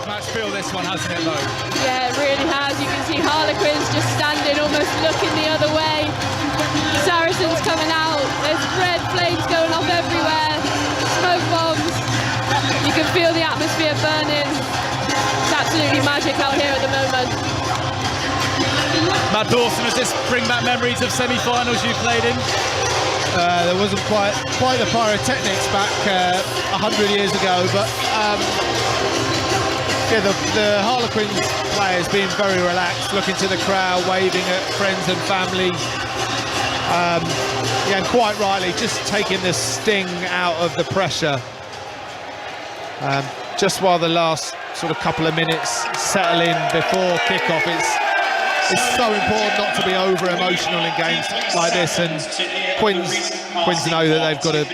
match feel, this one, hasn't it, Mo? Yeah, it really has. You can see Harlequins just standing, almost looking the other way. Saracens coming out. There's red flames going off everywhere. Smoke bombs. You can feel the atmosphere burning. It's absolutely magic out here at the moment. Matt Dawson, does this bring back memories of semi-finals you played in? There wasn't quite the pyrotechnics back 100 years ago, but yeah, the Harlequins players being very relaxed, looking to the crowd, waving at friends and family. Yeah, and quite rightly, just taking the sting out of the pressure. Just while the last sort of couple of minutes settle in before kick-off, it's so important not to be over-emotional in games like this, and Quins know that they've got to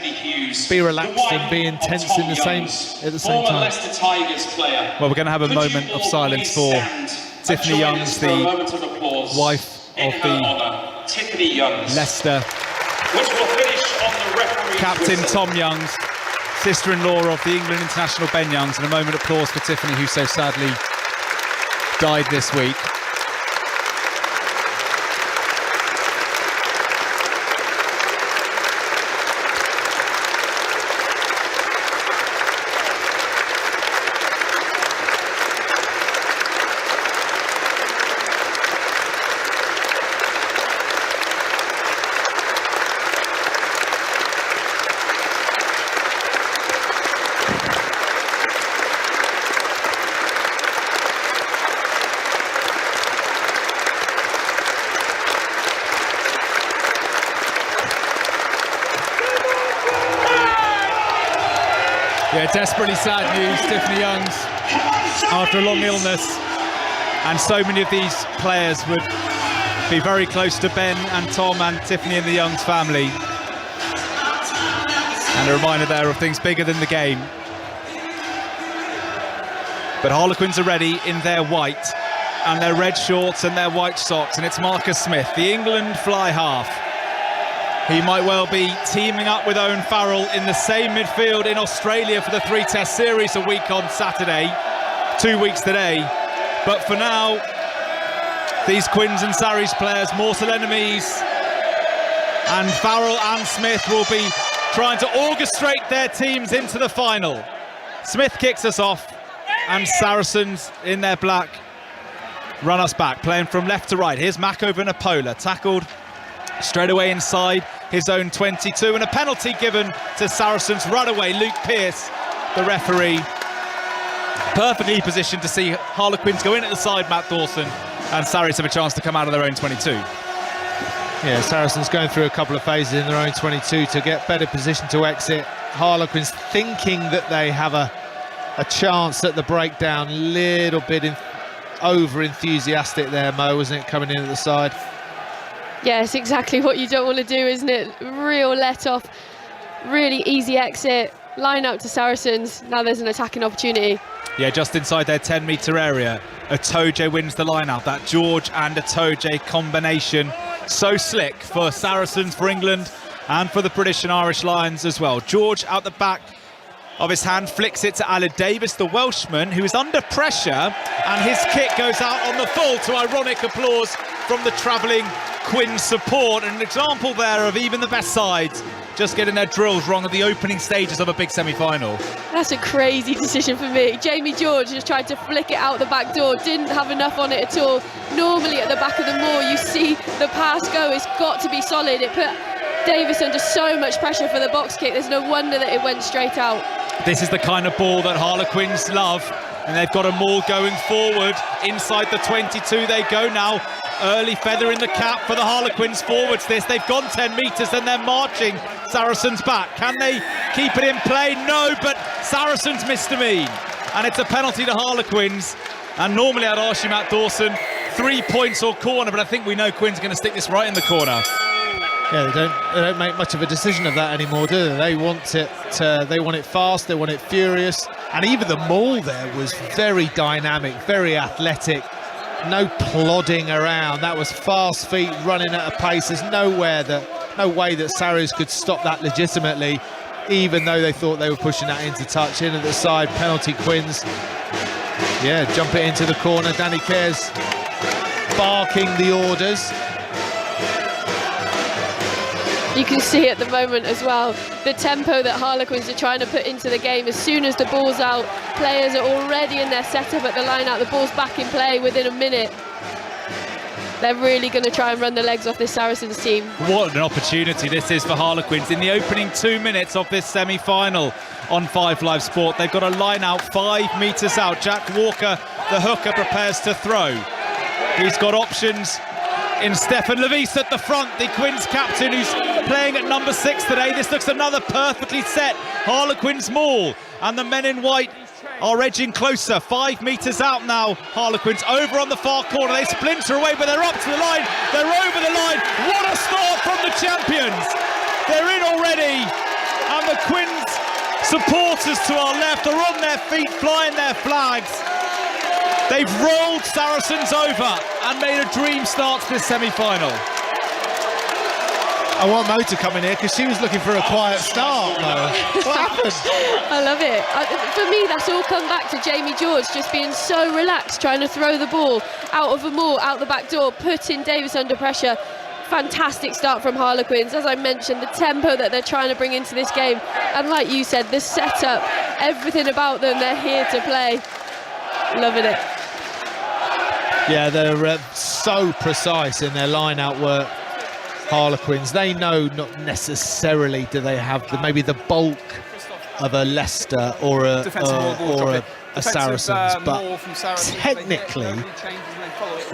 be relaxed and be intense at the same time. Well, we're going to have a moment of silence for Tiffany Youngs, the wife of the Leicester captain Tom Youngs, sister-in-law of the England international Ben Youngs, and a moment of applause for Tiffany, who so sadly died this week. Yeah, desperately sad news, Tiffany Youngs, after a long illness. And so many of these players would be very close to Ben and Tom and Tiffany and the Youngs family. And a reminder there of things bigger than the game. But Harlequins are ready in their white and their red shorts and their white socks. And it's Marcus Smith, the England fly half. He might well be teaming up with Owen Farrell in the same midfield in Australia for the 3-test series a week on Saturday, 2 weeks today. But for now, these Quins and Sarries players, mortal enemies, and Farrell and Smith will be trying to orchestrate their teams into the final. Smith kicks us off, and Saracens in their black run us back, playing from left to right. Here's Mako Vunipola, tackled straight away inside his own 22, and a penalty given to Saracens right away. Luke Pearce, the referee, perfectly positioned to see Harlequins go in at the side, Matt Dawson, and Sarries have a chance to come out of their own 22. Yeah, Saracens going through a couple of phases in their own 22 to get better position to exit. Harlequins thinking that they have a chance at the breakdown, little bit over-enthusiastic there, Mo, wasn't it, coming in at the side? Yeah, it's exactly what you don't want to do, isn't it? Real let-off, really easy exit, line out to Saracens. Now there's an attacking opportunity. Yeah, just inside their 10-metre area. Itoje wins the line-out. That George and Itoje combination, so slick for Saracens, for England, and for the British and Irish Lions as well. George out the back of his hand, flicks it to Aled Davis, the Welshman, who is under pressure, and his kick goes out on the full to ironic applause from the travelling Quinn support. And an example there of even the best sides just getting their drills wrong at the opening stages of a big semi-final. That's a crazy decision for me. Jamie George just tried to flick it out the back door, didn't have enough on it at all. Normally at the back of the moor you see the pass go, it's got to be solid. It put Davis under so much pressure for the box kick, there's no wonder that it went straight out. This is the kind of ball that Harlequins love, and they've got a maul going forward. Inside the 22 they go now. Early feather in the cap for the Harlequins forwards this. They've gone 10 metres and they're marching Saracens back. Can they keep it in play? No, but Saracens missed a mean. And it's a penalty to Harlequins. And normally I'd ask you, Matt Dawson, 3 points or corner, but I think we know Quinn's going to stick this right in the corner. Yeah, they don't make much of a decision of that anymore, do they? They want it fast, they want it furious. And even the maul there was very dynamic, very athletic. No plodding around. That was fast feet running at a pace. There's no way that Sarries could stop that legitimately, even though they thought they were pushing that into touch. In at the side, penalty Quins. Yeah, jump it into the corner. Danny Care's barking the orders. You can see at the moment as well the tempo that Harlequins are trying to put into the game. As soon as the ball's out, players are already in their setup at the line out. The ball's back in play within a minute. They're really going to try and run the legs off this Saracens team. What an opportunity this is for Harlequins in the opening 2 minutes of this semi-final on 5 Live Sport. They've got a line out 5 metres out. Jack Walker, the hooker, prepares to throw. He's got options in Stefan Levis at the front, the Quins captain, who's playing at number 6 today. This looks another perfectly set Harlequins maul, and the men in white are edging closer. 5 metres out now, Harlequins over on the far corner. They splinter away, but they're up to the line. They're over the line. What a start from the champions. They're in already, and the Quins supporters to our left are on their feet, flying their flags. They've rolled Saracens over and made a dream start to this semi-final. I want Mo to come in here because she was looking for a quiet start, Mo. What happened? I love it. For me, that's all come back to Jamie George just being so relaxed, trying to throw the ball out of a maul, out the back door, putting Davis under pressure. Fantastic start from Harlequins. As I mentioned, the tempo that they're trying to bring into this game. And like you said, the setup, everything about them, they're here to play. Loving it. Yeah, they're so precise in their line-out work, Harlequins. They know not necessarily do they have maybe the bulk of a Leicester or a Saracens, but technically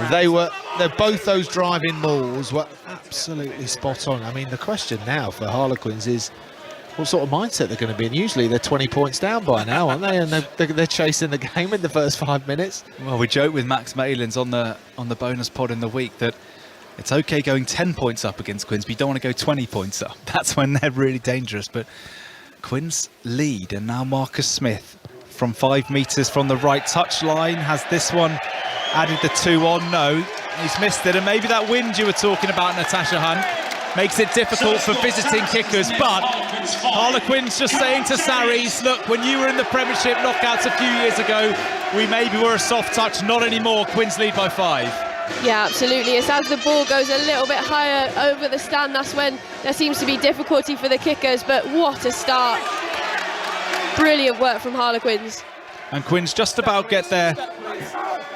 they're both those driving mauls were absolutely spot on. I mean, the question now for Harlequins is what sort of mindset they're going to be in. Usually they're 20 points down by now, aren't they? And they're chasing the game in the first 5 minutes. Well, we joked with Max Malins on the bonus pod in the week that it's okay going 10 points up against Quins, but you don't want to go 20 points up. That's when they're really dangerous. But Quins lead, and now Marcus Smith from 5 metres from the right touchline has this one added the 2 on. No, he's missed it, and maybe that wind you were talking about, Natasha Hunt, makes it difficult for visiting kickers. But Harlequins just saying to Sarries, look, when you were in the Premiership knockouts a few years ago, we maybe were a soft touch, not anymore. Quins lead by 5. Yeah, absolutely. It's as the ball goes a little bit higher over the stand, that's when there seems to be difficulty for the kickers. But what a start. Brilliant work from Harlequins. And Quins just about get their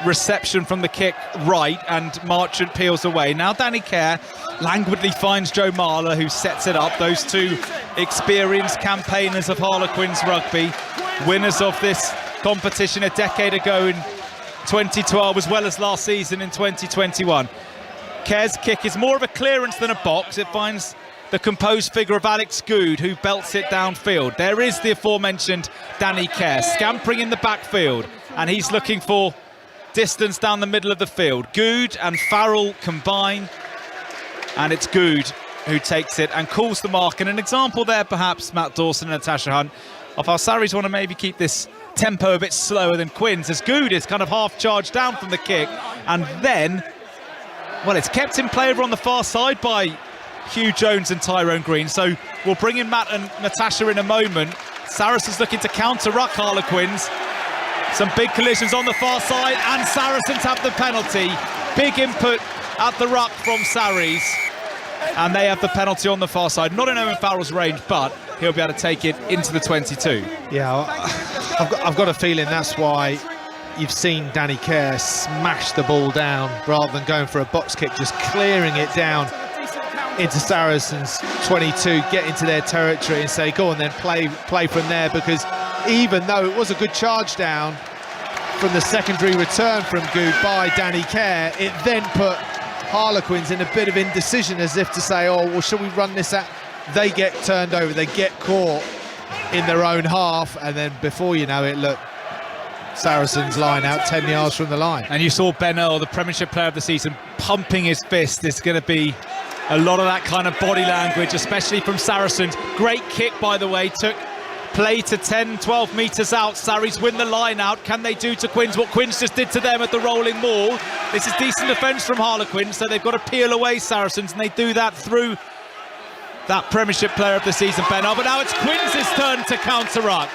reception from the kick right, and Marchant peels away. Now Danny Care languidly finds Joe Marler, who sets it up. Those 2 experienced campaigners of Harlequins rugby, winners of this competition a decade ago in 2012 as well as last season in 2021. Care's kick is more of a clearance than a box. It finds the composed figure of Alex Good, who belts it downfield. There is the aforementioned Danny Care scampering in the backfield, and he's looking for distance down the middle of the field. Good and Farrell combine, and it's Good who takes it and calls the mark. And an example there, perhaps, Matt Dawson and Natasha Hunt, of how Sarries want to maybe keep this tempo a bit slower than Quins, as Good is kind of half charged down from the kick, and then, well, it's kept in play over on the far side by Hugh Jones and Tyrone Green. So we'll bring in Matt and Natasha in a moment. Saracens looking to counter-ruck Harlequins. Some big collisions on the far side, and Saracens have the penalty. Big input at the ruck from Sarries, and they have the penalty on the far side. Not in Owen Farrell's range, but he'll be able to take it into the 22. Yeah, I've got a feeling that's why you've seen Danny Care smash the ball down rather than going for a box kick, just clearing it down into Saracens 22, get into their territory and say, go on then, play from there, because even though it was a good charge down from the secondary return from Good by Danny Care, it then put Harlequins in a bit of indecision, as if to say, oh, well, shall we run this out? They get turned over, they get caught in their own half, and then before you know it, look, Saracens line out 10 yards from the line. And you saw Ben Earl, the Premiership player of the season, pumping his fist. There's going to be a lot of that kind of body language, especially from Saracens. Great kick, by the way, took play to 10, 12 metres out. Sarries win the line out. Can they do to Quins what Quins just did to them at the rolling maul? This is decent defence from Harlequins, so they've got to peel away Saracens, and they do that through that Premiership player of the season, Ben Earl. But now it's Quins' turn to counter-ruck.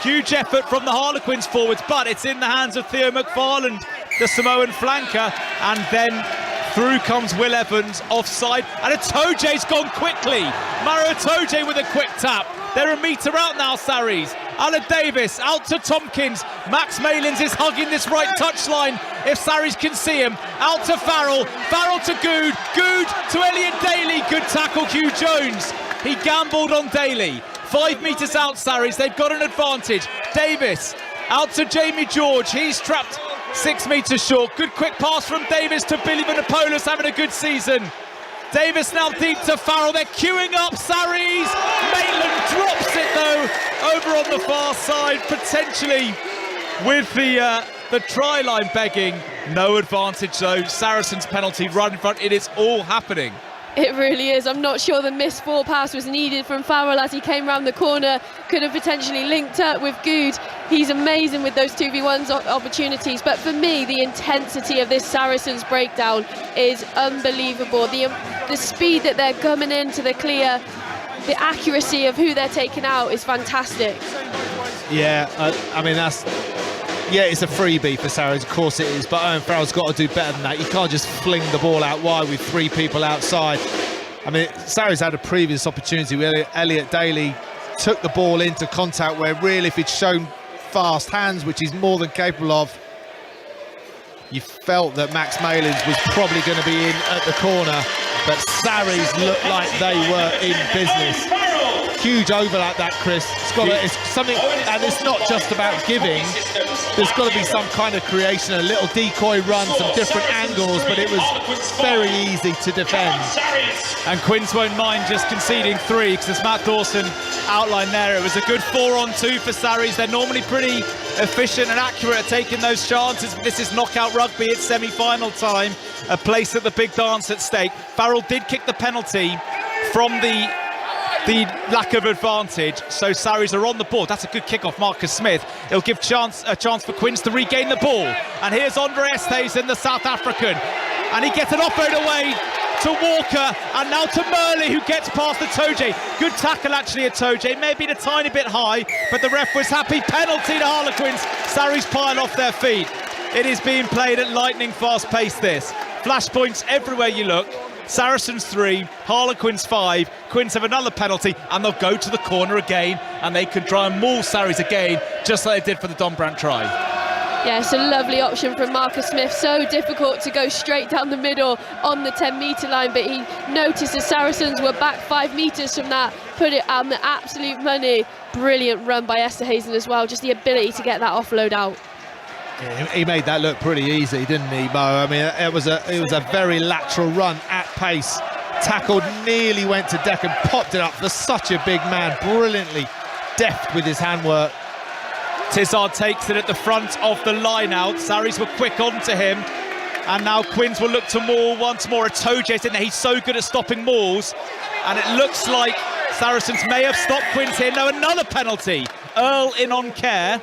Huge effort from the Harlequins forwards, but it's in the hands of Theo McFarland, the Samoan flanker, and then through comes Will Evans, offside, and Itoje's gone quickly. Maro Itoje with a quick tap. They're a metre out now, Sarries. Alan Davis out to Tompkins. Max Malins is hugging this right touchline if Sarries can see him. Out to Farrell. Farrell to Good. Good to Elliot Daly. Good tackle, Hugh Jones. He gambled on Daly. 5 metres out, Sarries. They've got an advantage. Davis out to Jamie George. He's trapped 6 metres short. Good quick pass from Davis to Billy Vannopoulos, having a good season. Davis now deep to Farrell. They're queuing up Sarries. Maitland drops it though over on the far side, potentially with the try line begging. No advantage though. Saracens penalty right in front. It is all happening. It really is. I'm not sure the missed forward pass was needed from Farrell as he came round the corner. Could have potentially linked up with Good. He's amazing with those 2v1 opportunities. But for me, the intensity of this Saracens breakdown is unbelievable. The speed that they're coming into the clear, the accuracy of who they're taking out is fantastic. Yeah, I mean, it's a freebie for Sarries, of course it is, but Owen Farrell's got to do better than that. You can't just fling the ball out wide with 3 people outside. I mean, Sarries had a previous opportunity where Elliot Daly took the ball into contact where really if he'd shown fast hands, which he's more than capable of, you felt that Max Malins was probably going to be in at the corner, but Sarries looked like they were in business. Huge overlap that, Chris. It's something, and it's not just about giving. There's got to be some kind of creation, a little decoy run, some different angles, but it was very easy to defend. And Quins won't mind just conceding 3 because as Matt Dawson outlined there, it was a good 4-on-2 for Sarries. They're normally pretty efficient and accurate at taking those chances, but this is knockout rugby. It's semi-final time, a place at the big dance at stake. Farrell did kick the penalty from the lack of advantage, so Sarries are on the board. That's a good kick off Marcus Smith. It'll give a chance for Quins to regain the ball. And here's Andre Esthuizen, the South African, and he gets an offload away to Walker, and now to Murley, who gets past Itoje. Good tackle actually, Itoje, maybe a tiny bit high, but the ref was happy. Penalty to Harlequins. Sarries pile off their feet. It is being played at lightning fast pace, this. Flashpoints everywhere you look. Saracens 3, Harlequins 5. Quins have another penalty, and they'll go to the corner again, and they can try and maul Sarries again, just like they did for the Don Brandt try. Yeah, it's a lovely option from Marcus Smith. So difficult to go straight down the middle on the 10-metre line, but he noticed the Saracens were back 5 metres from that, put it on the absolute money. Brilliant run by Esthuizen as well, just the ability to get that offload out. Yeah, he made that look pretty easy, didn't he, Mo? I mean, it was a very lateral run at pace. Tackled, nearly went to deck and popped it up for such a big man. Brilliantly deft with his handwork. Tizard takes it at the front of the line out. Sarries were quick onto him, and now Quins will look to maul once more. Itoje's in there. He's so good at stopping mauls, and it looks like Saracens may have stopped Quins here. No, another penalty. Earl in on care.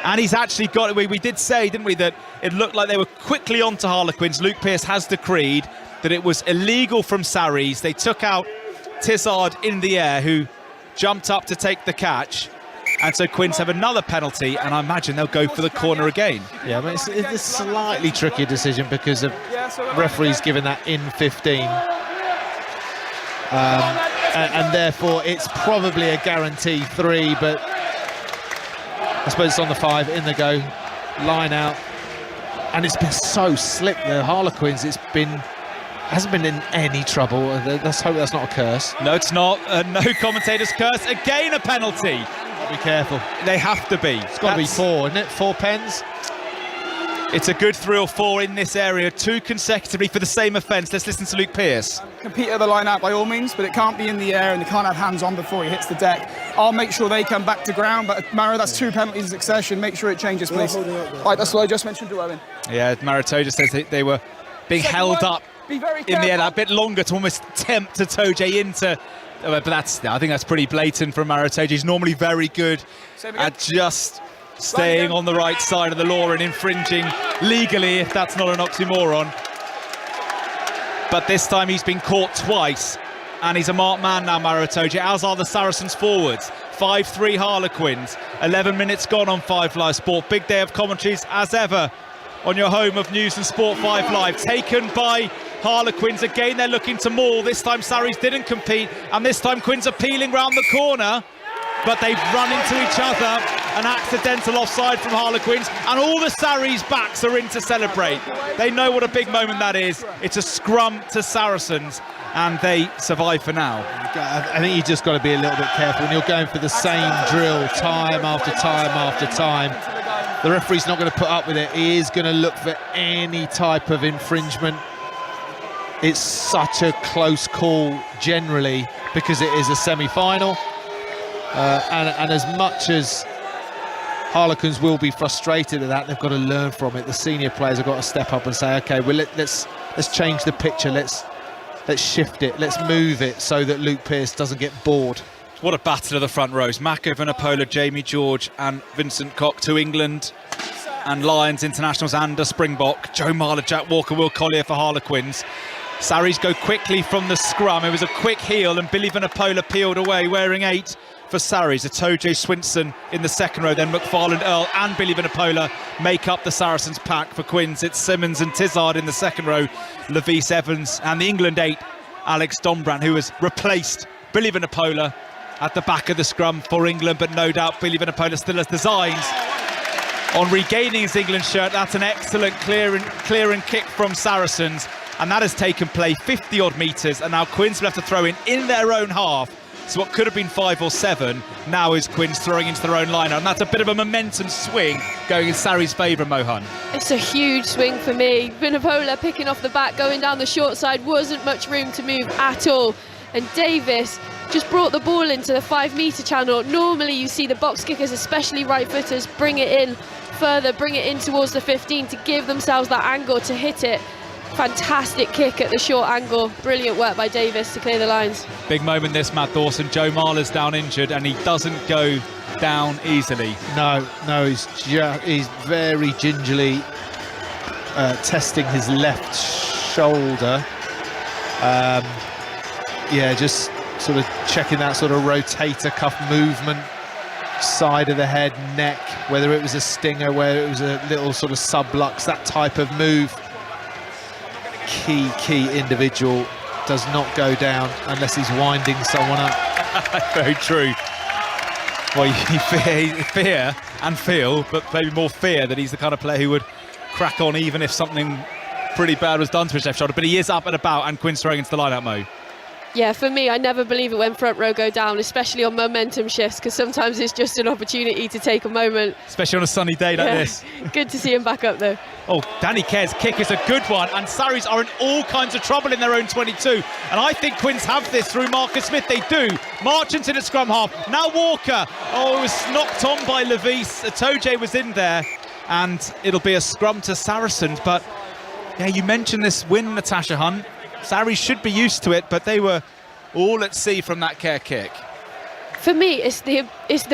And he's actually got it. We did say, didn't we, that it looked like they were quickly onto Harlequins. Luke Pearce has decreed that it was illegal from Sarries. They took out Tizard in the air, who jumped up to take the catch. And so Quins have another penalty, and I imagine they'll go for the corner again. Yeah, I mean, it's a slightly tricky decision because of referees giving that in 15. And therefore, it's probably a guarantee 3, but I suppose it's on the 5, in the go, line out, and it's been so slick. The Harlequins, hasn't been in any trouble. Let's hope that's not a curse. No, it's not. No commentator's curse. Again, a penalty. Be careful. They have to be. It's got to be 4, isn't it? 4 pens. It's a good 3 or 4 in this area, 2 consecutively for the same offence. Let's listen to Luke Pearce. Compete at the line out by all means, but it can't be in the air and they can't have hands on before he hits the deck. I'll make sure they come back to ground, but Maro, that's 2 penalties in succession. Make sure it changes, please. Right, that's what I just mentioned to Owen. Yeah, Maro just says they were being held up in the air a bit longer to almost tempt Itoje into. But I think that's pretty blatant from Maro Itoje. He's normally very good at just staying on the right side of the law and infringing legally, if that's not an oxymoron. But this time he's been caught twice, and he's a marked man now, Maro Itoje, as are the Saracens forwards. 5-3 Harlequins. 11 minutes gone on 5 Live Sport. Big day of commentaries as ever on your home of news and sport 5 Live. Taken by Harlequins. Again, they're looking to maul. This time Sarries didn't compete, and this time Quins are peeling round the corner, but they've run into each other. An accidental offside from Harlequins, and all the Sarries backs are in to celebrate. They know what a big moment that is. It's a scrum to Saracens, and they survive for now. I think you just got to be a little bit careful when you're going for the same drill time after time after time. The referee's not going to put up with it. He is going to look for any type of infringement. It's such a close call generally because it is a semi-final, and as much as Harlequins will be frustrated at that, they've got to learn from it. The senior players have got to step up and say, okay, well, let's change the picture, let's shift it, let's move it so that Luke Pearce doesn't get bored. What a battle of the front rows. Mako Vunipola, Jamie George and Vincent Koch, 2 England and Lions internationals and a Springbok. Joe Marler, Jack Walker, Will Collier for Harlequins. Sarries go quickly from the scrum. It was a quick heel and Billy Vunipola peeled away wearing 8 for Sarries. Atoje Swinson in the second row, then McFarland Earl and Billy Vunipola make up the Saracens pack for Quins. It's Simmons and Tizard in the second row, Levis Evans and the England 8, Alex Dombrand, who has replaced Billy Vunipola at the back of the scrum for England, but no doubt Billy Vunipola still has designs on regaining his England shirt. That's an excellent clear and kick from Saracens, and that has taken play 50 odd metres, and now Quins will have to throw in their own half. So what could have been 5 or 7 now is Quins throwing into their own liner, and that's a bit of a momentum swing going in Sarries' favour, Mohan. It's a huge swing for me. Vunipola picking off the back, going down the short side, wasn't much room to move at all, and Davis just brought the ball into the 5 metre channel. Normally you see the box kickers, especially right footers, bring it in further, bring it in towards the 15 to give themselves that angle to hit it. Fantastic kick at the short angle. Brilliant work by Davis to clear the lines. Big moment this, Matt Dawson. Joe Marler's down injured and he doesn't go down easily. No, he's very gingerly testing his left shoulder. Yeah, just sort of checking that sort of rotator cuff movement, side of the head, neck, whether it was a stinger, whether it was a little sort of sublux, that type of move. Key individual does not go down unless he's winding someone up. Very true. Well, you fear and feel, but maybe more fear that he's the kind of player who would crack on even if something pretty bad was done to his left shoulder. But he is up and about, and Quins throwing into the line-out, Mo. Yeah, for me, I never believe it when front row go down, especially on momentum shifts, because sometimes it's just an opportunity to take a moment. Especially on a sunny day like this. Good to see him back up, though. Oh, Danny Kerr's kick is a good one, and Sarries are in all kinds of trouble in their own 22. And I think Quins have this through Marcus Smith. They do. Marchant in at scrum half. Now Walker. Oh, it was knocked on by Levis. Atoje was in there, and it'll be a scrum to Saracens. But, yeah, you mentioned this win, Natasha Hunt. Sarries should be used to it, but they were all at sea from that Kerr kick. For me, it's the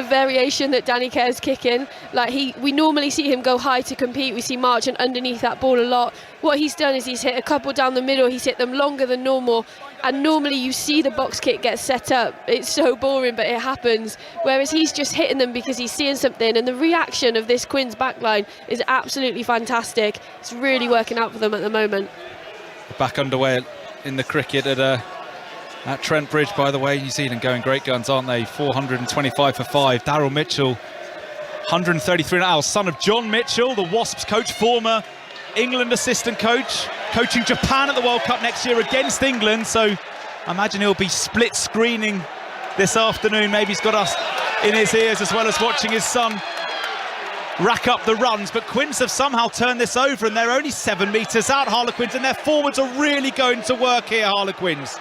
variation that Danny Kerr's kicking. Like we normally see him go high to compete. We see Marchant underneath that ball a lot. What he's done is he's hit a couple down the middle. He's hit them longer than normal. And normally you see the box kick get set up. It's so boring, but it happens. Whereas he's just hitting them because he's seeing something. And the reaction of this Quins backline is absolutely fantastic. It's really working out for them at the moment. Back underway in the cricket at Trent Bridge, by the way. New Zealand going great guns, aren't they? 425 for 5. Daryl Mitchell, 133 now. Son of John Mitchell, the Wasps coach, former England assistant coach, coaching Japan at the World Cup next year against England. So I imagine he'll be split screening this afternoon. Maybe he's got us in his ears as well as watching his son rack up the runs. But Quins have somehow turned this over, and they're only 7 metres out, Harlequins, and their forwards are really going to work here, Harlequins.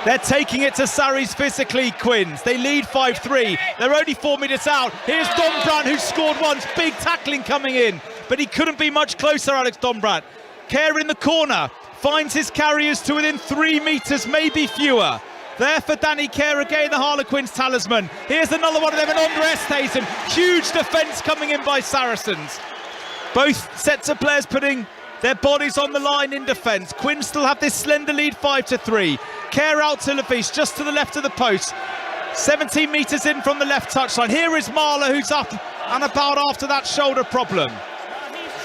They're taking it to Sarries physically, Quins. They lead 5-3. They're only 4 metres out. Here's Dombrand, who scored once. Big tackling coming in, but he couldn't be much closer, Alex Dombrand. Kerr in the corner, finds his carriers to within 3 metres, maybe fewer. There for Danny Kerr again, the Harlequins talisman. Here's another one of them, and Andre Estesen. Huge defence coming in by Saracens. Both sets of players putting their bodies on the line in defence. Quins still have this slender lead, 5-3. Kerr out to Levis, just to the left of the post. 17 metres in from the left touchline. Here is Marler, who's up and about after that shoulder problem.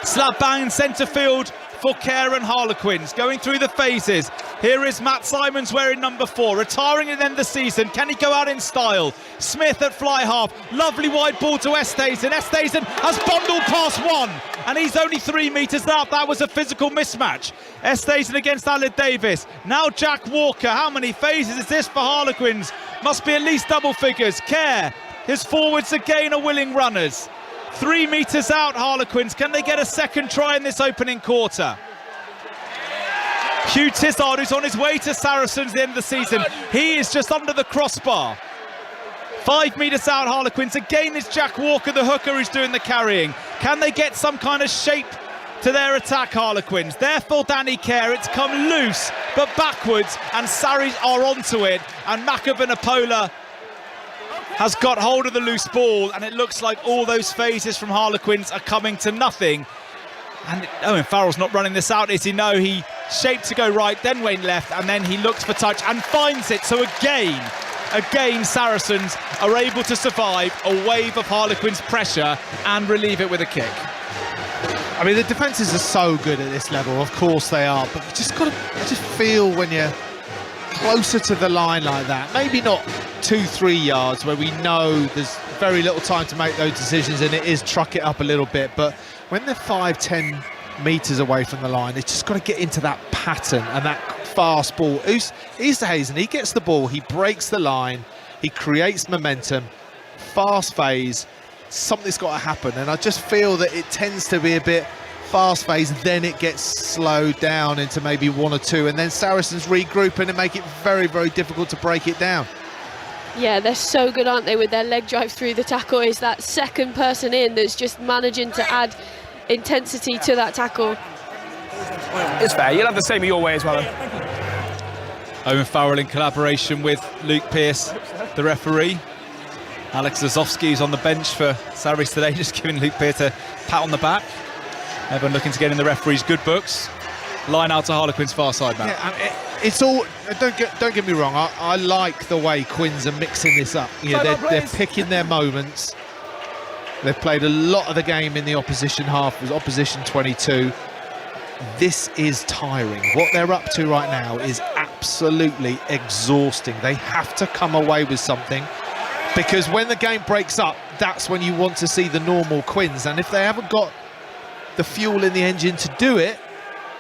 Slap bang in centre field for Care and Harlequins, going through the phases. Here is Matt Simons wearing number 4, retiring at the end of the season. Can he go out in style? Smith at fly half, lovely wide ball to Estesen. Estesen has bundled past 1, and he's only 3 metres up. That was a physical mismatch. Estesen against Aled Davis. Now Jack Walker. How many phases is this for Harlequins? Must be at least double figures. Care, his forwards again are willing runners. 3 metres out, Harlequins. Can they get a second try in this opening quarter? Hugh Tizard, who's on his way to Saracens at the end of the season, he is just under the crossbar. 5 metres out, Harlequins. Again, it's Jack Walker, the hooker, who's doing the carrying. Can they get some kind of shape to their attack, Harlequins? Therefore, Danny Care, it's come loose, but backwards, and Sarries are onto it, and Makavanapola has got hold of the loose ball, and it looks like all those phases from Harlequins are coming to nothing. And Owen Farrell's not running this out, is he? No, he shaped to go right, then went left, and then he looks for touch and finds it. So again, Saracens are able to survive a wave of Harlequins pressure and relieve it with a kick. I mean, the defences are so good at this level, of course they are, but you just got to just feel when you're closer to the line like that, maybe not 2-3 yards where we know there's very little time to make those decisions and it is truck it up a little bit, but when they're 5-10 metres away from the line, it's just got to get into that pattern and that fast ball. Easterhazen, he gets the ball, he breaks the line, he creates momentum, fast phase, something's got to happen, and I just feel that it tends to be a bit fast phase, then it gets slowed down into maybe 1 or 2, and then Saracens regrouping and make it very, very difficult to break it down. Yeah, they're so good, aren't they, with their leg drive through the tackle. Is that second person in that's just managing to add intensity to that tackle. It's fair, you'll have the same your way as well. Owen Farrell in collaboration with Luke Pearce, the referee. Alex Zazowski is on the bench for Sarries today, just giving Luke Pearce a pat on the back. Everyone looking to get in the referee's good books. Line out to Harlequins far side, Matt. Yeah, it's all. Don't get me wrong. I like the way Quins are mixing this up. You know, they're picking their moments. They've played a lot of the game in the opposition half. It was opposition 22. This is tiring. What they're up to right now is absolutely exhausting. They have to come away with something, because when the game breaks up, that's when you want to see the normal Quins. And if they haven't got the fuel in the engine to do it,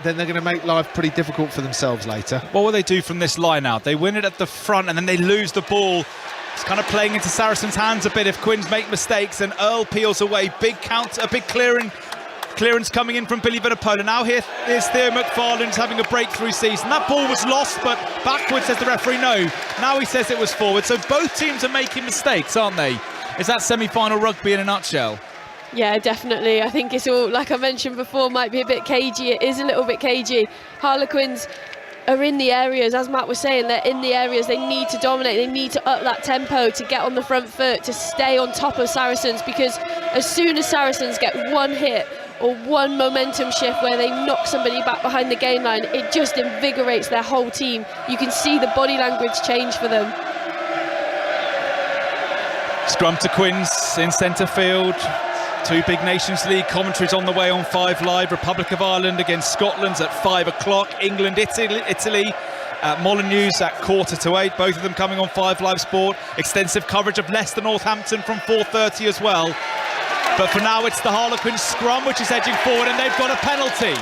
then they're going to make life pretty difficult for themselves later. What will they do from this line out? They win it at the front and then they lose the ball. It's kind of playing into Saracens' hands a bit if Quins make mistakes, and Earl peels away. Big count, a big clearance coming in from Billy Vanapola. Now here's Theo McFarlane's having a breakthrough season. That ball was lost, but backwards, says the referee. No, now he says it was forward. So both teams are making mistakes, aren't they? Is that semi-final rugby in a nutshell? Yeah, definitely. I think it's all, like I mentioned before, might be a bit cagey. It is a little bit cagey. Harlequins are in the areas, as Matt was saying, they're in the areas. They need to dominate. They need to up that tempo to get on the front foot, to stay on top of Saracens, because as soon as Saracens get one hit or one momentum shift where they knock somebody back behind the gain line, it just invigorates their whole team. You can see the body language change for them. Scrum to Quins in centre field. 2 big Nations League commentaries on the way on 5 Live. Republic of Ireland against Scotland at 5 o'clock. England, Italy at Molyneux at 7:45. Both of them coming on 5 Live Sport. Extensive coverage of Leicester Northampton from 4:30 as well. But for now, it's the Harlequins scrum which is edging forward, and they've got a penalty.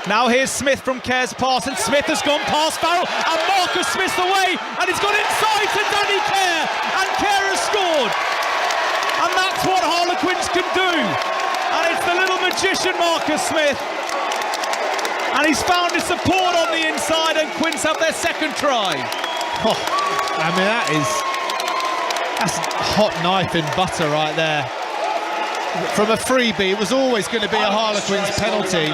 Now here's Smith from Care's pass, and Smith has gone past Farrell, and Marcus Smith's away, and he's gone inside to Danny Care, and Care has scored. And that's what Harlequins can do. And it's the little magician Marcus Smith. And he's found his support on the inside, and Quins have their second try. Oh, I mean, that's hot knife in butter right there. From a freebie, it was always going to be a Harlequins penalty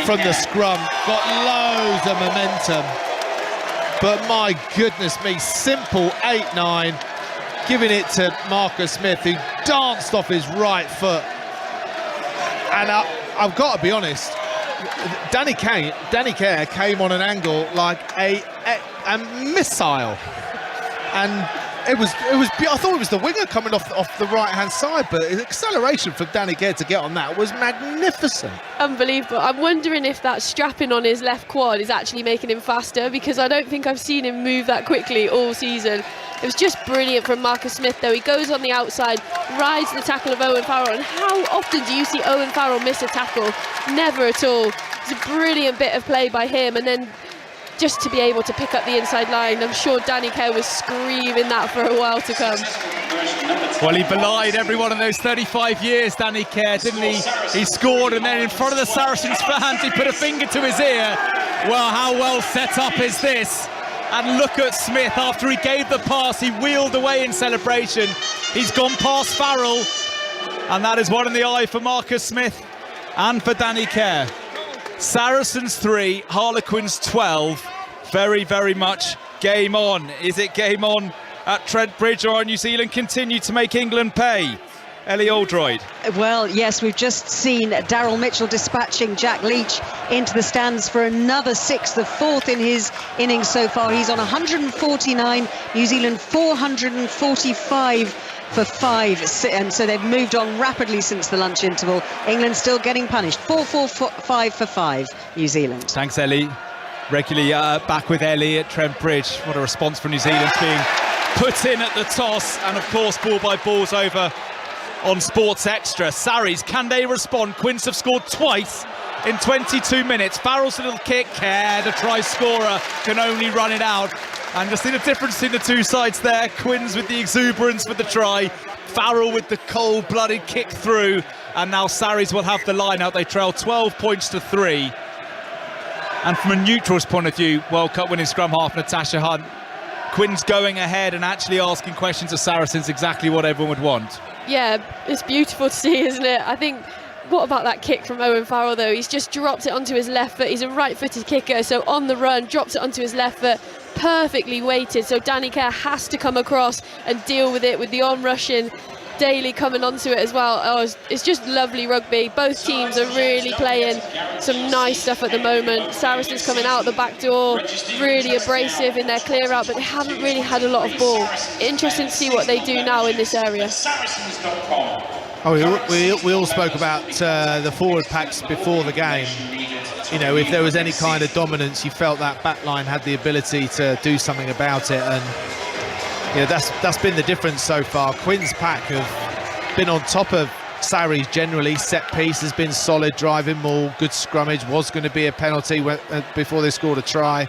from the scrum. Got loads of momentum. But my goodness me, simple 8-9. Giving it to Marcus Smith, who danced off his right foot. And I've got to be honest, Danny Care came on an angle like a missile. And It was. I thought it was the winger coming off the right-hand side, but the acceleration from Danny Kerr to get on that was magnificent. Unbelievable. I'm wondering if that strapping on his left quad is actually making him faster, because I don't think I've seen him move that quickly all season. It was just brilliant from Marcus Smith, though. He goes on the outside, rides the tackle of Owen Farrell, and how often do you see Owen Farrell miss a tackle? Never at all. It's a brilliant bit of play by him, and then just to be able to pick up the inside line. I'm sure Danny Kerr was screaming that for a while to come. Well, he belied everyone in those 35 years, Danny Kerr, didn't he? He scored, and then in front of the Saracens fans, he put a finger to his ear. Well, how well set up is this? And look at Smith, after he gave the pass, he wheeled away in celebration. He's gone past Farrell, and that is one in the eye for Marcus Smith and for Danny Kerr. Saracens 3, Harlequins 12. Very, very much game on. Is it game on at Trent Bridge, or are New Zealand continue to make England pay? Ellie Oldroyd. Well, yes, we've just seen Daryl Mitchell dispatching Jack Leach into the stands for another sixth, the fourth in his innings so far. He's on 149, New Zealand 445 for 5, and so they've moved on rapidly since the lunch interval. England still getting punished. 4-4-5 for 5, New Zealand. Thanks, Ellie. Regularly back with Ellie at Trent Bridge. What a response from New Zealand, being put in at the toss, and of course ball by ball's over on Sports Extra. Sarries, can they respond? Quins have scored twice in 22 minutes. Farrell's little kick, Kerr, the try scorer, can only run it out. And just see the difference in the two sides there. Quins with the exuberance with the try, Farrell with the cold-blooded kick through, and now Sarries will have the line out. They trail 12 points to 3. And from a neutral's point of view, World Cup winning scrum half Natasha Hunt, Quins going ahead and actually asking questions of Saracens, exactly what everyone would want. Yeah, it's beautiful to see, isn't it? I think, what about that kick from Owen Farrell, though? He's just dropped it onto his left foot. He's a right-footed kicker, so on the run, drops it onto his left foot, perfectly weighted. So Danny Kerr has to come across and deal with it, with the on-rushing Daly coming onto it as well. Oh, it's just lovely rugby. Both teams are really playing some nice stuff at the moment. Saracens coming out the back door, really abrasive in their clear out, but they haven't really had a lot of ball. Interesting to see what they do now in this area. Oh, we all spoke about the forward packs before the game. You know, if there was any kind of dominance, you felt that back line had the ability to do something about it, and yeah, that's been the difference so far. Quins' pack have been on top of Sarries generally. Set piece has been solid, driving maul, good scrummage. Was going to be a penalty before they scored a try.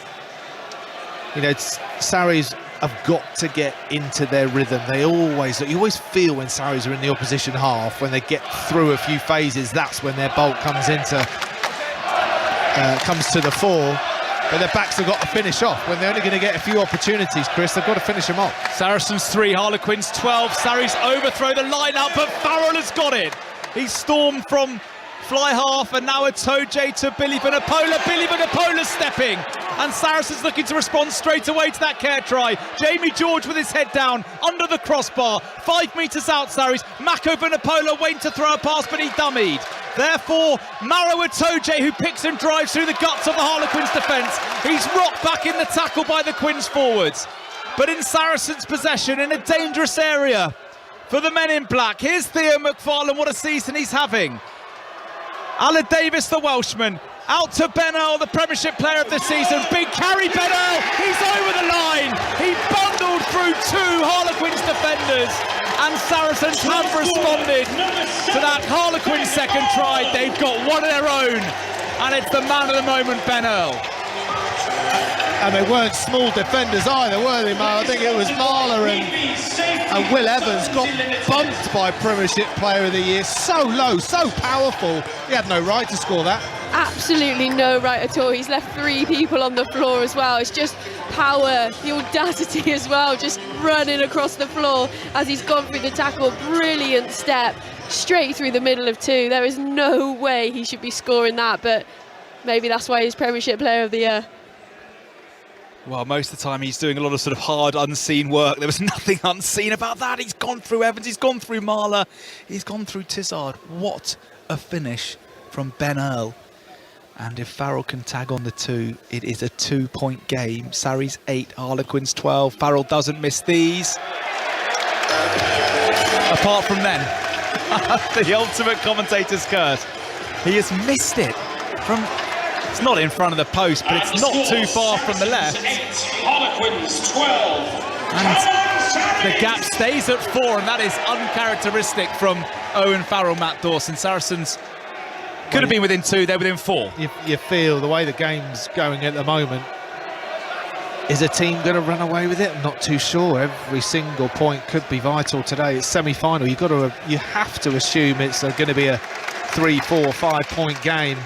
You know, Sarries have got to get into their rhythm. You always feel when Sarries are in the opposition half, when they get through a few phases, that's when their bulk comes to the fore. But their backs have got to finish off. When they're only going to get a few opportunities, Chris, they've got to finish them off. Saracens 3, Harlequins 12. Sarries overthrow the line out, but Farrell has got it. He stormed from fly half, and now a Toje to Billy Vanapola. Billy Vanapola stepping, and Saracens looking to respond straight away to that Kerr try. Jamie George with his head down under the crossbar. 5 metres out, Sarries. Mako Vanapola waiting to throw a pass, but he dummied. Therefore, Maro Toje, who picks and drives through the guts of the Harlequins defence. He's rocked back in the tackle by the Quins forwards. But in Saracens' possession, in a dangerous area for the men in black. Here's Theo McFarlane, what a season he's having. Alan Davis, the Welshman, out to Ben Earl, the Premiership player of the season. Big carry, Ben Earl, he's over the line. He bundled through 2 Harlequins defenders, and Saracens have responded to that Harlequins second try. They've got one of their own, and it's the man of the moment, Ben Earl. And they weren't small defenders either, were they, Mo? I think it was Marler and Will Evans got bumped by Premiership Player of the Year. So low, so powerful. He had no right to score that. Absolutely no right at all. He's left 3 people on the floor as well. It's just power, the audacity as well, just running across the floor as he's gone through the tackle. Brilliant step, straight through the middle of 2. There is no way he should be scoring that, but maybe that's why he's Premiership Player of the Year. Well, most of the time he's doing a lot of sort of hard, unseen work. There was nothing unseen about that. He's gone through Evans, he's gone through Marler, he's gone through Tizard. What a finish from Ben Earl. And if Farrell can tag on the 2, it is a 2-point game. Sarries 8, Harlequins 12. Farrell doesn't miss these. apart from then. The ultimate commentator's curse. He has missed it from... It's not in front of the post, but it's not too far from the left. Harlequins 12. And the gap stays at 4, and that is uncharacteristic from Owen Farrell, Matt Dawson. Saracens could have been within 2, they're within 4. You feel the way the game's going at the moment. Is a team going to run away with it? I'm not too sure. Every single point could be vital today. It's semi-final. You have to assume it's going to be a 3, 4, 5 point game.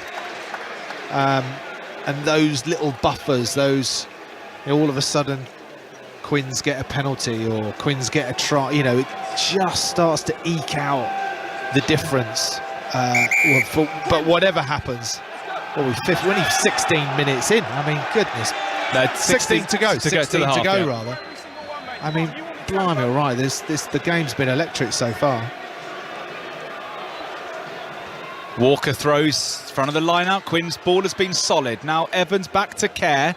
And those little buffers, all of a sudden, Quins get a penalty or Quins get a try. It just starts to eke out the difference. But whatever happens, we're only 16 minutes in. I mean, goodness. No, 16 to go. 16 to go, rather. I mean, blimey, all right. The game's been electric so far. Walker throws front of the line out. Quinn's ball has been solid. Now Evans back to Kerr.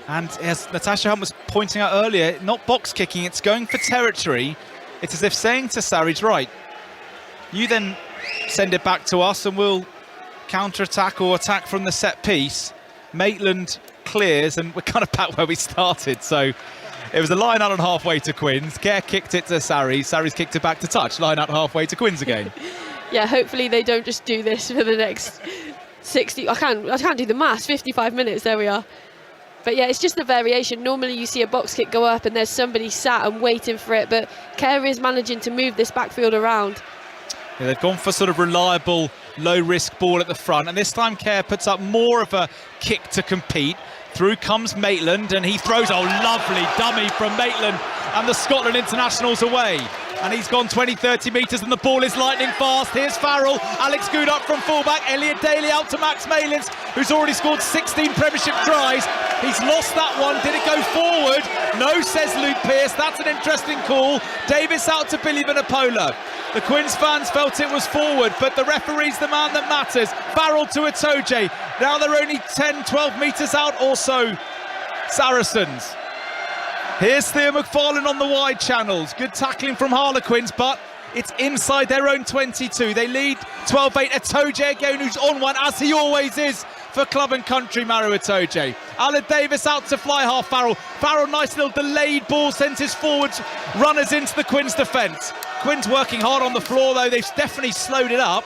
And as Natasha Hunt was pointing out earlier, not box kicking, it's going for territory. It's as if saying to Sarries, right, you then send it back to us and we'll counter-attack or attack from the set piece. Maitland clears and we're kind of back where we started. So it was a line out and halfway to Quins. Kerr kicked it to Sarries. Sarries kicked it back to touch. Line out halfway to Quins again. Yeah, hopefully they don't just do this for the next 60. I can't do the maths. 55 minutes. There we are. But yeah, it's just the variation. Normally you see a box kick go up and there's somebody sat and waiting for it, but Kerr is managing to move this backfield around. Yeah, they've gone for sort of reliable, low-risk ball at the front, and this time Kerr puts up more of a kick to compete. Through comes Maitland, and he throws a lovely dummy from Maitland, and the Scotland international's away. And he's gone 20-30 metres and the ball is lightning fast. Here's Farrell, Alex Good up from fullback, Elliot Daly out to Max Malins, who's already scored 16 Premiership tries. He's lost that one. Did it go forward? No, says Luke Pearce. That's an interesting call. Davis out to Billy Vanapola. The Quins fans felt it was forward, but the referee's the man that matters. Farrell to Itoje. Now they're only 10-12 metres out or so. Saracens. Here's Theo McFarlane on the wide channels. Good tackling from Harlequins, but it's inside their own 22. They lead 12-8. Itoje again, who's on one, as he always is, for Club and Country, Maro Itoje. Alan Davis out to fly half Farrell. Farrell, nice little delayed ball, sends his forwards runners into the Quins defence. Quins working hard on the floor, though. They've definitely slowed it up,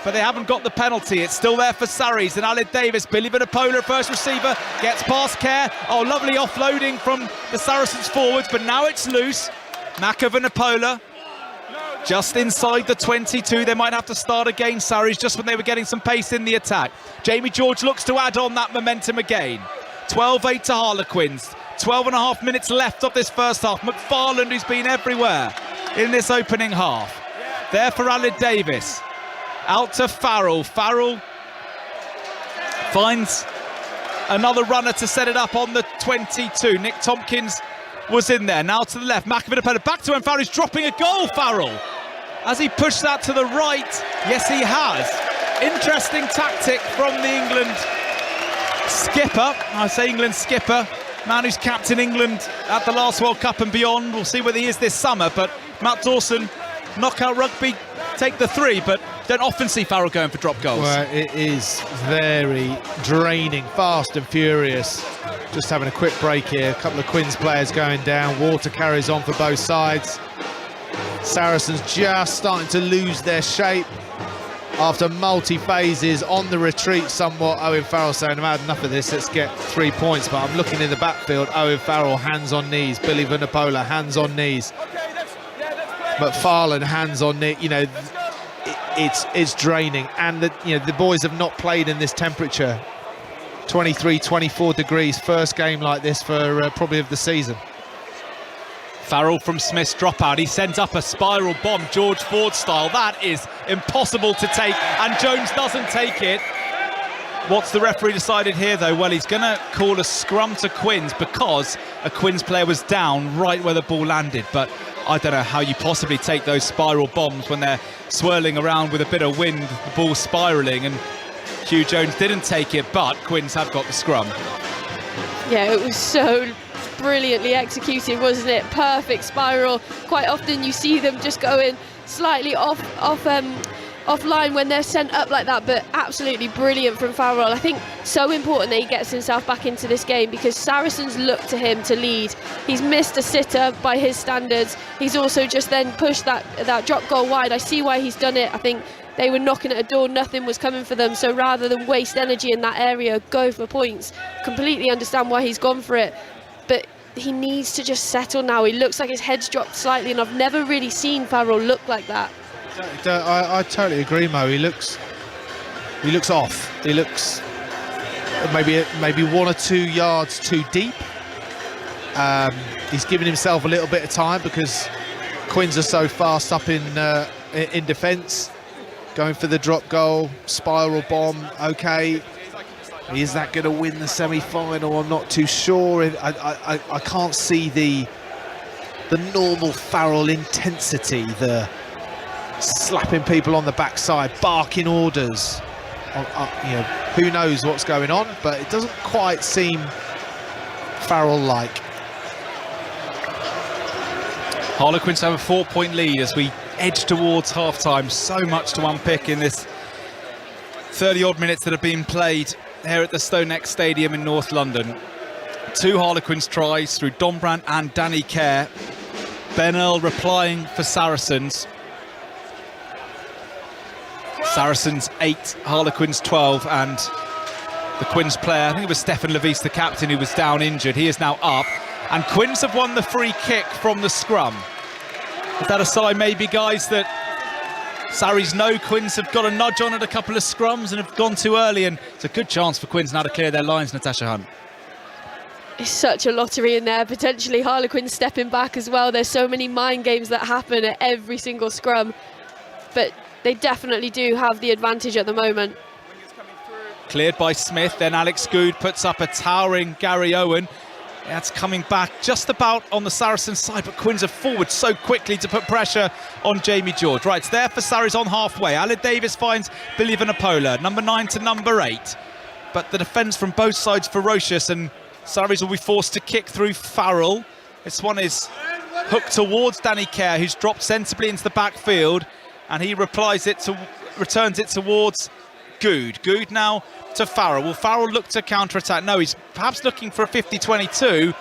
but they haven't got the penalty. It's still there for Sarries and Aled Davis. Billy Vanapola, first receiver, gets past Kerr. Oh, lovely offloading from the Saracens forwards, but now it's loose. Maka Vanapola just inside the 22. They might have to start again, Sarries, just when they were getting some pace in the attack. Jamie George looks to add on that momentum again. 12-8 to Harlequins. 12.5 minutes left of this first half. McFarland, who's been everywhere in this opening half. There for Aled Davis. Out to Farrell. Farrell finds another runner to set it up on the 22. Nick Tompkins was in there. Now to the left. Vanapola back to him. Farrell's dropping a goal, Farrell. Has he pushed that to the right? Yes, he has. Interesting tactic from the England skipper. I say England skipper. Man who's captained England at the last World Cup and beyond. We'll see whether he is this summer. But Matt Dawson, knockout rugby, take the 3, but don't often see Farrell going for drop goals. Well, it is very draining, fast and furious. Just having a quick break here. A couple of Quins players going down. Water carries on for both sides. Saracens just starting to lose their shape after multi-phases on the retreat somewhat. Owen Farrell saying, I've had enough of this, let's get 3 points. But I'm looking in the backfield. Owen Farrell, hands on knees. Billy Vanapola, hands on knees. McFarlane, hands on knee. It's draining, and the boys have not played in this temperature. 23-24 degrees, first game like this for probably of the season. Farrell from Smith's dropout, he sends up a spiral bomb, George Ford style. That is impossible to take, and Jones doesn't take it. What's the referee decided here, though? Well, he's going to call a scrum to Quins because a Quins player was down right where the ball landed. But I don't know how you possibly take those spiral bombs when they're swirling around with a bit of wind, the ball spiralling, and Hugh Jones didn't take it, but Quins have got the scrum. Yeah, it was so brilliantly executed, wasn't it? Perfect spiral. Quite often you see them just going slightly offline when they're sent up like that, but absolutely brilliant from Farrell. I think so important that he gets himself back into this game, because Saracens look to him to lead. He's missed a sitter by his standards. He's also just then pushed that drop goal wide. I see why he's done it. I think they were knocking at a door, nothing was coming for them, so rather than waste energy in that area, go for points. Completely understand why he's gone for it, but he needs to just settle now. He looks like his head's dropped slightly, and I've never really seen Farrell look like that. I totally agree, Mo. He looks off. He looks maybe 1 or 2 yards too deep. He's giving himself a little bit of time because Quins are so fast up in defence. Going for the drop goal, spiral bomb. Okay, is that going to win the semi-final? I'm not too sure. I can't see the normal Farrell intensity, the slapping people on the backside, barking orders. Who knows what's going on, but it doesn't quite seem Farrell-like. Harlequins have a 4-point lead as we edge towards half-time. So much to unpick in this 30-odd minutes that have been played here at the Stonex Stadium in North London. 2 Harlequins tries through Dombrandt and Danny Kerr. Ben Earl replying for Saracens. Saracens 8, Harlequins 12, and the Quins player, I think it was Stefan Levis, the captain, who was down injured. He is now up, and Quins have won the free kick from the scrum. Is that a sign maybe, guys, that Sarries know Quins have got a nudge on at a couple of scrums and have gone too early, and it's a good chance for Quins now to clear their lines, Natasha Hunt? It's such a lottery in there, potentially Harlequins stepping back as well. There's so many mind games that happen at every single scrum, but they definitely do have the advantage at the moment. Cleared by Smith, then Alex Good puts up a towering Gary Owen. That's coming back just about on the Saracens side, but Quins are forward so quickly to put pressure on Jamie George. Right, it's there for Sarries on halfway. Aled Davis finds Billy Vanapola, number 9 to number 8. But the defence from both sides ferocious, and Sarries will be forced to kick through Farrell. This one is hooked towards Danny Kerr, who's dropped sensibly into the backfield, and he returns it towards Good. Good now to Farrell. Will Farrell look to counter-attack? No, he's perhaps looking for a 50-22,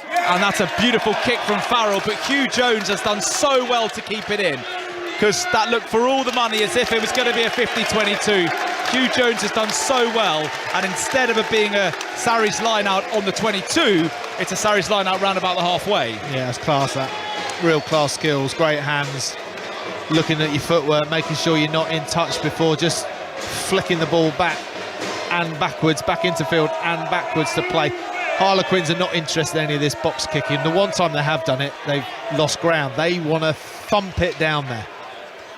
and that's a beautiful kick from Farrell, but Hugh Jones has done so well to keep it in, because that looked for all the money as if it was going to be a 50-22. Hugh Jones has done so well, and instead of it being a Sarries line-out on the 22, it's a Sarries line-out round about the halfway. Yeah, it's class, that. Real class skills, great hands, looking at your footwork, making sure you're not in touch before just flicking the ball back and backwards, back into field and backwards to play. Harlequins are not interested in any of this box kicking. The one time they have done it, they've lost ground. They want to thump it down there.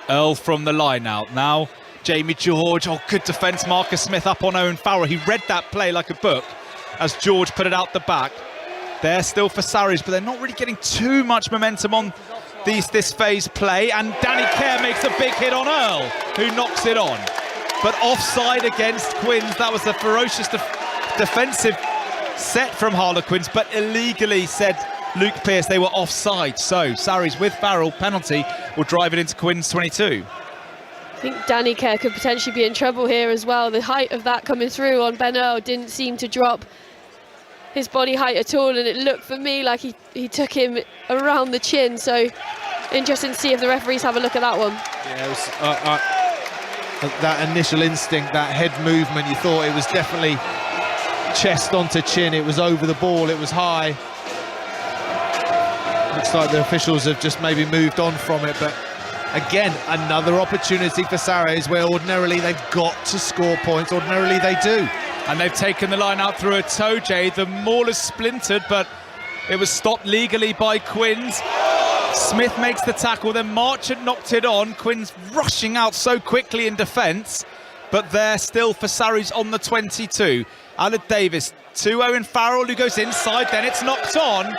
Earl from the line out. Now Jamie George, good defence. Marcus Smith up on Owen Farrell. He read that play like a book as George put it out the back. They're still for Sarries, but they're not really getting too much momentum on this phase play, and Danny Kerr makes a big hit on Earl, who knocks it on. But offside against Quins. That was a ferocious defensive set from Harlequins, but illegally, said Luke Pearce, they were offside. So Sarries with Farrell penalty will drive it into Quins 22. I think Danny Kerr could potentially be in trouble here as well. The height of that coming through on Ben Earl didn't seem to drop his body height at all, and it looked for me like he took him around the chin. So interesting to see if the referees have a look at that one. Yeah, it was, that initial instinct, that head movement, you thought it was definitely chest onto chin. It was over the ball, it was high. Looks like the officials have just maybe moved on from it, but again, another opportunity for Sarries where ordinarily they've got to score points. Ordinarily they do. And they've taken the line out through a toe, Jay. The maul is splintered, but it was stopped legally by Quins. Smith makes the tackle, then Marchant knocked it on. Quins rushing out so quickly in defence, but they're still for Sarries on the 22. Aled Davis to Owen Farrell, who goes inside, then it's knocked on.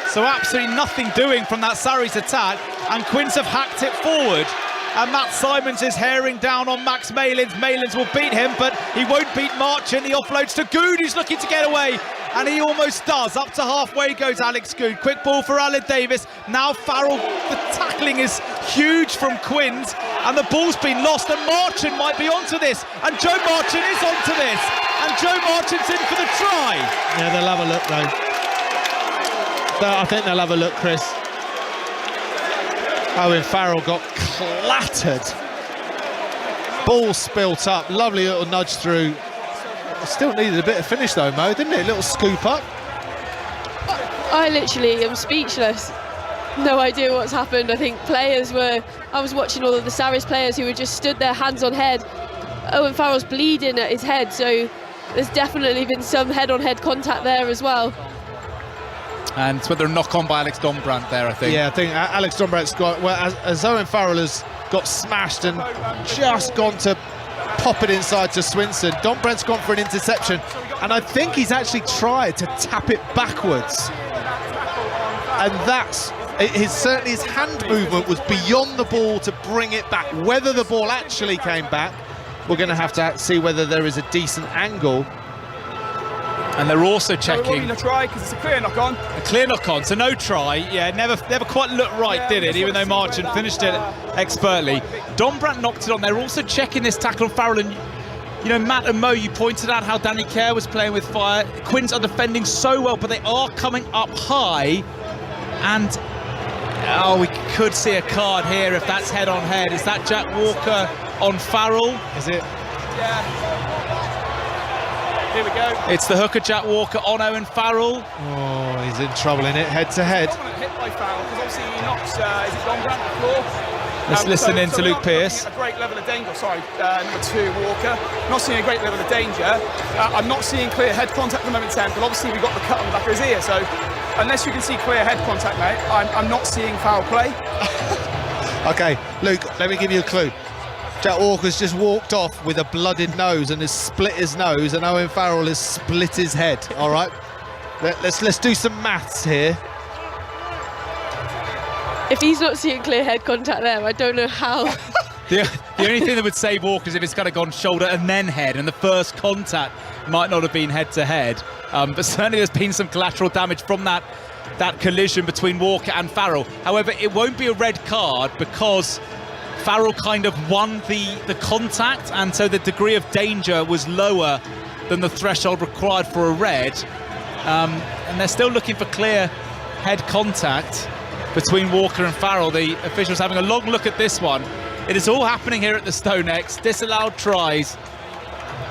So absolutely nothing doing from that Sarries attack, and Quins have hacked it forward. And Matt Simons is herring down on Max Malins. Malins will beat him, but he won't beat Marchant. He offloads to Good, who's looking to get away. and he almost does. Up to halfway goes Alex Good. Quick ball for Alan Davis. Now Farrell, the tackling is huge from Quins, and the ball's been lost, and Marchant might be onto this, and Joe Marchant is onto this, and Joe Marchant's in for the try. Yeah, they'll have a look though. I think they'll have a look, Chris. Owen Farrell got clattered. Ball spilt up, lovely little nudge through. Still needed a bit of finish though, Mo, didn't it? A little scoop up. I literally am speechless. No idea what's happened. I think I was watching all of the Saracens players who had just stood there, hands on head. Owen Farrell's bleeding at his head, so there's definitely been some head-on-head contact there as well. And it's whether a knock-on by Alex Dombrandt there, I think. Yeah, I think Alex Dombrandt's got, well, as Owen Farrell has got smashed and just gone to pop it inside to Swinson, Dombrandt's gone for an interception, and I think he's actually tried to tap it backwards. And certainly his hand movement was beyond the ball to bring it back. Whether the ball actually came back, we're going to have to see whether there is a decent angle. And they're also checking a try because it's a clear knock on. A clear knock on, so no try. Yeah, never quite looked right, did it? Even though Marchant finished it expertly. Dombrandt knocked it on. They're also checking this tackle on Farrell. And you know, Matt and Mo, you pointed out how Danny Kerr was playing with fire. Quins are defending so well, but they are coming up high. And we could see a card here if that's head on head. Is that Jack Walker on Farrell? Is it? Yeah. Here we go. It's the hooker Jack Walker on Owen Farrell. Oh, he's in trouble in it, head to head. Hit by Farrell because obviously he knocks. Is it Dombrandt on the floor? Let's listen in to Luke Pearce. A great level of danger. Sorry, number 2 Walker. Not seeing a great level of danger. I'm not seeing clear head contact at the moment, 10. But obviously we got the cut on the back of his ear. So unless you can see clear head contact, mate, I'm not seeing foul play. Okay, Luke, let me give you a clue. Jack Walker's just walked off with a blooded nose and has split his nose, and Owen Farrell has split his head. All right, let's do some maths here. If he's not seeing clear head contact there, I don't know how. The only thing that would save Walker is if it's kind of gone shoulder and then head, and the first contact might not have been head to head. But certainly there's been some collateral damage from that collision between Walker and Farrell. However, it won't be a red card because Farrell kind of won the contact, and so the degree of danger was lower than the threshold required for a red. And they're still looking for clear head contact between Walker and Farrell. The officials having a long look at this one. It is all happening here at the StoneX. Disallowed tries,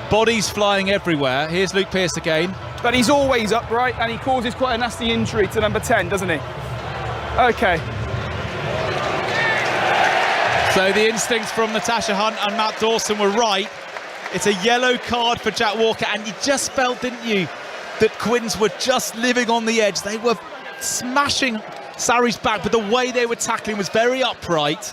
bodies flying everywhere. Here's Luke Pearce again. But he's always upright, and he causes quite a nasty injury to number 10, doesn't he? Okay. So the instincts from Natasha Hunt and Matt Dawson were right. It's a yellow card for Jack Walker, and you just felt, didn't you, that Quins were just living on the edge. They were smashing Sarri's back, but the way they were tackling was very upright,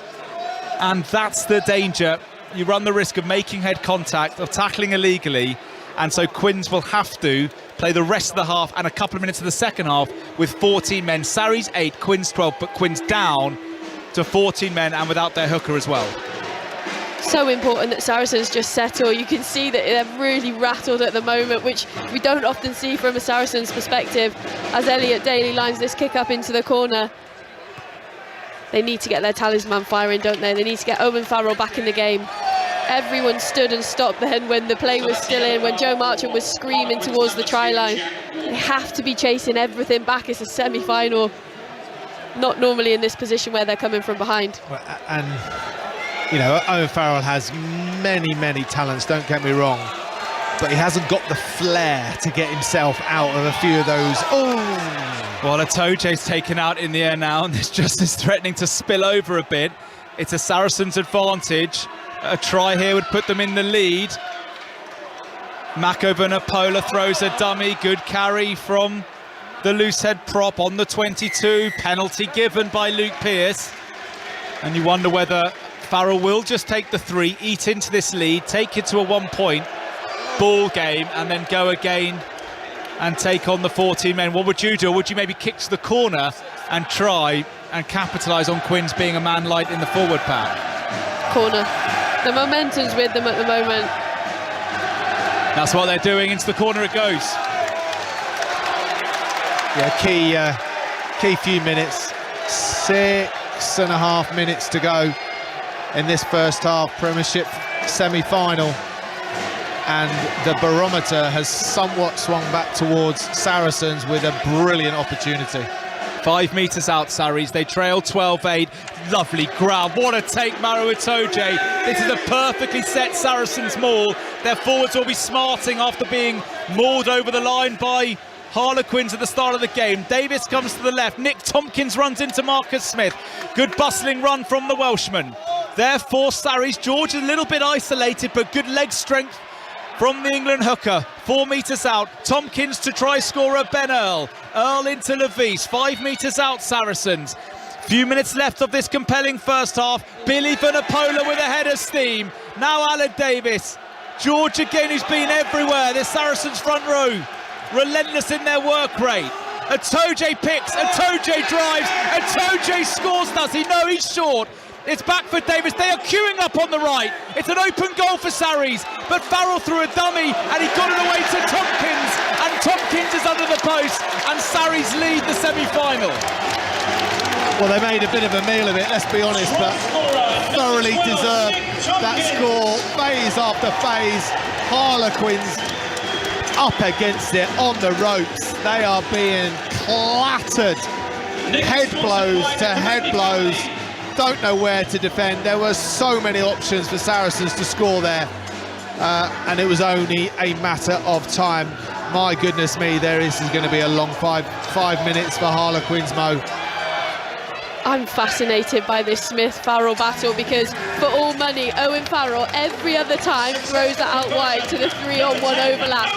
and that's the danger. You run the risk of making head contact, of tackling illegally, and so Quins will have to play the rest of the half and a couple of minutes of the second half with 14 men. Sarri's 8, Quins 12, but Quins down to 14 men and without their hooker as well. So important that Saracens just settle. You can see that they're really rattled at the moment, which we don't often see from a Saracens perspective. As Elliot Daly lines this kick up into the corner, they need to get their talisman firing, don't they? They need to get Owen Farrell back in the game. Everyone stood and stopped then when the play was still in, when Joe Marchant was screaming towards the try line. They have to be chasing everything back. It's a semi-final. Not normally in this position where they're coming from behind. And, you know, Owen Farrell has many talents, don't get me wrong, but he hasn't got the flair to get himself out of a few of those. Oh! Well, a toe chase taken out in the air now, and this just is threatening to spill over a bit. It's a Saracens advantage. A try here would put them in the lead. Mako Vunipola throws a dummy. Good carry from the loose head prop on the 22. Penalty given by Luke Pearce. And you wonder whether Farrell will just take the 3, eat into this lead, take it to a 1-point ball game, and then go again and take on the 14 men. What would you do? Would you maybe kick to the corner and try and capitalise on Quins being a man light in the forward pack? Corner. The momentum's with them at the moment. That's what they're doing. Into the corner it goes. Yeah, key few minutes. 6.5 minutes to go in this first half. Premiership semi-final, and the barometer has somewhat swung back towards Saracens with a brilliant opportunity. 5 metres out, Saris. They trail 12-8. Lovely grab. What a take, Maro Itoje. This is a perfectly set Saracens maul. Their forwards will be smarting after being mauled over the line by Harlequins at the start of the game. Davis comes to the left. Nick Tompkins runs into Marcus Smith. Good bustling run from the Welshman. Therefore, Saris. George is a little bit isolated, but good leg strength from the England hooker. 4 metres out. Tompkins to try scorer Ben Earl. Earl into Levis. 5 metres out, Saracens. Few minutes left of this compelling first half. Billy Vunipola with a head of steam. Now Alan Davis. George again, who's been everywhere. This Saracens front row, relentless in their work rate. Itoje picks, Itoje drives, Itoje scores, does he? No, he's short. It's back for Davis. They are queuing up on the right. It's an open goal for Saris, but Farrell threw a dummy and he got it away to Tompkins, and Tompkins is under the post, and Saris lead the semi-final. Well, they made a bit of a meal of it, let's be honest, but thoroughly deserved that score. Phase after phase, Harlequins up against it on the ropes. They are being clattered, head blows to head blows. Don't know where to defend. There were so many options for Saracens to score there, and it was only a matter of time. My goodness me, this is going to be a long five minutes for Harlequins, Mo. I'm fascinated by this Smith-Farrell battle, because for all money, Owen Farrell every other time throws that out wide to the 3-on-1 overlap.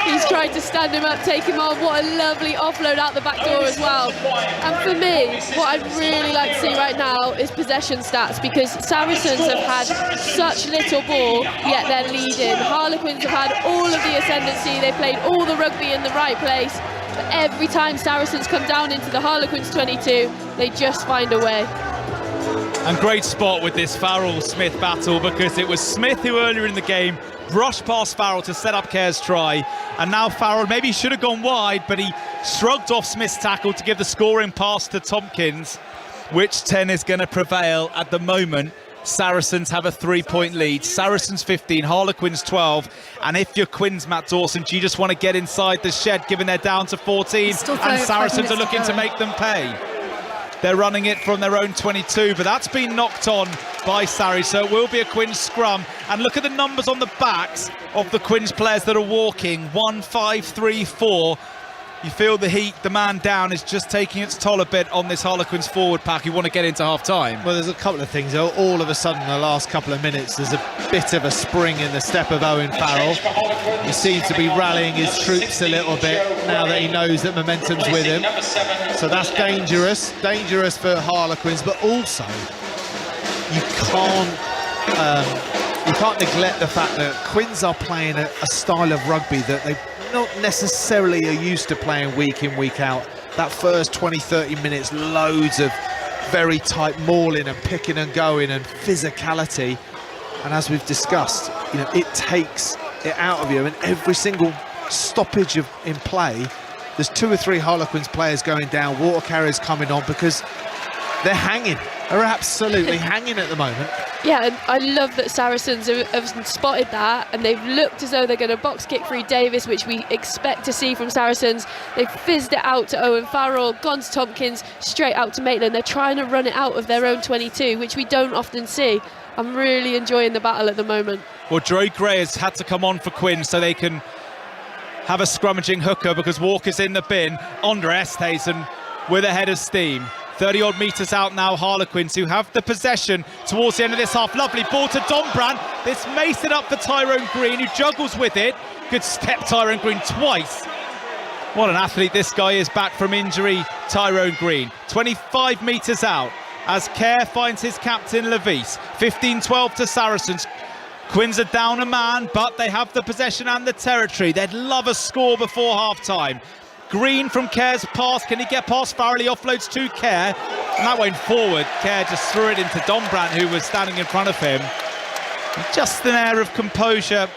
He's tried to stand him up, take him on. What a lovely offload out the back door as well. And for me, what I'd really like to see right now is possession stats, because Saracens have had such little ball, yet they're leading. Harlequins have had all of the ascendancy. They played all the rugby in the right place. But every time Saracens come down into the Harlequins 22, they just find a way. And great spot with this Farrell-Smith battle, because it was Smith who earlier in the game brushed past Farrell to set up Kerr's try, and now Farrell maybe should have gone wide, but he shrugged off Smith's tackle to give the scoring pass to Tompkins. Which 10 is going to prevail at the moment? Saracens have a 3-point lead. Saracens 15, Harlequins 12. And if you're Quins, Matt Dawson, do you just want to get inside the shed, given they're down to 14, and Saracens are looking to make them pay? They're running it from their own 22, but that's been knocked on by Saris, so it will be a Quins scrum. And look at the numbers on the backs of the Quins players that are walking. 1, 5, 3, 4. You feel the heat, the man down is just taking its toll a bit on this Harlequins forward pack. You want to get into half-time. Well, there's a couple of things. All of a sudden, the last couple of minutes, there's a bit of a spring in the step of Owen Farrell. He seems to be rallying his troops a little bit now that he knows that momentum's with him. So that's dangerous for Harlequins, but also you can't neglect the fact that Quins are playing a style of rugby that they not necessarily are used to playing week in, week out. That first 20-30 minutes, loads of very tight mauling and picking and going and physicality, and as we've discussed, it takes it out of you, and every single stoppage in play, there's 2 or 3 Harlequins players going down, water carriers coming on, because they're hanging. They're absolutely hanging at the moment. Yeah, and I love that Saracens have spotted that, and they've looked as though they're going to box kick free Davis, which we expect to see from Saracens. They've fizzed it out to Owen Farrell, gone to Tompkins, straight out to Maitland. They're trying to run it out of their own 22, which we don't often see. I'm really enjoying the battle at the moment. Well, Droy Gray has had to come on for Quins so they can have a scrummaging hooker, because Walker's in the bin. Andre Esthazen with a head of steam. 30-odd metres out now, Harlequins, who have the possession towards the end of this half. Lovely ball to Dombrand. This maced it up for Tyrone Green, who juggles with it. Good step, Tyrone Green, twice. What an athlete this guy is, back from injury, Tyrone Green. 25 metres out as Kerr finds his captain, Levis. 15-12 to Saracens. Quins are down a man, but they have the possession and the territory. They'd love a score before half-time. Green from Kerr's pass, can he get past Farrell? He offloads to Kerr, and that went forward. Kerr just threw it into Dombrand, who was standing in front of him. Just an air of composure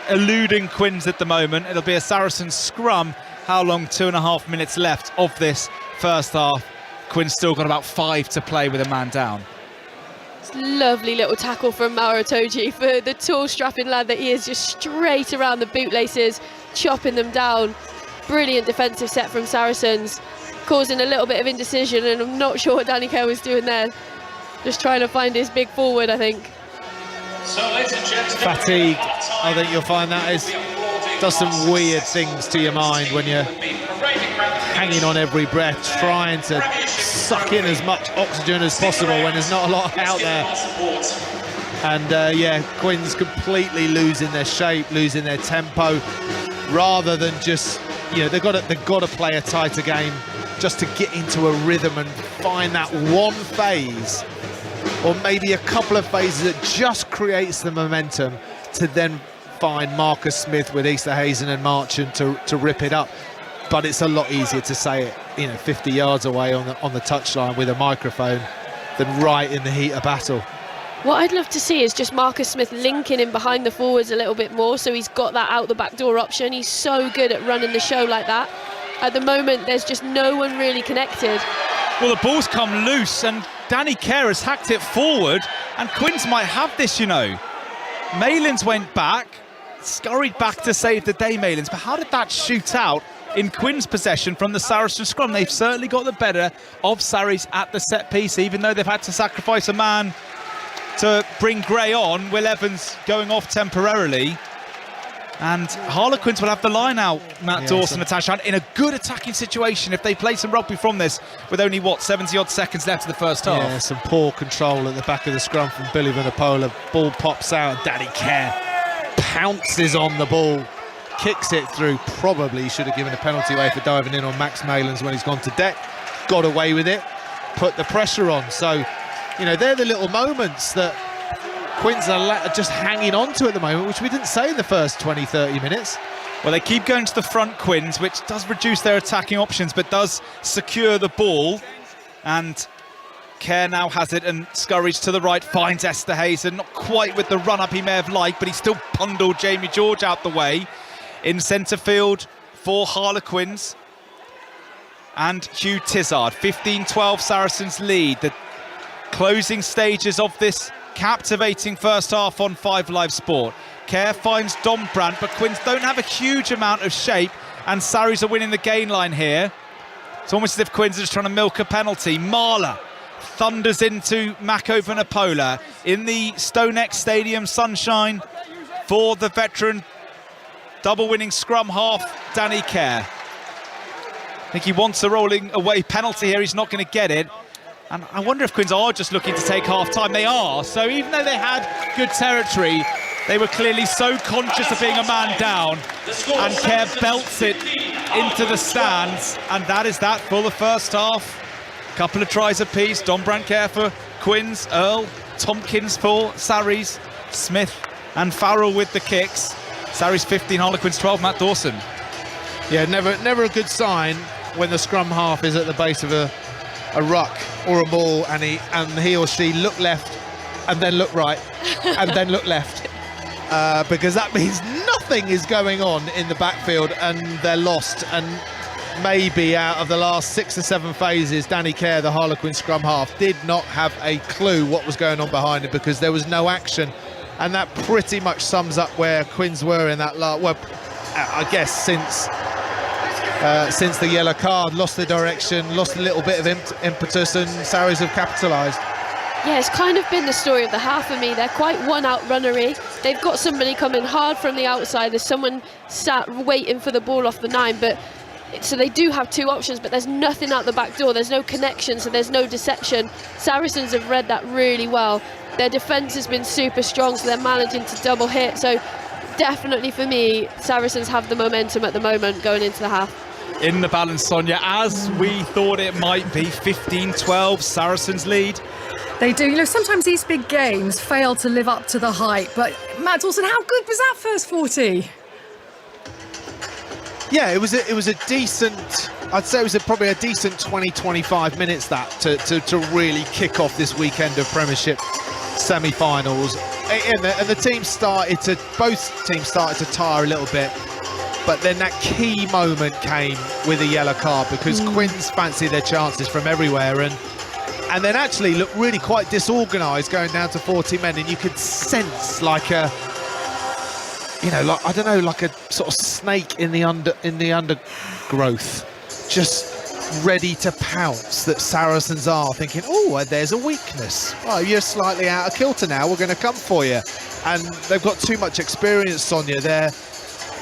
eluding Quins at the moment. It'll be a Saracens scrum. how long, 2.5 minutes left of this first half. Quinn's still got about 5 to play with a man down. Lovely little tackle from Mauro Toji for the tall strapping lad that he is, just straight around the bootlaces, chopping them down. Brilliant defensive set from Saracens, causing a little bit of indecision, and I'm not sure what Danny Kerr was doing there. Just trying to find his big forward, I think. Fatigue, I think you'll find that does some weird things to your mind when you're hanging on every breath, trying to suck in as much oxygen as possible when there's not a lot out there. And yeah, Quinn's completely losing their shape, losing their tempo, rather than just, you know, they've got to play a tighter game just to get into a rhythm and find that one phase, or maybe a couple of phases that just creates the momentum to then find Marcus Smith with Easterhuizen and Marchant to rip it up. But it's a lot easier to say it, you know, 50 yards away on the touchline with a microphone than right in the heat of battle. What I'd love to see is just Marcus Smith linking in behind the forwards a little bit more, so he's got that out the back door option. He's so good at running the show like that. At the moment, there's just no one really connected. Well, the ball's come loose and Danny Kerr has hacked it forward, and Quins might have this, you know. Malins went back, scurried back to save the day, Malins, but how did that shoot out in Quinn's possession from the Saracen scrum? They've certainly got the better of Sarries at the set piece, even though they've had to sacrifice a man to bring Gray on. Will Evans going off temporarily, and Harlequins will have the line out. Matt Dawson, Natasha, in a good attacking situation if they play some rugby from this, with only, what, 70-odd seconds left of the first half. Yeah, some poor control at the back of the scrum from Billy Vanapola. Ball pops out, and Danny Kerr pounces on the ball, kicks it through. Probably should have given a penalty away for diving in on Max Malins when he's gone to deck. Got away with it, put the pressure on. So, you know, they're the little moments that Quins are just hanging on to at the moment, which we didn't say in the first 20-30 minutes. Well, they keep going to the front, Quins, which does reduce their attacking options, but does secure the ball. And Kerr now has it and scurries to the right, finds Easterhuizen, not quite with the run-up he may have liked, but he still bundled Jamie George out the way. In centre field for Harlequins and Hugh Tizard. 15-12 Saracens lead. The closing stages of this captivating first half on 5 Live Sport. Kerr finds Dombrand, but Quins don't have a huge amount of shape, and Sarries are winning the gain line here. It's almost as if Quins are just trying to milk a penalty. Marler thunders into Mako Vanapola in the StoneX Stadium sunshine for the veteran double winning scrum half Danny Kerr. I think he wants a rolling away penalty here. He's not going to get it. And I wonder if Quins are just looking to take half time. They are. So even though they had good territory, they were clearly so conscious of being a man down. And Kerr belts it into the stands. And that is that for the first half. Couple of tries apiece. Dombrand Kerr for Quins, Earl, Tompkins for Sarries, Smith and Farrell with the kicks. Sarries 15, Harlequins 12, Matt Dawson. Yeah, never a good sign when the scrum half is at the base of a ruck or a maul, and he or she look left and then look right and then look left, because that means nothing is going on in the backfield and they're lost. And maybe out of the last 6 or 7 phases, Danny Kerr, the Harlequin scrum half, did not have a clue what was going on behind him, because there was no action. And that pretty much sums up where Quins were in that last, well, I guess since the yellow card, lost the direction, lost a little bit of impetus, and Sarries have capitalised. Yeah, it's kind of been the story of the half for me. They're quite one-out runnery. They've got somebody coming hard from the outside. There's someone sat waiting for the ball off the 9, but so they do have 2 options, but there's nothing out the back door. There's no connection, so there's no deception. Saracens have read that really well. Their defence has been super strong, so they're managing to double hit. So definitely for me, Saracens have the momentum at the moment going into the half. In the balance, Sonia, as we thought it might be. 15-12, Saracens lead. They do. You know, sometimes these big games fail to live up to the hype, but Matt Dawson, how good was that first 40? Yeah, it was a decent, I'd say it was probably a decent 20-25 minutes that to really kick off this weekend of Premiership semi-finals. And the team both teams started to tire a little bit. But then that key moment came with a yellow card because Quins fancied their chances from everywhere and then actually looked really quite disorganised going down to 40 men, and you could sense like a, you know, like, I don't know, like a sort of snake in the undergrowth, just ready to pounce, that Saracens are thinking, oh, there's a weakness. Oh, you're slightly out of kilter now, we're going to come for you. And they've got too much experience, Sonia. They're,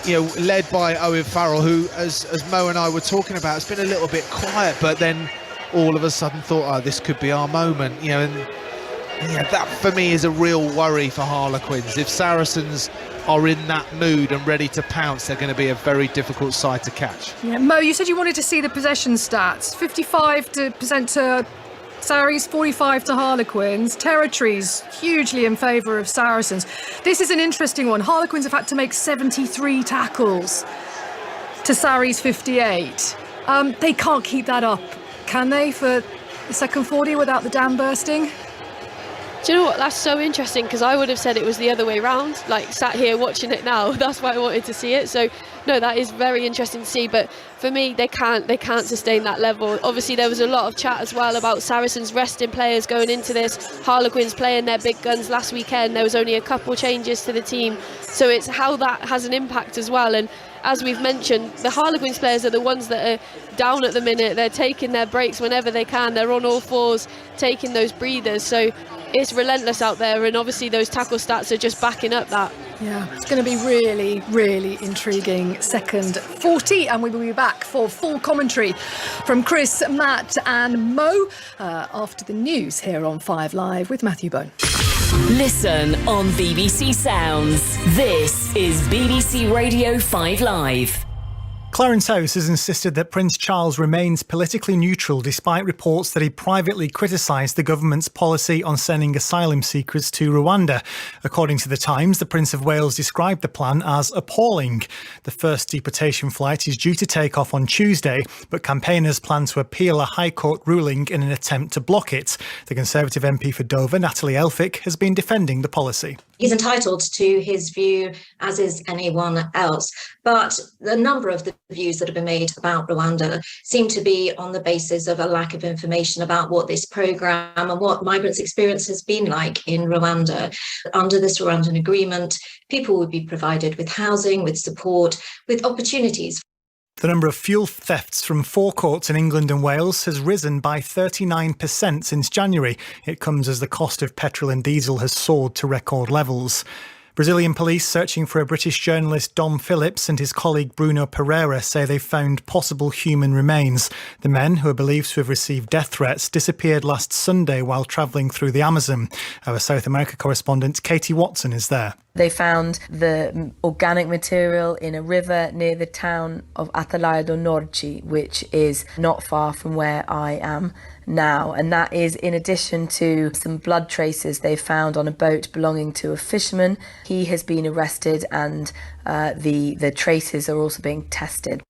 you know, led by Owen Farrell, who, as Mo and I were talking about, has been a little bit quiet, but then all of a sudden thought, oh, this could be our moment, you know. And yeah, that for me is a real worry for Harlequins. If Saracens are in that mood and ready to pounce, they're going to be a very difficult side to catch. Yeah, Mo, you said you wanted to see the possession stats. 55% to Saris, 45 to Harlequins. Territories hugely in favour of Saracens. This is an interesting one. Harlequins have had to make 73 tackles to Saris' 58. They can't keep that up, can they, for the second 40 without the dam bursting? Do you know what? That's so interesting, because I would have said it was the other way round. Like, sat here watching it now, that's why I wanted to see it. So no, that is very interesting to see. But for me, they can't sustain that level. Obviously, there was a lot of chat as well about Saracens resting players going into this. Harlequins playing their big guns last weekend. There was only a couple changes to the team, so it's how that has an impact as well. And as we've mentioned, the Harlequins players are the ones that are down at the minute. They're taking their breaks whenever they can. They're on all fours, taking those breathers. So it's relentless out there, and obviously those tackle stats are just backing up that. Yeah, it's going to be really, really intriguing second 40, and we will be back for full commentary from Chris, Matt and Mo after the news here on 5 Live with Matthew Bone. Listen on BBC Sounds. This is BBC Radio 5 Live. Clarence House has insisted that Prince Charles remains politically neutral despite reports that he privately criticised the government's policy on sending asylum seekers to Rwanda. According to The Times, the Prince of Wales described the plan as appalling. The first deportation flight is due to take off on Tuesday, but campaigners plan to appeal a High Court ruling in an attempt to block it. The Conservative MP for Dover, Natalie Elphick, has been defending the policy. He's entitled to his view, as is anyone else. But the number of the views that have been made about Rwanda seem to be on the basis of a lack of information about what this programme and what migrants' experience has been like in Rwanda. Under this Rwandan agreement, people would be provided with housing, with support, with opportunities. The number of fuel thefts from forecourts in England and Wales has risen by 39% since January. It comes as the cost of petrol and diesel has soared to record levels. Brazilian police searching for a British journalist, Dom Phillips, and his colleague Bruno Pereira say they've found possible human remains. The men, who are believed to have received death threats, disappeared last Sunday while travelling through the Amazon. Our South America correspondent Katie Watson is there. They found the organic material in a river near the town of Atalaia do Norte, which is not far from where I am now. And that is in addition to some blood traces they found on a boat belonging to a fisherman. He has been arrested, and the traces are also being tested.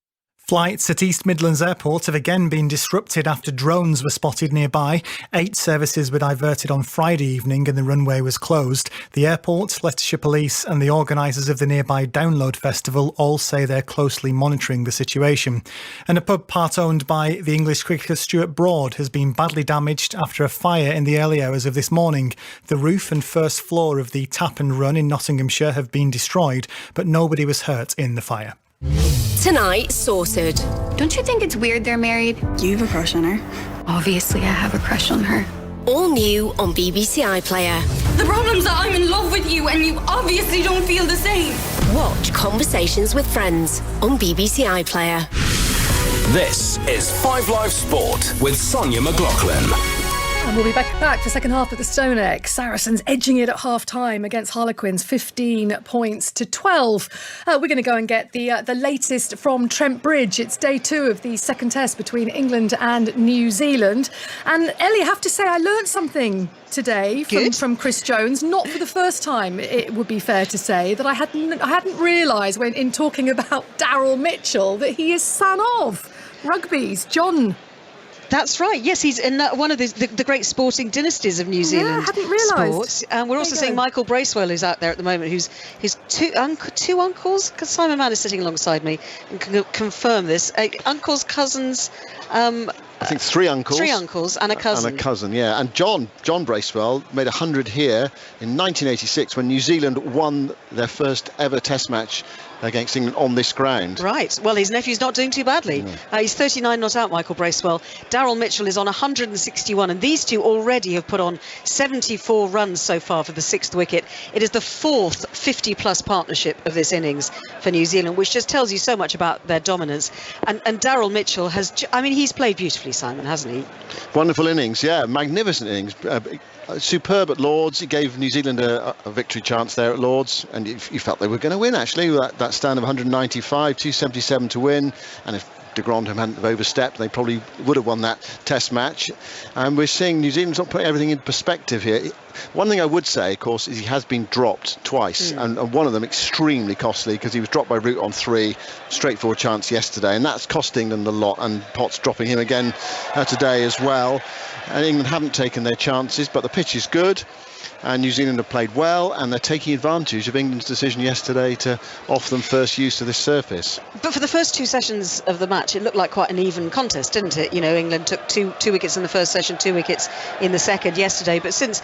Flights at East Midlands Airport have again been disrupted after drones were spotted nearby. 8 services were diverted on Friday evening and the runway was closed. The airport, Leicestershire Police and the organisers of the nearby Download Festival all say they're closely monitoring the situation. And a pub part owned by the English cricketer Stuart Broad has been badly damaged after a fire in the early hours of this morning. The roof and first floor of the Tap and Run in Nottinghamshire have been destroyed, but nobody was hurt in the fire. Tonight, Sorted. Don't you think it's weird they're married? You have a crush on her. Obviously, I have a crush on her. All new on BBC iPlayer. The problem's that I'm in love with you and you obviously don't feel the same. Watch Conversations with Friends on BBC iPlayer. This is 5 Live Sport with Sonia McLaughlin. And we'll be back for second half at the Stonex. Saracens edging it at half-time against Harlequins, 15 points to 12. We're going to go and get the latest from Trent Bridge. It's day 2 of the second test between England and New Zealand. And Ellie, I have to say I learnt something today from Chris Jones, not for the first time, it would be fair to say, that I hadn't realised when in talking about Daryl Mitchell that he is son of Rugby's John That's right. Yes, he's in one of the great sporting dynasties of New Zealand. I hadn't realised. Sports. And we're also seeing Michael Bracewell, who's out there at the moment, who's his two uncles. Because Simon Mann is sitting alongside me and can confirm this. Uncles, cousins. I think three uncles. Three uncles and a cousin. And a cousin, yeah. And John Bracewell made 100 here in 1986 when New Zealand won their first ever Test match against England on this ground. Right. Well, his nephew's not doing too badly. No. He's 39 not out, Michael Bracewell. Daryl Mitchell is on 161, and these two already have put on 74 runs so far for the 6th wicket. It is the 4th 50-plus partnership of this innings for New Zealand, which just tells you so much about their dominance. And Daryl Mitchell he's played beautifully, Simon, hasn't he? Wonderful innings, yeah. Magnificent innings. Superb at Lords. He gave New Zealand a victory chance there at Lords, and you felt they were going to win, actually, with that stand of 195, 277 to win. And if de Grandhomme hadn't have overstepped, they probably would have won that Test match. And we're seeing New Zealand's not putting everything in perspective here. One thing I would say, of course, is he has been dropped twice, and one of them extremely costly, because he was dropped by Root on 3, straightforward chance yesterday, and that's costing them a lot. And Potts dropping him again today as well. And England haven't taken their chances, but the pitch is good. And New Zealand have played well, and they're taking advantage of England's decision yesterday to offer them first use of this surface. But for the first 2 sessions of the match, it looked like quite an even contest, didn't it? You know, England took two wickets in the first session, 2 wickets in the second yesterday. But since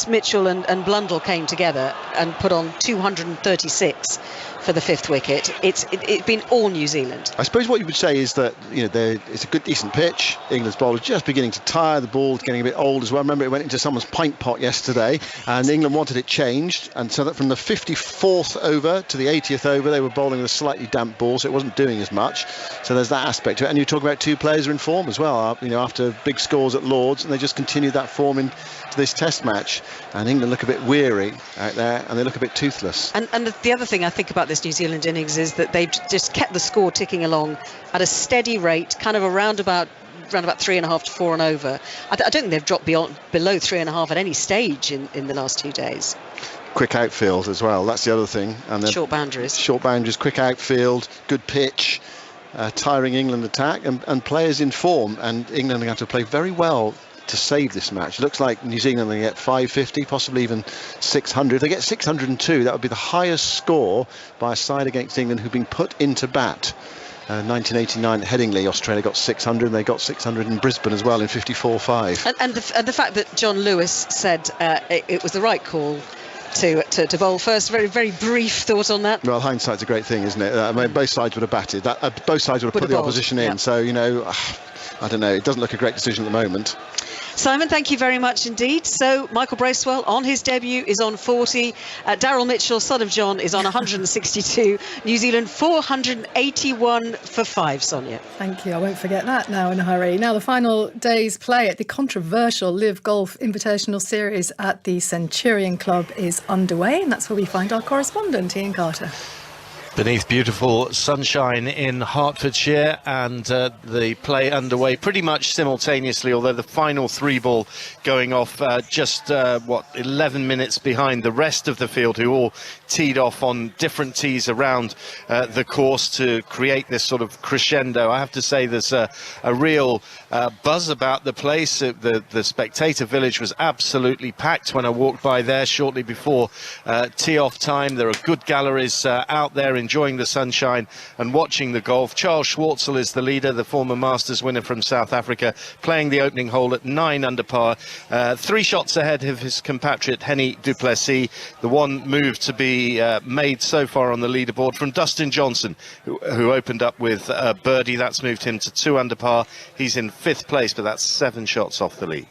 Mitchell and Blundell came together and put on 236 for the 5th wicket, it's been all New Zealand. I suppose what you would say is that, it's a good, decent pitch. England's bowlers just beginning to tire. The ball's getting a bit old as well. Remember, it went into someone's pint pot yesterday, and England wanted it changed, and so that from the 54th over to the 80th over, they were bowling with a slightly damp ball, so it wasn't doing as much. So there's that aspect to it. And you talk about 2 players are in form as well, after big scores at Lords, and they just continued that form into this Test match. And England look a bit weary out there, and they look a bit toothless. And the other thing I think about this New Zealand innings is that they've just kept the score ticking along at a steady rate, kind of around about 3.5 to 4 and over. I don't think they've dropped below 3.5 at any stage in the last 2 days. Quick outfield as well, that's the other thing. And short boundaries, quick outfield, good pitch, tiring England attack, and players in form. And England are going to have to play very well to save this match. It looks like New Zealand will get 550, possibly even 600. If they get 602, that would be the highest score by a side against England who've been put into bat. 1989 at Headingley, Australia got 600, and they got 600 in Brisbane as well in 54.5. And the fact that John Lewis said it was the right call to bowl first. Very, very brief thought on that. Well, hindsight's a great thing, isn't it? Both sides would have batted. Both sides would have put the opposition in. Yep. So, I don't know. It doesn't look a great decision at the moment. Simon, thank you very much indeed. So Michael Bracewell on his debut is on 40. Daryl Mitchell, son of John, is on 162. New Zealand 481 for 5, Sonia. Thank you. I won't forget that now in a hurry. Now the final day's play at the controversial Live Golf Invitational Series at the Centurion Club is underway, and that's where we find our correspondent, Ian Carter. Beneath beautiful sunshine in Hertfordshire, and the play underway pretty much simultaneously, although the final 3 ball going off just 11 minutes behind the rest of the field, who all teed off on different tees around the course to create this sort of crescendo. I have to say there's a real buzz about the place. The spectator village was absolutely packed when I walked by there shortly before tee-off time. There are good galleries out there enjoying the sunshine and watching the golf. Charles Schwartzel is the leader, the former Masters winner from South Africa, playing the opening hole at 9 under par, 3 shots ahead of his compatriot Henny du Plessis. The one move to be made so far on the leaderboard from Dustin Johnson, who opened up with birdie. That's moved him to 2 under par. He's in 5th place, but that's 7 shots off the lead.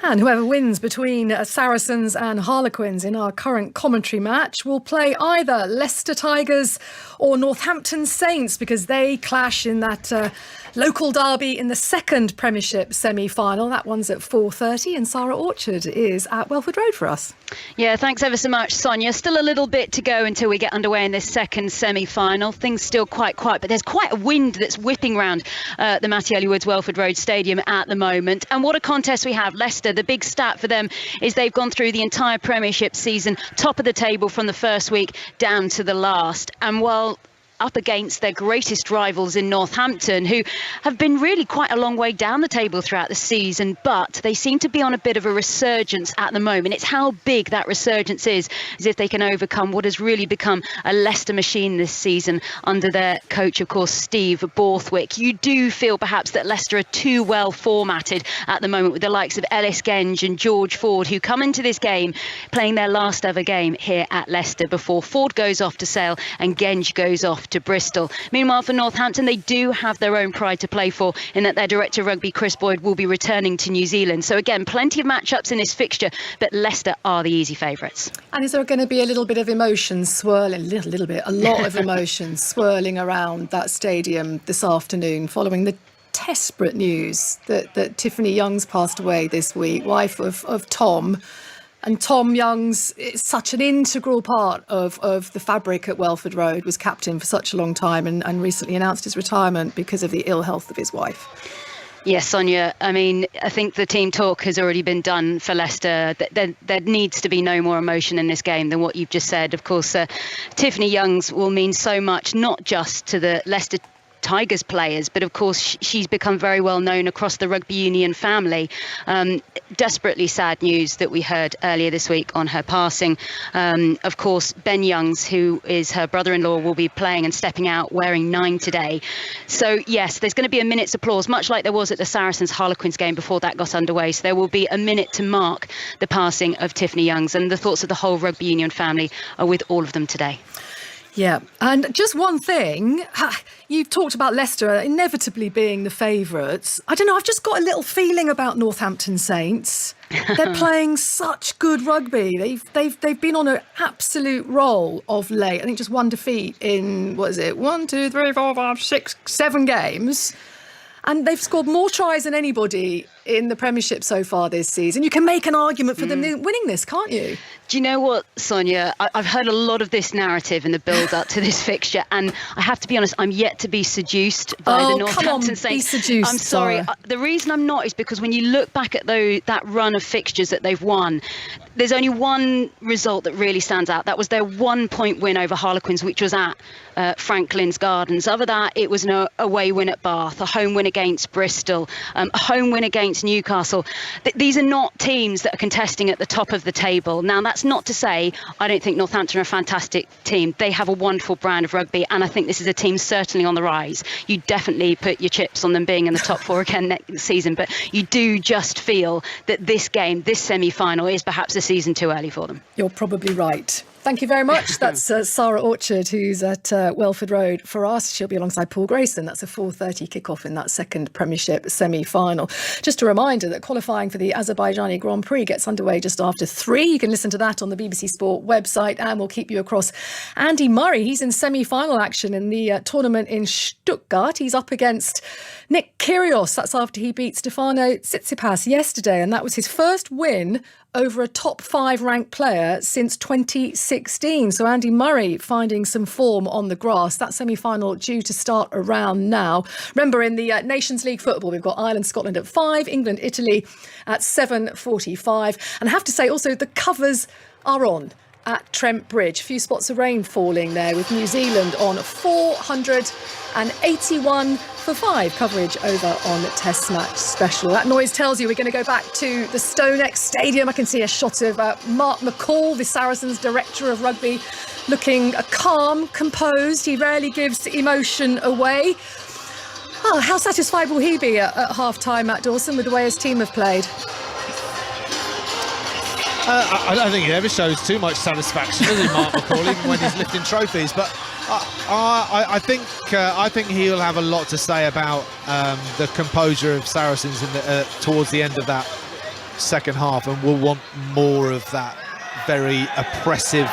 And whoever wins between Saracens and Harlequins in our current commentary match will play either Leicester Tigers or Northampton Saints, because they clash in that local derby in the second Premiership semi-final. That one's at 4:30, and Sarah Orchard is at Welford Road for us. Yeah, thanks ever so much, Sonia. Still a little bit to go until we get underway in this second semi-final. Things still quite quiet, but there's quite a wind that's whipping round the Matty Ellie Woods Welford Road Stadium at the moment. And what a contest we have. Leicester, the big stat for them is they've gone through the entire Premiership season, top of the table from the first week down to the last. And while up against their greatest rivals in Northampton, who have been really quite a long way down the table throughout the season, but they seem to be on a bit of a resurgence at the moment. It's how big that resurgence is, as if they can overcome what has really become a Leicester machine this season under their coach, of course, Steve Borthwick. You do feel perhaps that Leicester are too well formatted at the moment, with the likes of Ellis Genge and George Ford, who come into this game playing their last ever game here at Leicester before Ford goes off to Sale and Genge goes off to Bristol. Meanwhile, for Northampton, they do have their own pride to play for, in that their director of rugby, Chris Boyd, will be returning to New Zealand. So again, plenty of matchups in this fixture, but Leicester are the easy favourites. And is there going to be a little bit of emotion swirling, a lot of emotion swirling around that stadium this afternoon following the desperate news that Tiffany Young's passed away this week, wife of Tom? And Tom Young's is such an integral part of the fabric at Welford Road, was captain for such a long time and recently announced his retirement because of the ill health of his wife. Yes, Sonia. I mean, I think the team talk has already been done for Leicester. There needs to be no more emotion in this game than what you've just said. Of course, Tiffany Young's will mean so much, not just to the Leicester Tigers players, but of course she's become very well known across the rugby union family. Desperately sad news that we heard earlier this week on her passing. Of course, Ben Youngs, who is her brother-in-law, will be playing and stepping out wearing 9 today. So yes, there's going to be a minute's applause, much like there was at the Saracens Harlequins game before that got underway. So there will be a minute to mark the passing of Tiffany Youngs, and the thoughts of the whole rugby union family are with all of them today. Yeah, and just one thing, you've talked about Leicester inevitably being the favourites. I don't know, I've just got a little feeling about Northampton Saints. They're playing such good rugby. They've been on an absolute roll of late. I think just one defeat in, 1, 2, 3, 4, 5, 6, 7 games. And they've scored more tries than anybody in the Premiership so far this season. You can make an argument for them winning this, can't you? Do you know what, Sonia? I've heard a lot of this narrative in the build-up to this fixture, and I have to be honest, I'm yet to be seduced by the Northampton Saints. Be seduced, I'm sorry. The reason I'm not is because when you look back at that run of fixtures that they've won, there's only one result that really stands out. That was their 1-point win over Harlequins, which was at Franklin's Gardens. Other than that, it was an away win at Bath, a home win against Bristol, a home win against Newcastle. These are not teams that are contesting at the top of the table. Now, that's not to say I don't think Northampton are a fantastic team. They have a wonderful brand of rugby, and I think this is a team certainly on the rise. You definitely put your chips on them being in the top 4 again next season, but you do just feel that this game, this semi-final, is perhaps a season too early for them. You're probably right. Thank you very much. That's Sarah Orchard, who's at Welford Road for us. She'll be alongside Paul Grayson. That's a 4:30 kickoff in that second Premiership semi-final. Just a reminder that qualifying for the Azerbaijani Grand Prix gets underway just after 3. You can listen to that on the BBC Sport website, and we'll keep you across Andy Murray. He's in semi-final action in the tournament in Stuttgart. He's up against Nick Kyrgios. That's after he beat Stefano Tsitsipas yesterday, and that was his first win over a top 5 ranked player since 2016. So Andy Murray finding some form on the grass. That semi-final due to start around now. Remember, in the Nations League football, we've got Ireland, Scotland at 5, England, Italy at 7:45. And I have to say also, the covers are on at Trent Bridge. A few spots of rain falling there, with New Zealand on 481 for 5 coverage over on Test Match Special. That noise tells you we're going to go back to the StoneX Stadium. I can see a shot of Mark McCall, the Saracens director of rugby, looking calm, composed. He rarely gives emotion away. Oh, how satisfied will he be at half-time, Matt Dawson, with the way his team have played? I don't think he ever shows too much satisfaction, does he, Mark McCall, even when he's lifting trophies. But I think he'll have a lot to say about the composure of Saracens towards the end of that second half, and will want more of that very oppressive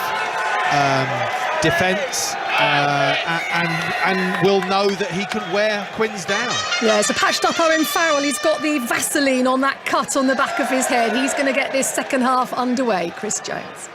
defence. And will know that he can wear Quins down. Yeah, it's a patched up Owen Farrell. He's got the Vaseline on that cut on the back of his head. He's going to get this second half underway. Chris Jones.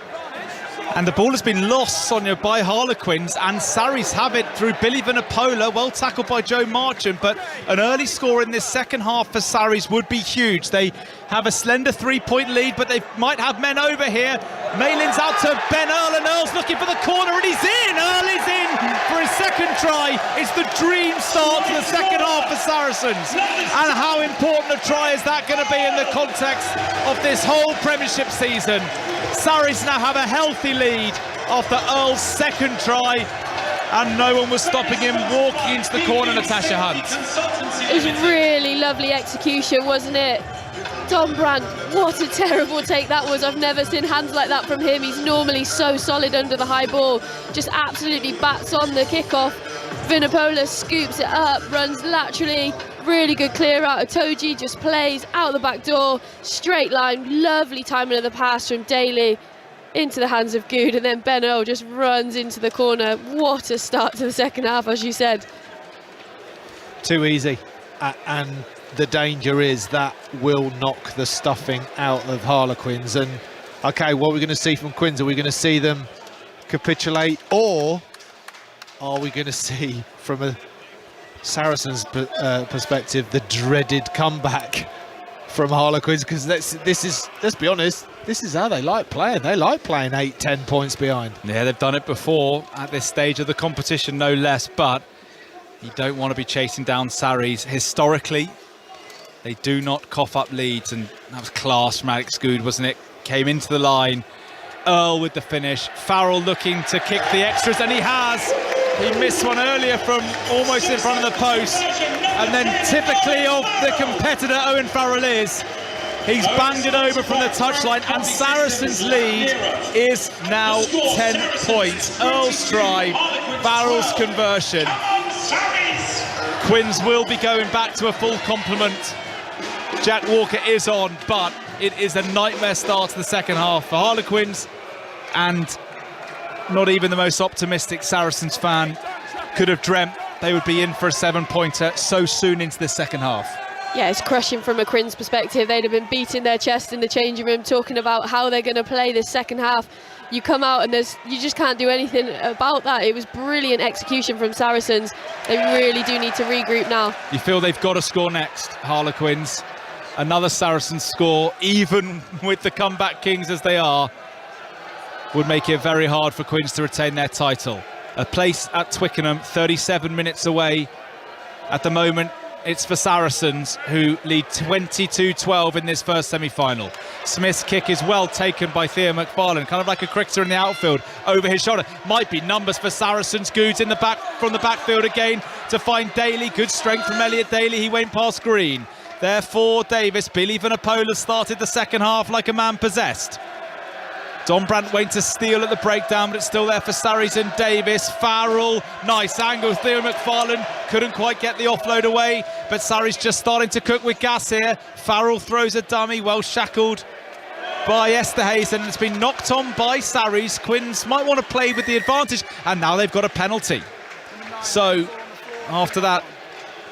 And the ball has been lost, Sonia, by Harlequins, and Sarries have it through Billy Vanapola, well tackled by Joe Marchant, but an early score in this second half for Sarries would be huge. They have a slender 3-point lead, but they might have men over here. Malin's out to Ben Earl, and Earl's looking for the corner, and he's in! Earl is in for his second try. It's the dream start to the second half for Saracens. And how important a try is that going to be in the context of this whole Premiership season? Sarries now have a healthy lead after Earl's second try, and no one was stopping him walking into the corner, Natasha Hunt. It was really lovely execution, wasn't it? Dom Brandt, what a terrible take that was. I've never seen hands like that from him. He's normally so solid under the high ball. Just absolutely bats on the kickoff. Vunipola scoops it up, runs laterally. Really good clear out. Itoje just plays out the back door. Straight line, lovely timing of the pass from Daly into the hands of Good, and then Ben Earl just runs into the corner. What a start to the second half, as you said. Too easy. And the danger is that will knock the stuffing out of Harlequins. And okay, what are we going to see from Quins? Are we going to see them capitulate, or are we going to see, from a Saracens perspective, the dreaded comeback from Harlequins? Because let's be honest, this is how they like playing. They like playing 8-10 points behind. Yeah, they've done it before at this stage of the competition, no less, but you don't want to be chasing down Sarries. Historically, they do not cough up leads, and that was class from Alex Good, wasn't it? Came into the line, Earl with the finish, Farrell looking to kick the extras, and he has. He missed one earlier from almost in front of the post, and then typically of the competitor Owen Farrell is, he's banged it over from the touchline, and Saracens' lead is now 10 points. Earl's try, Farrell's conversion. Quins will be going back to a full complement. Jack Walker is on, but it is a nightmare start to the second half for Harlequins, and not even the most optimistic Saracens fan could have dreamt they would be in for a 7-pointer so soon into the second half. Yeah, it's crushing from a Quins perspective. They'd have been beating their chest in the changing room, talking about how they're going to play this second half. You come out and you just can't do anything about that. It was brilliant execution from Saracens. They really do need to regroup now. You feel they've got to score next, Harlequins. Another Saracens score, even with the comeback kings as they are, would make it very hard for Quins to retain their title. A place at Twickenham, 37 minutes away. At the moment, it's for Saracens, who lead 22-12 in this first semi-final. Smith's kick is well taken by Theo McFarlane, kind of like a cricketer in the outfield, over his shoulder. Might be numbers for Saracens. Goods in the back, from the backfield again to find Daly. Good strength from Elliot Daly. He went past Green. Therefore, Davis. Billy Vunipola started the second half like a man possessed. Dom Brandt went to steal at the breakdown, but it's still there for Sarries and Davis. Farrell, nice angle. Theo McFarlane couldn't quite get the offload away, but Sarries just starting to cook with gas here. Farrell throws a dummy, well shackled by Esterhuizen, and it's been knocked on by Sarries. Quins might want to play with the advantage, and now they've got a penalty. So after that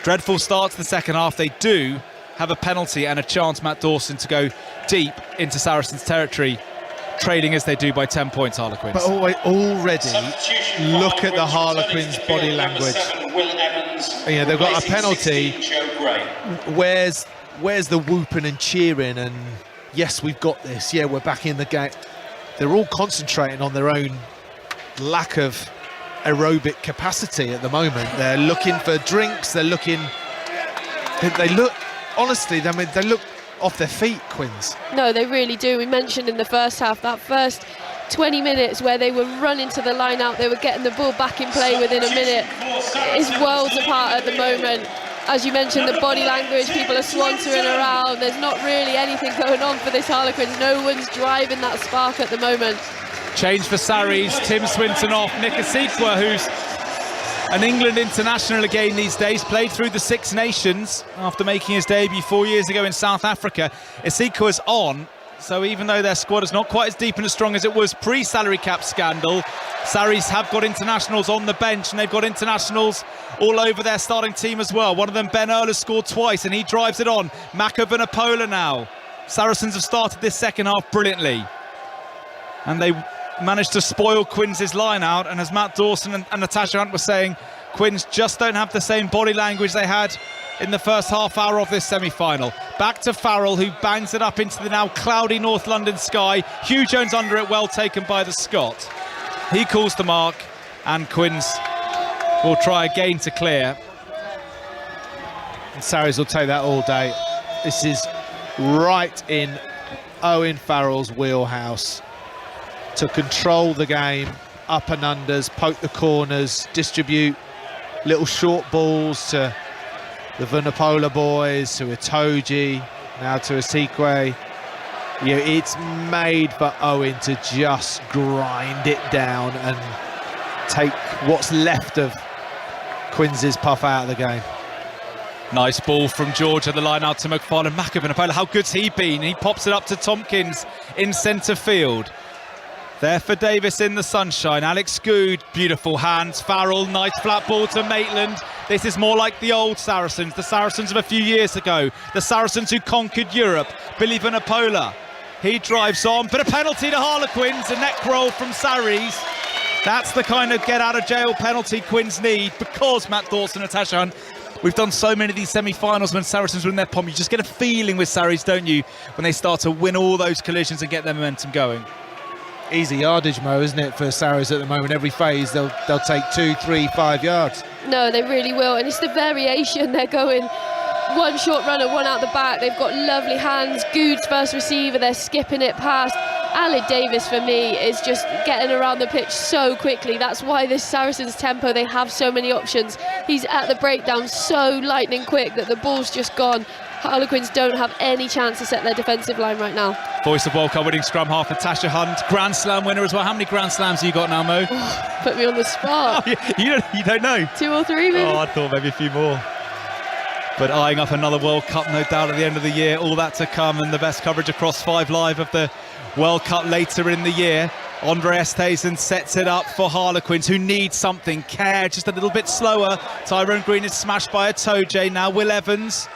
dreadful start to the second half, they do have a penalty and a chance, Matt Dawson, to go deep into Saracens territory, trailing as they do by 10 points, Harlequins. But already, look at the Harlequins' body language. You know, they've got a penalty. Where's the whooping and cheering and yes, we've got this, yeah, we're back in the game. They're all concentrating on their own lack of aerobic capacity at the moment. They're looking for drinks, they look, honestly, I mean, they look off their feet, Quins. No, they really do. We mentioned in the first half, that first 20 minutes where they were running to the line out, they were getting the ball back in play within a minute. It's worlds apart at the moment. As you mentioned, the body language, people are swantering around. There's not really anything going on for this Harlequins. No one's driving that spark at the moment. Change for Sarries, Tim Swinton off, Nick Asikwa, who's an England international again these days, played through the Six Nations after making his debut 4 years ago in South Africa. Asikwa's on, so even though their squad is not quite as deep and as strong as it was pre-salary cap scandal, Sarries have got internationals on the bench, and they've got internationals all over their starting team as well. One of them, Ben Earl, has scored twice, and he drives it on. Mako Vunipola now. Saracens have started this second half brilliantly, and they managed to spoil Quins' line out, and as Matt Dawson and Natasha Hunt were saying, Quins just don't have the same body language they had in the first half hour of this semi-final. Back to Farrell, who bangs it up into the now cloudy North London sky. Hugh Jones under it, well taken by the Scot. He calls the mark, and Quins will try again to clear. And Sarries will take that all day. This is right in Owen Farrell's wheelhouse to control the game, up and unders, poke the corners, distribute little short balls to the Vunipola boys, to Itoje, now to Asikwe. You know, it's made for Owen to just grind it down and take what's left of Quinns' puff out of the game. Nice ball from George at the line out to McFarlane. Vunipola, how good's he been? He pops it up to Tompkins in centre field. There for Davis in the sunshine. Alex Good, beautiful hands. Farrell, nice flat ball to Maitland. This is more like the old Saracens, the Saracens of a few years ago. The Saracens who conquered Europe. Billy Vunipola, he drives on, but a penalty to Harlequins, a neck roll from Sarries. That's the kind of get-out-of-jail penalty Quinns need, because Matt Dawson, Natasha Hunt, we've done so many of these semi-finals when Saracens win their pomp. You just get a feeling with Sarries, don't you, when they start to win all those collisions and get their momentum going. Easy yardage, Mo, isn't it, for Sarries at the moment? Every phase they'll take 2, 3, 5 yards. No, they really will, and it's the variation. They're going one short runner, one out the back. They've got lovely hands. Good's first receiver, they're skipping it past. Aled Davis, for me, is just getting around the pitch so quickly. That's why this Saracens tempo, they have so many options. He's at the breakdown so lightning quick that the ball's just gone. Harlequins don't have any chance to set their defensive line right now. Voice of World Cup winning scrum half, Natasha Hunt, Grand Slam winner as well. How many Grand Slams have you got now, Mo? Oh, put me on the spot. You don't know? 2 or 3, maybe? Oh, I thought maybe a few more. But eyeing up another World Cup, no doubt, at the end of the year. All that to come, and the best coverage across 5 Live of the World Cup later in the year. Andre Esthuizen sets it up for Harlequins, who need something. Care just a little bit slower. Tyrone Green is smashed by Itoje. Now Will Evans,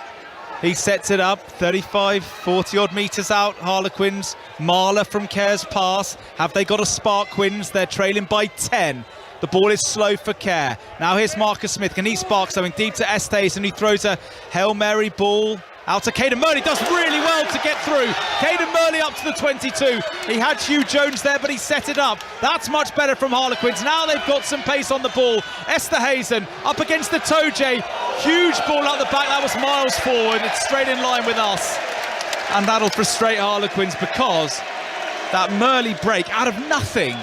he sets it up, 35, 40 odd metres out. Harlequins, Marler from Care's pass. Have they got a spark, Quinns? They're trailing by 10. The ball is slow for Care. Now here's Marcus Smith. Can he spark something deep to Esthuizen, and he throws a Hail Mary ball out to Caden Murley. Does really well to get through. Caden Murley up to the 22. He had Hugh Jones there, but he set it up. That's much better from Harlequins. Now they've got some pace on the ball. Esthuizen up against the Itoje. Huge ball out the back. That was miles forward. It's straight in line with us. And that'll frustrate Harlequins, because that Murley break out of nothing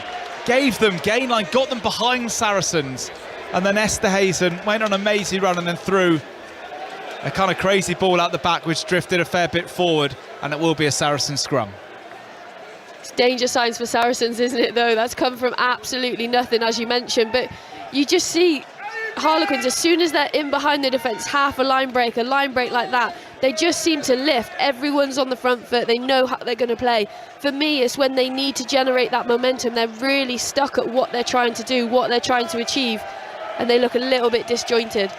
gave them gain line, got them behind Saracens. And then Esthuizen went on a mazy run and then threw a kind of crazy ball out the back, which drifted a fair bit forward, and it will be a Saracen scrum. It's danger signs for Saracens, isn't it, though? That's come from absolutely nothing, as you mentioned. But you just see Harlequins, as soon as they're in behind the defence, half a line break like that, they just seem to lift. Everyone's on the front foot. They know how they're going to play. For me, it's when they need to generate that momentum. They're really stuck at what they're trying to do, what they're trying to achieve, and they look a little bit disjointed.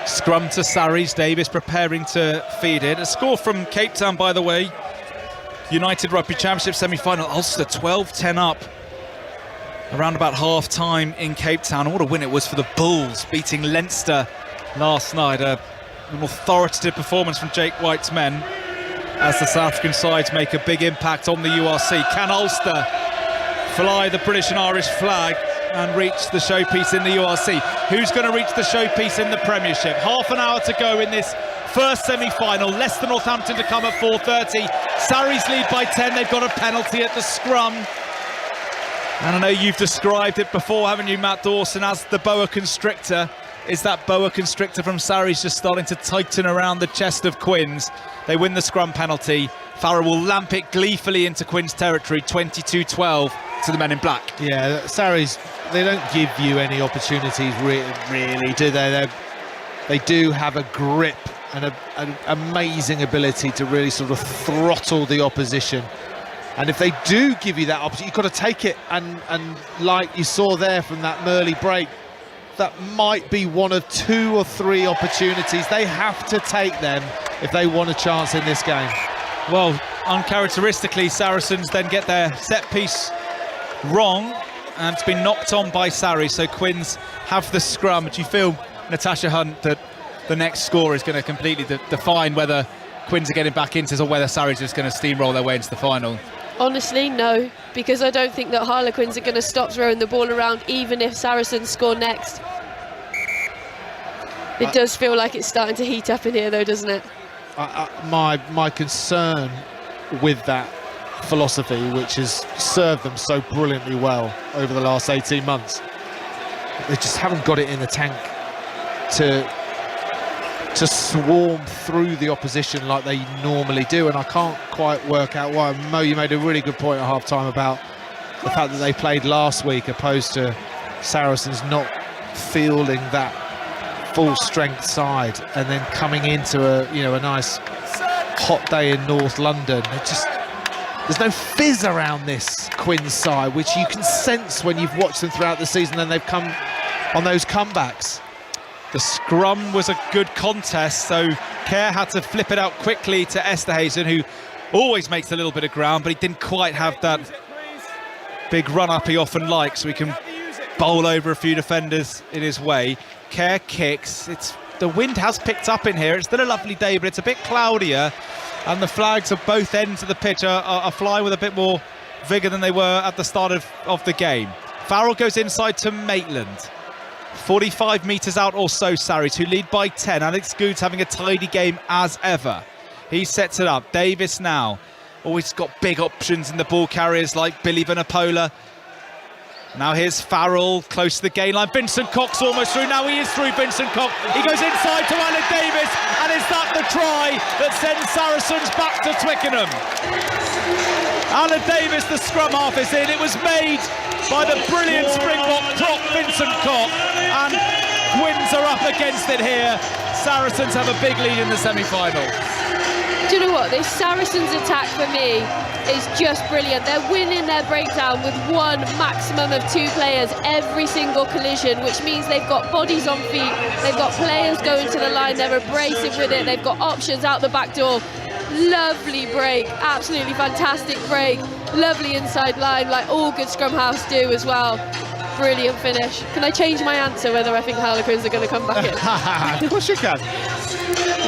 Scrum to Sarries, Davis preparing to feed it. A score from Cape Town, by the way. United Rugby Championship semi-final. Ulster 12-10 up around about half-time in Cape Town. And what a win it was for the Bulls, beating Leinster last night. An authoritative performance from Jake White's men as the South African sides make a big impact on the URC. Can Ulster fly the British and Irish flag and reach the showpiece in the URC? Who's going to reach the showpiece in the Premiership? Half an hour to go in this first semi-final. Leicester Northampton to come at 4:30. Sarries lead by 10. They've got a penalty at the scrum. And I know you've described it before, haven't you, Matt Dawson, as the boa constrictor. Is that boa constrictor from Sarries just starting to tighten around the chest of Quinns? They win the scrum penalty. Farrell will lamp it gleefully into Quinns territory, 22-12 to the men in black. Yeah, Sarries, they don't give you any opportunities really, do they? They do have a grip and an amazing ability to really sort of throttle the opposition. And if they do give you that opportunity, you've got to take it. And like you saw there from that Murley break, that might be one of 2 or 3 opportunities. They have to take them if they want a chance in this game. Well, uncharacteristically, Saracens then get their set piece wrong, and it's been knocked on by Sarries, so Quinns have the scrum. Do you feel, Natasha Hunt, that the next score is going to completely define whether Quinns are getting back into this or whether Sarries is going to steamroll their way into the final? Honestly, no, because I don't think that Harlequins are going to stop throwing the ball around even if Saracens score next. It does feel like it's starting to heat up in here though, doesn't it? My concern with that philosophy, which has served them so brilliantly well over the last 18 months, they just haven't got it in the tank to swarm through the opposition like they normally do, and I can't quite work out why. Mo, you made a really good point at half-time about the fact that they played last week opposed to Saracens not fielding that full-strength side and then coming into a nice hot day in North London. There's no fizz around this Quins side, which you can sense when you've watched them throughout the season and they've come on those comebacks. The scrum was a good contest, so Kerr had to flip it out quickly to Esterhuizen, who always makes a little bit of ground, but he didn't quite have that big run-up he often likes, so he can bowl over a few defenders in his way. Kerr kicks. The wind has picked up in here. It's still a lovely day, but it's a bit cloudier, and the flags of both ends of the pitch are flying with a bit more vigour than they were at the start of the game. Farrell goes inside to Maitland. 45 metres out or so, Sarries, who lead by 10. Alex Good's having a tidy game as ever. He sets it up. Davis now. Always got big options in the ball carriers like Billy Vanapola. Now here's Farrell, close to the gain line. Vincent Cox almost through. Now he is through, Vincent Cox. He goes inside to Alan Davis, and is that the try that sends Saracens back to Twickenham? Alan Davis, the scrum half, is in. It was made by the brilliant Springbok prop Vincent Cox, and Quins are up against it here. Saracens have a big lead in the semi-final. Do you know what? This Saracens attack for me is just brilliant. They're winning their breakdown with one maximum of two players every single collision, which means they've got bodies on feet, they've got players going to the line, they're abrasive with it, they've got options out the back door. Lovely break, absolutely fantastic break, lovely inside line, like all good scrum halves do as well. Brilliant finish. Can I change my answer whether I think Harlequins are going to come back in? Of course you can.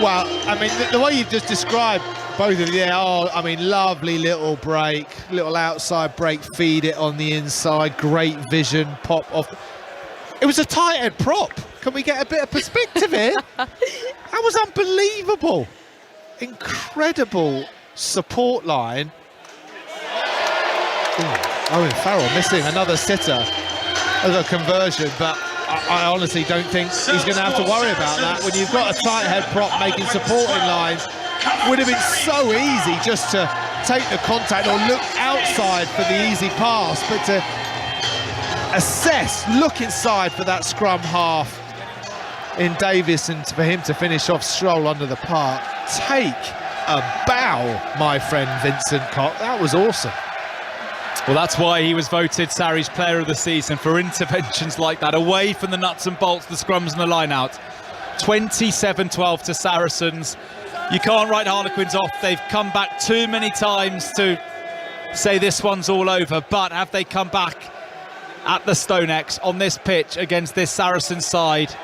Well, I mean, the way you've just described both of you, lovely little break, little outside break, feed it on the inside, great vision, pop off. It was a tight head prop. Can we get a bit of perspective here? That was unbelievable. Incredible support line. Owen Farrell missing another sitter as a conversion, but I honestly don't think he's going to have to worry about that when you've got a tight head prop making supporting lines. Would have been so easy just to take the contact or look outside for the easy pass, but to assess, look inside for that scrum half in Davis, and for him to finish off Stroll under the park. Take a bow, my friend Vincent Cox. That was awesome. Well, that's why he was voted Sarries Player of the Season, for interventions like that, away from the nuts and bolts, the scrums and the line-out. 27-12 to Saracens. You can't write Harlequins off. They've come back too many times to say this one's all over, but have they come back at the StoneX on this pitch against this Saracens side?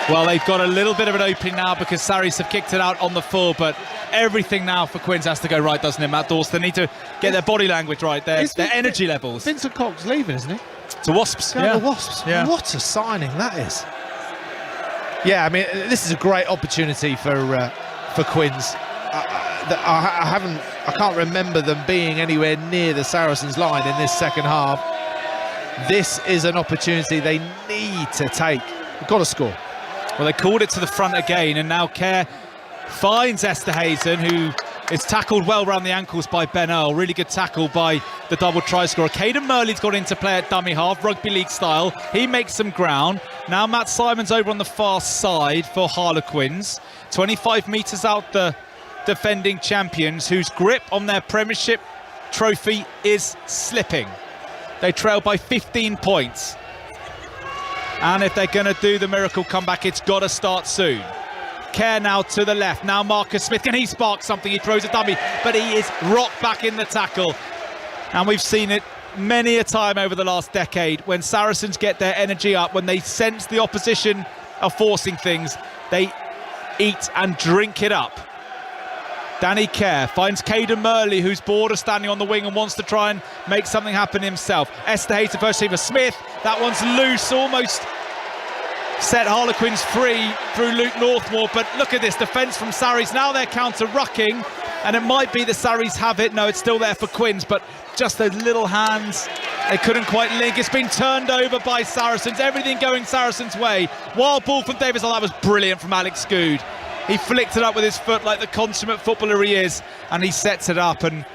Well, they've got a little bit of an opening now because Sarries have kicked it out on the full, but everything now for Quins has to go right, doesn't it, Matt Dawson? They need to get their body language right, their energy levels. Vincent Cox leaving, isn't he? To Wasps. Yeah, the Wasps. Yeah. What a signing that is. Yeah, I mean, this is a great opportunity for Quins. I can't remember them being anywhere near the Saracens line in this second half. This is an opportunity they need to take. They've got to score. Well, they called it to the front again, and now Kerr finds Esterhuizen, who is tackled well around the ankles by Ben Earl. Really good tackle by the double try scorer. Caden Murley's got into play at dummy half, rugby league style. He makes some ground. Now Matt Simon's over on the far side for Harlequins. 25 metres out, the defending champions, whose grip on their Premiership trophy is slipping. They trail by 15 points. And if they're going to do the miracle comeback, it's got to start soon. Kerr now to the left. Now Marcus Smith. Can he spark something? He throws a dummy, but he is rocked back in the tackle. And we've seen it many a time over the last decade. When Saracens get their energy up, when they sense the opposition are forcing things, they eat and drink it up. Danny Kerr finds Caden Murley, who's bored of standing on the wing and wants to try and make something happen himself. Esther Hayes, the first receiver. Smith, that one's loose, almost set Harlequins free through Luke Northmore, but look at this defence from Sarries. Now they're counter-rucking, and it might be the Sarries have it. No, it's still there for Quins, but just those little hands, they couldn't quite link. It's been turned over by Saracens, everything going Saracens' way. Wild ball from Davis. Oh, that was brilliant from Alex Good. He flicked it up with his foot like the consummate footballer he is, and he sets it up, and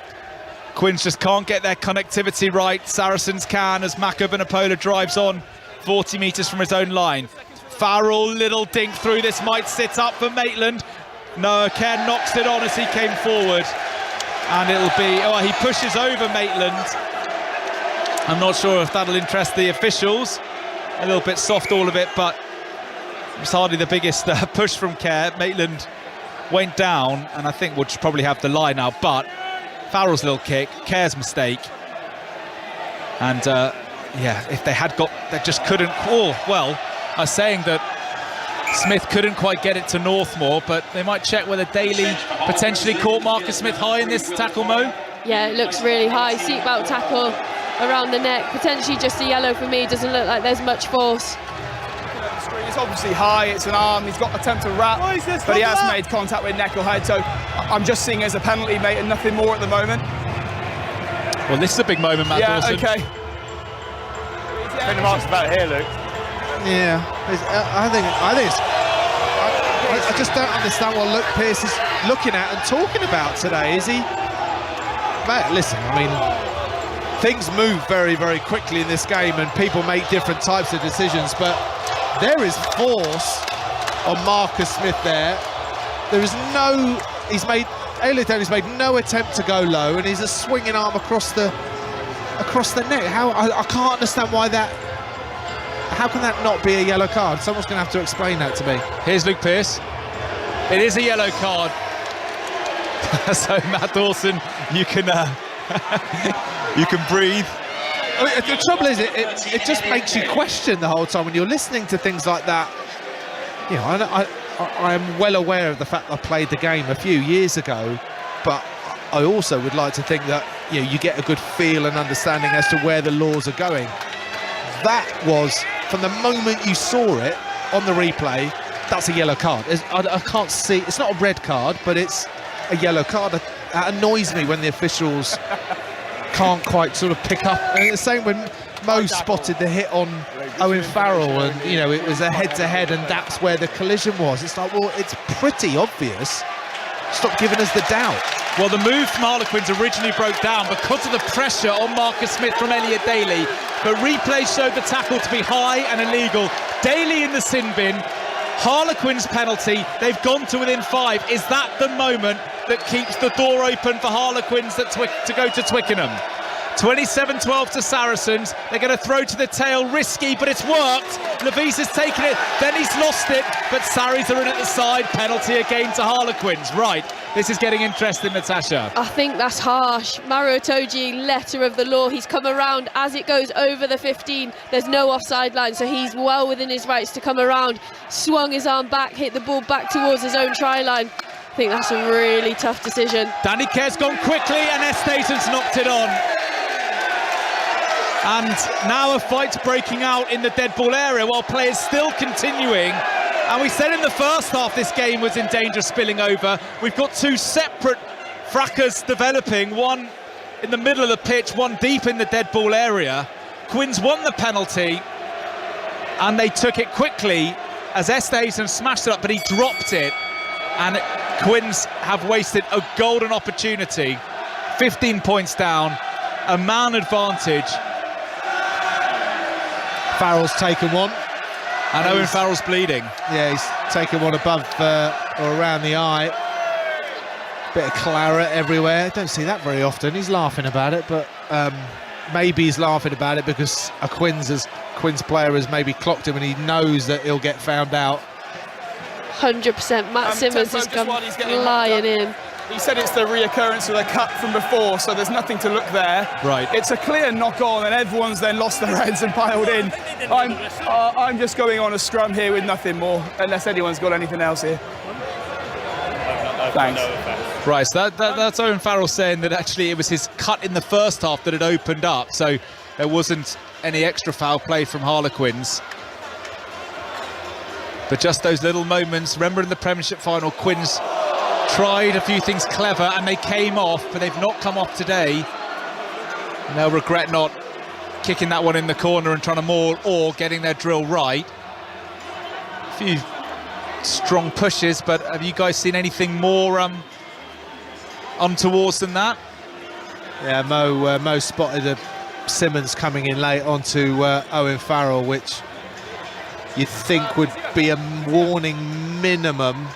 Quins just can't get their connectivity right. Saracens can, as Mako Benapola drives on 40 metres from his own line. Farrell, little dink through. This might sit up for Maitland. No, Kerr knocks it on as he came forward, and it'll be, oh, he pushes over Maitland. I'm not sure if that'll interest the officials. A little bit soft, all of it, but it was hardly the biggest push from Kerr. Maitland went down, and I think we'll probably have the lie now, but Farrell's little kick, Kerr's mistake, and yeah, if they had got, they just couldn't. Oh, well, I was saying that Smith couldn't quite get it to Northmore, but they might check whether Daly potentially caught Marcus Smith high in this tackle, Mo. Yeah, it looks really high. Seatbelt tackle around the neck, potentially just a yellow for me. Doesn't look like there's much force. It's obviously high, it's an arm, he's got attempt to wrap, but he has made contact with neck or head, so I'm just seeing it as a penalty, mate, and nothing more at the moment. Well, this is a big moment, Matt Dawson. Okay. I think the mark's about here, Luke. Yeah, I just don't understand what Luke Pearce is looking at and talking about today. Is he? Mate, listen, I mean, things move very, very quickly in this game, and people make different types of decisions, but there is force on Marcus Smith there. There is no, Daly's made no attempt to go low, and he's a swinging arm across the net. I can't understand why that. How can that not be a yellow card? Someone's going to have to explain that to me. Here's Luke Pearce. It is a yellow card. So Matt Dawson, you can breathe. I mean, the trouble is, it just makes you question the whole time when you're listening to things like that. You know, I am well aware of the fact I played the game a few years ago, but I also would like to think that, you know, you get a good feel and understanding as to where the laws are going. That was, from the moment you saw it on the replay, that's a yellow card. I can't see, it's not a red card, but it's a yellow card. That annoys me when the officials can't quite sort of pick up. And the same when Mo spotted the hit on Owen Farrell, and, you know, it was a head-to-head, and that's where the collision was. It's like, well, it's pretty obvious. Stop giving us the doubt. Well, the move from Harlequins originally broke down because of the pressure on Marcus Smith from Elliot Daly, but replay showed the tackle to be high and illegal. Daly in the sin bin. Harlequins penalty. They've gone to within 5. Is that the moment that keeps the door open for Harlequins to go to Twickenham? 27-12 to Saracens. They're going to throw to the tail, risky, but it's worked. Levis has taken it, then he's lost it, but Sarries are in at the side. Penalty again to Harlequins. Right, this is getting interesting, Natasha. I think that's harsh. Mario Itoje, letter of the law. He's come around as it goes over the 15. There's no offside line, so he's well within his rights to come around. Swung his arm back, hit the ball back towards his own try line. I think that's a really tough decision. Danny Kerr's gone quickly, and Estaton's knocked it on. And now a fight's breaking out in the dead ball area while play is still continuing. And we said in the first half this game was in danger of spilling over. We've got 2 separate fracas developing, one in the middle of the pitch, one deep in the dead ball area. Quins won the penalty, and they took it quickly as Estaton smashed it up, but he dropped it. And Quins have wasted a golden opportunity. 15 points down, a man advantage. Farrell's taken one. And Owen Farrell's bleeding. Yeah, he's taken one above or around the eye. Bit of claret everywhere. Don't see that very often. He's laughing about it, but maybe he's laughing about it because a Quins player has maybe clocked him, and he knows that he'll get found out. 100%. Matt Simmons has come flying in. He said it's the reoccurrence of the cut from before, so there's nothing to look there. Right. It's a clear knock on, and everyone's then lost their heads and piled in. I'm just going on a scrum here with nothing more, unless anyone's got anything else here. Thanks. Right, so that's Owen Farrell saying that actually it was his cut in the first half that had opened up, so there wasn't any extra foul play from Harlequins. But just those little moments, remember in the Premiership final, Quins tried a few things clever and they came off, but they've not come off today. And they'll regret not kicking that one in the corner and trying to maul or getting their drill right. A few strong pushes, but have you guys seen anything more untowards than that? Yeah, Mo spotted Simmons coming in late onto Owen Farrell, which you'd think would be a warning minimum.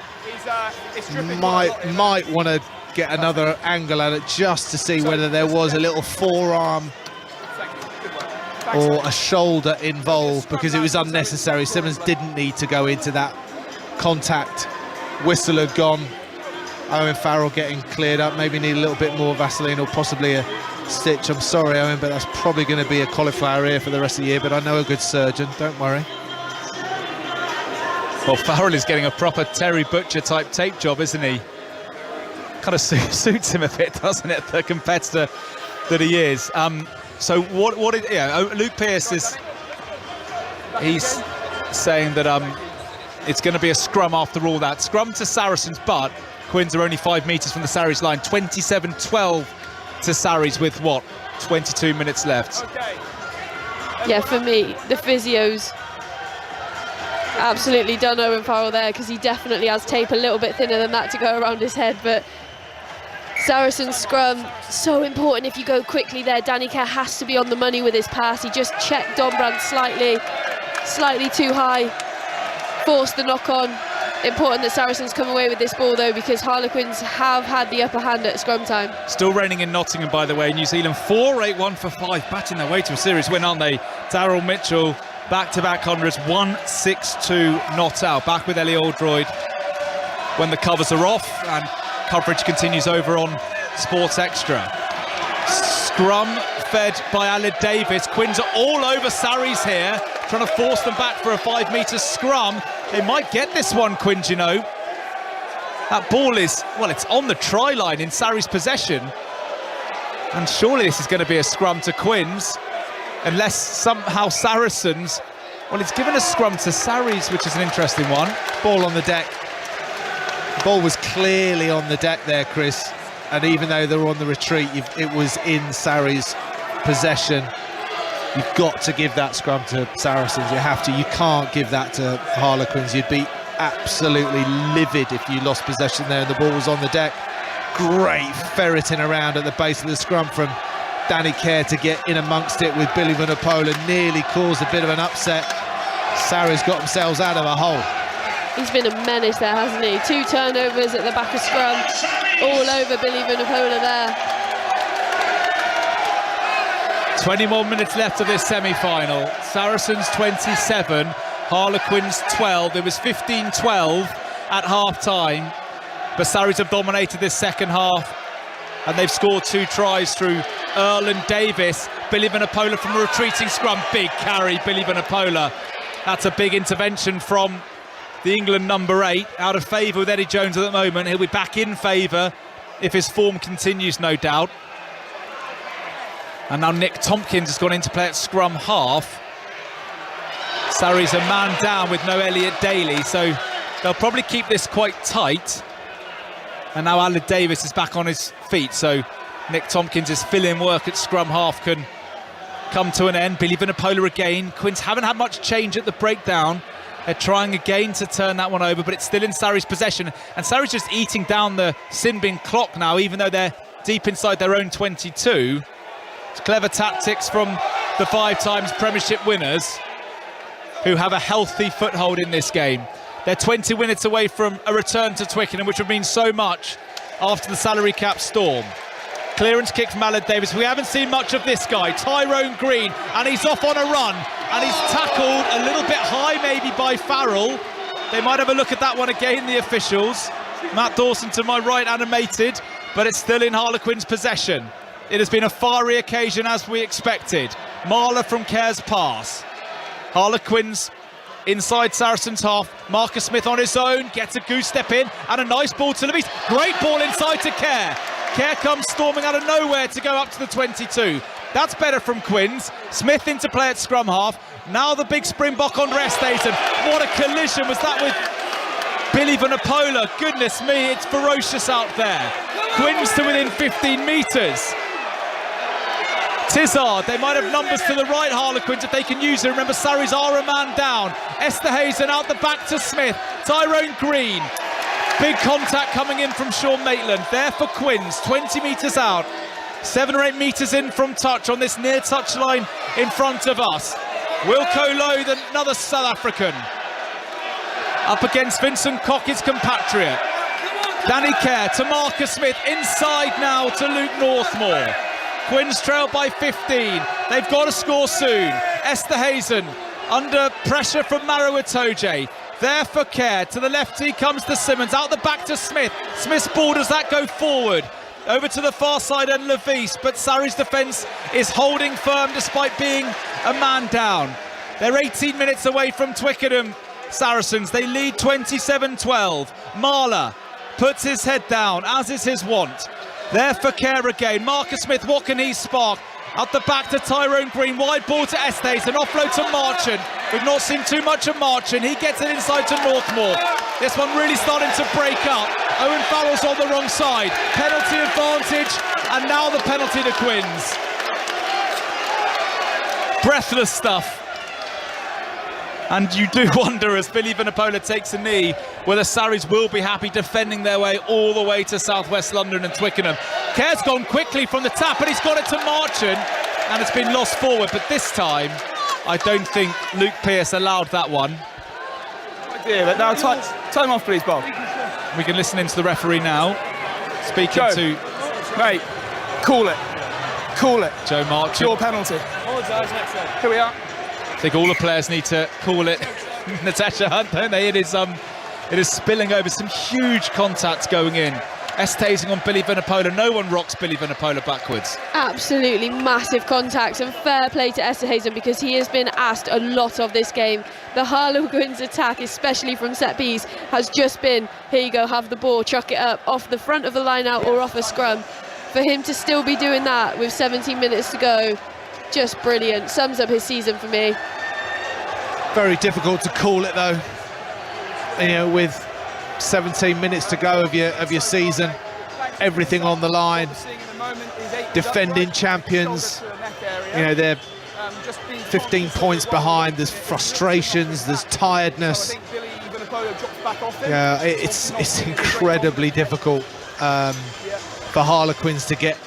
Might want to get another angle at it just to see whether there was a little forearm or a shoulder involved, because it was unnecessary. Simmons didn't need to go into that contact. Whistle had gone. Owen Farrell getting cleared up, maybe need a little bit more Vaseline or possibly a stitch. I'm sorry, Owen, but that's probably going to be a cauliflower ear for the rest of the year, but I know a good surgeon, don't worry. Well, Farrell is getting a proper Terry Butcher type tape job, isn't he? Kind of suits him a bit, doesn't it, the competitor that he is. So Luke Pearce he's saying that it's going to be a scrum after all that. Scrum to Saracens, but Quins are only 5 metres from the Sarries line. 27-12 to Sarries with, 22 minutes left. Yeah, for me, the physio's absolutely done Owen Farrell there, because he definitely has tape a little bit thinner than that to go around his head. But Saracens scrum, so important if you go quickly there. Danny Kerr has to be on the money with his pass. He just checked Dombrand slightly too high, forced the knock on. Important that Saracens come away with this ball though, because Harlequins have had the upper hand at scrum time. Still raining in Nottingham, by the way. New Zealand 4-8-1 for 5, batting their way to a series win, aren't they? Daryl Mitchell, back-to-back hundreds, 1-6-2 not out. Back with Ellie Oldroyd when the covers are off, and coverage continues over on Sports Extra. Scrum fed by Aled Davis. Quins are all over Sarries here, trying to force them back for a 5-metre scrum. They might get this one, Quins, you know. That ball is, it's on the try line in Sarries' possession. And surely this is going to be a scrum to Quins, unless somehow Saracens, it's given a scrum to Sarries, which is an interesting one. Ball on the deck. The ball was clearly on the deck there, Chris. And even though they were on the retreat, it was in Sarries' possession. You've got to give that scrum to Saracens. You have to. You can't give that to Harlequins. You'd be absolutely livid if you lost possession there and the ball was on the deck. Great ferreting around at the base of the scrum from Danny Kerr to get in amongst it with Billy Vunipola. Nearly caused a bit of an upset. Sarries got themselves out of a hole. He's been a menace there, hasn't he? 2 turnovers at the back of scrum, all over Billy Vunipola there. 20 more minutes left of this semi-final. Saracens 27, Harlequins 12. It was 15-12 at half-time, but Sarries have dominated this second half, and they've scored 2 tries through Earl and Davis. Billy Vunipola from a retreating scrum. Big carry, Billy Vunipola. That's a big intervention from the England number 8, out of favour with Eddie Jones at the moment. He'll be back in favour if his form continues, no doubt. And now Nick Tompkins has gone in to play at scrum half. Sarries a man down with no Elliot Daly, so they'll probably keep this quite tight. And now Aled Davis is back on his feet, so Nick Tompkins' fill-in work at scrum half can come to an end. Billy Vunipola again. Quins haven't had much change at the breakdown. They're trying again to turn that one over, but it's still in Sarries' possession. And Sarries just eating down the sin bin clock now, even though they're deep inside their own 22. It's clever tactics from the 5 times Premiership winners, who have a healthy foothold in this game. They're 20 minutes away from a return to Twickenham, which would mean so much after the salary cap storm. Clearance kick from Aled Davis. We haven't seen much of this guy, Tyrone Green, and he's off on a run. And he's tackled a little bit high maybe by Farrell. They might have a look at that one again, the officials. Matt Dawson to my right, animated, but it's still in Harlequins' possession. It has been a fiery occasion as we expected. Marler from Kerr's pass. Harlequins inside Saracens half. Marcus Smith on his own, gets a goose step in, and a nice ball to Levis. Great ball inside to Kerr. Kerr comes storming out of nowhere to go up to the 22. That's better from Quins. Smith into play at scrum half. Now the big Springbok on Resthazen. What a collision was that with Billy Vunipola. Goodness me, it's ferocious out there. Quins to within 15 metres. Tizard, they might have numbers to the right, Harlequins, if they can use it. Remember, Sarries are a man down. Esterhazen out the back to Smith. Tyrone Green. Big contact coming in from Sean Maitland. There for Quins, 20 metres out. 7 or 8 metres in from touch on this near touch line in front of us. Wilco Lowe, another South African. Up against Vincent Koch, his compatriot. Danny Kerr to Marcus Smith. Inside now to Luke Northmore. Quins trail by 15. They've got to score soon. Esterhazen under pressure from Maro Itoje. There for Kerr. To the lefty comes to Simmons. Out the back to Smith. Smith's ball, does that go forward? Over to the far side and Levis, but Sarri's defence is holding firm despite being a man down. They're 18 minutes away from Twickenham, Saracens. They lead 27-12. Marler puts his head down, as is his wont. There for Kerr again. Marcus Smith, what can he spark? Up the back to Tyrone Green. Wide ball to Estes. An offload to Marchant. We've not seen too much of Marchant. He gets it inside to Northmore. This one really starting to break up. Owen Farrell's on the wrong side. Penalty advantage. And now the penalty to Quins. Breathless stuff. And you do wonder, as Billy Vunipola takes a knee, whether Sarries will be happy defending their way all the way to southwest London and Twickenham. Kerr's gone quickly from the tap, and he's got it to Marchant, and it's been lost forward. But this time, I don't think Luke Pearce allowed that one. Yeah, but now time off, please, Bob. We can listen into the referee now. Speaking Joe, to... Mate, call it. Call it. Joe Marchant. Your penalty. Here we are. I think all the players need to call it Natasha Hunt, don't they? It is spilling over. Some huge contacts going in. Estasing on Billy Vunipola. No one rocks Billy Vunipola backwards. Absolutely massive contacts, and fair play to Esterhazen because he has been asked a lot of this game. The Harlequins attack, especially from set piece, has just been, here you go, have the ball, chuck it up off the front of the line out or off a scrum. For him to still be doing that with 17 minutes to go, just brilliant. Sums up his season for me. Very difficult to call it though. You know, with 17 minutes to go of your season, everything on the line. Defending champions. You know, they're 15 points behind. There's frustrations. There's tiredness. Yeah, it's incredibly difficult for Harlequins to get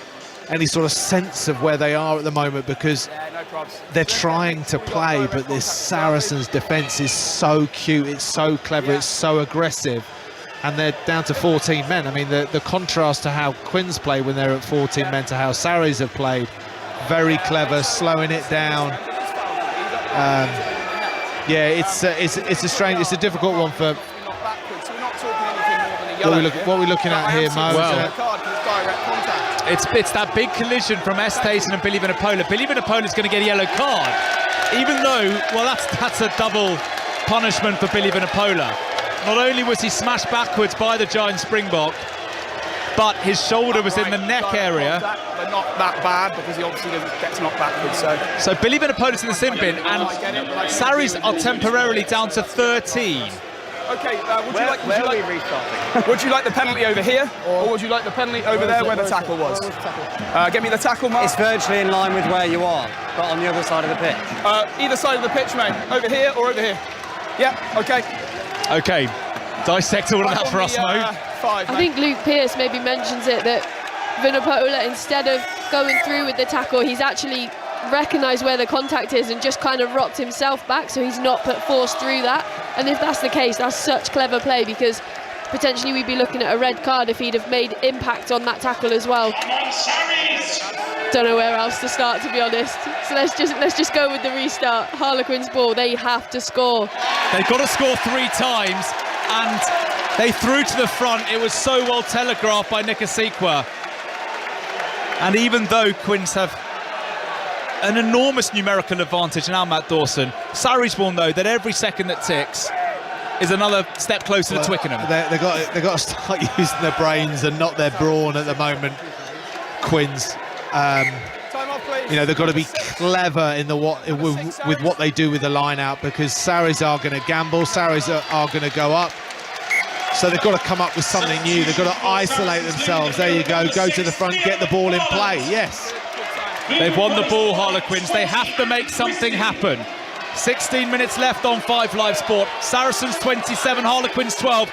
any sort of sense of where they are at the moment, because they're trying to play, but this Saracens defence is so cute, it's so clever, it's so aggressive, and they're down to 14 men. I mean, the contrast to how Quins play when they're at 14 men to how Sarries have played, very clever, slowing it down. Yeah, it's a strange, it's a difficult one for. What are we looking at here, Mo? Well, it's that big collision from Estes and Billy Vunipola. Billy Vunipola's going to get a yellow card, even though, well, that's a double punishment for Billy Vunipola. Not only was he smashed backwards by the giant Springbok, but his shoulder was in the neck area. But not that bad, because he obviously gets knocked backwards. So Billy Vunipola's in the sin bin, and Sarries are temporarily down to 13. Okay, would you like the penalty over here, or would you like the penalty over there where the tackle was? Get me the tackle, Mark. It's virtually in line with where you are, but on the other side of the pitch. Either side of the pitch, mate. Over here or over here? Yeah, okay. Okay, dissect all of that for us, Mo. I think Luke Pearce maybe mentions it, that Vunipola, instead of going through with the tackle, he's actually recognised where the contact is and just kind of rocked himself back, so he's not put force through that. And if that's the case, that's such clever play, because potentially we'd be looking at a red card if he'd have made impact on that tackle as well. Don't know where else to start, to be honest. So let's just go with the restart. Harlequins ball, they have to score. They've got to score 3 times, and they threw to the front. It was so well telegraphed by Nikasikwa. And even though Quins have an enormous numerical advantage now, Matt Dawson. Sarries will know that every second that ticks is another step closer to Twickenham. They've got to start using their brains and not their brawn at the moment, Quins. You know, they've got to be clever in with what they do with the line out, because Sarries are going to gamble, Sarries are going to go up. So they've got to come up with something new. They've got to isolate themselves. There you go to the front, get the ball in play. Yes. They've won the ball, Harlequins. They have to make something happen. 16 minutes left on 5 Live Sport. Saracens 27, Harlequins 12.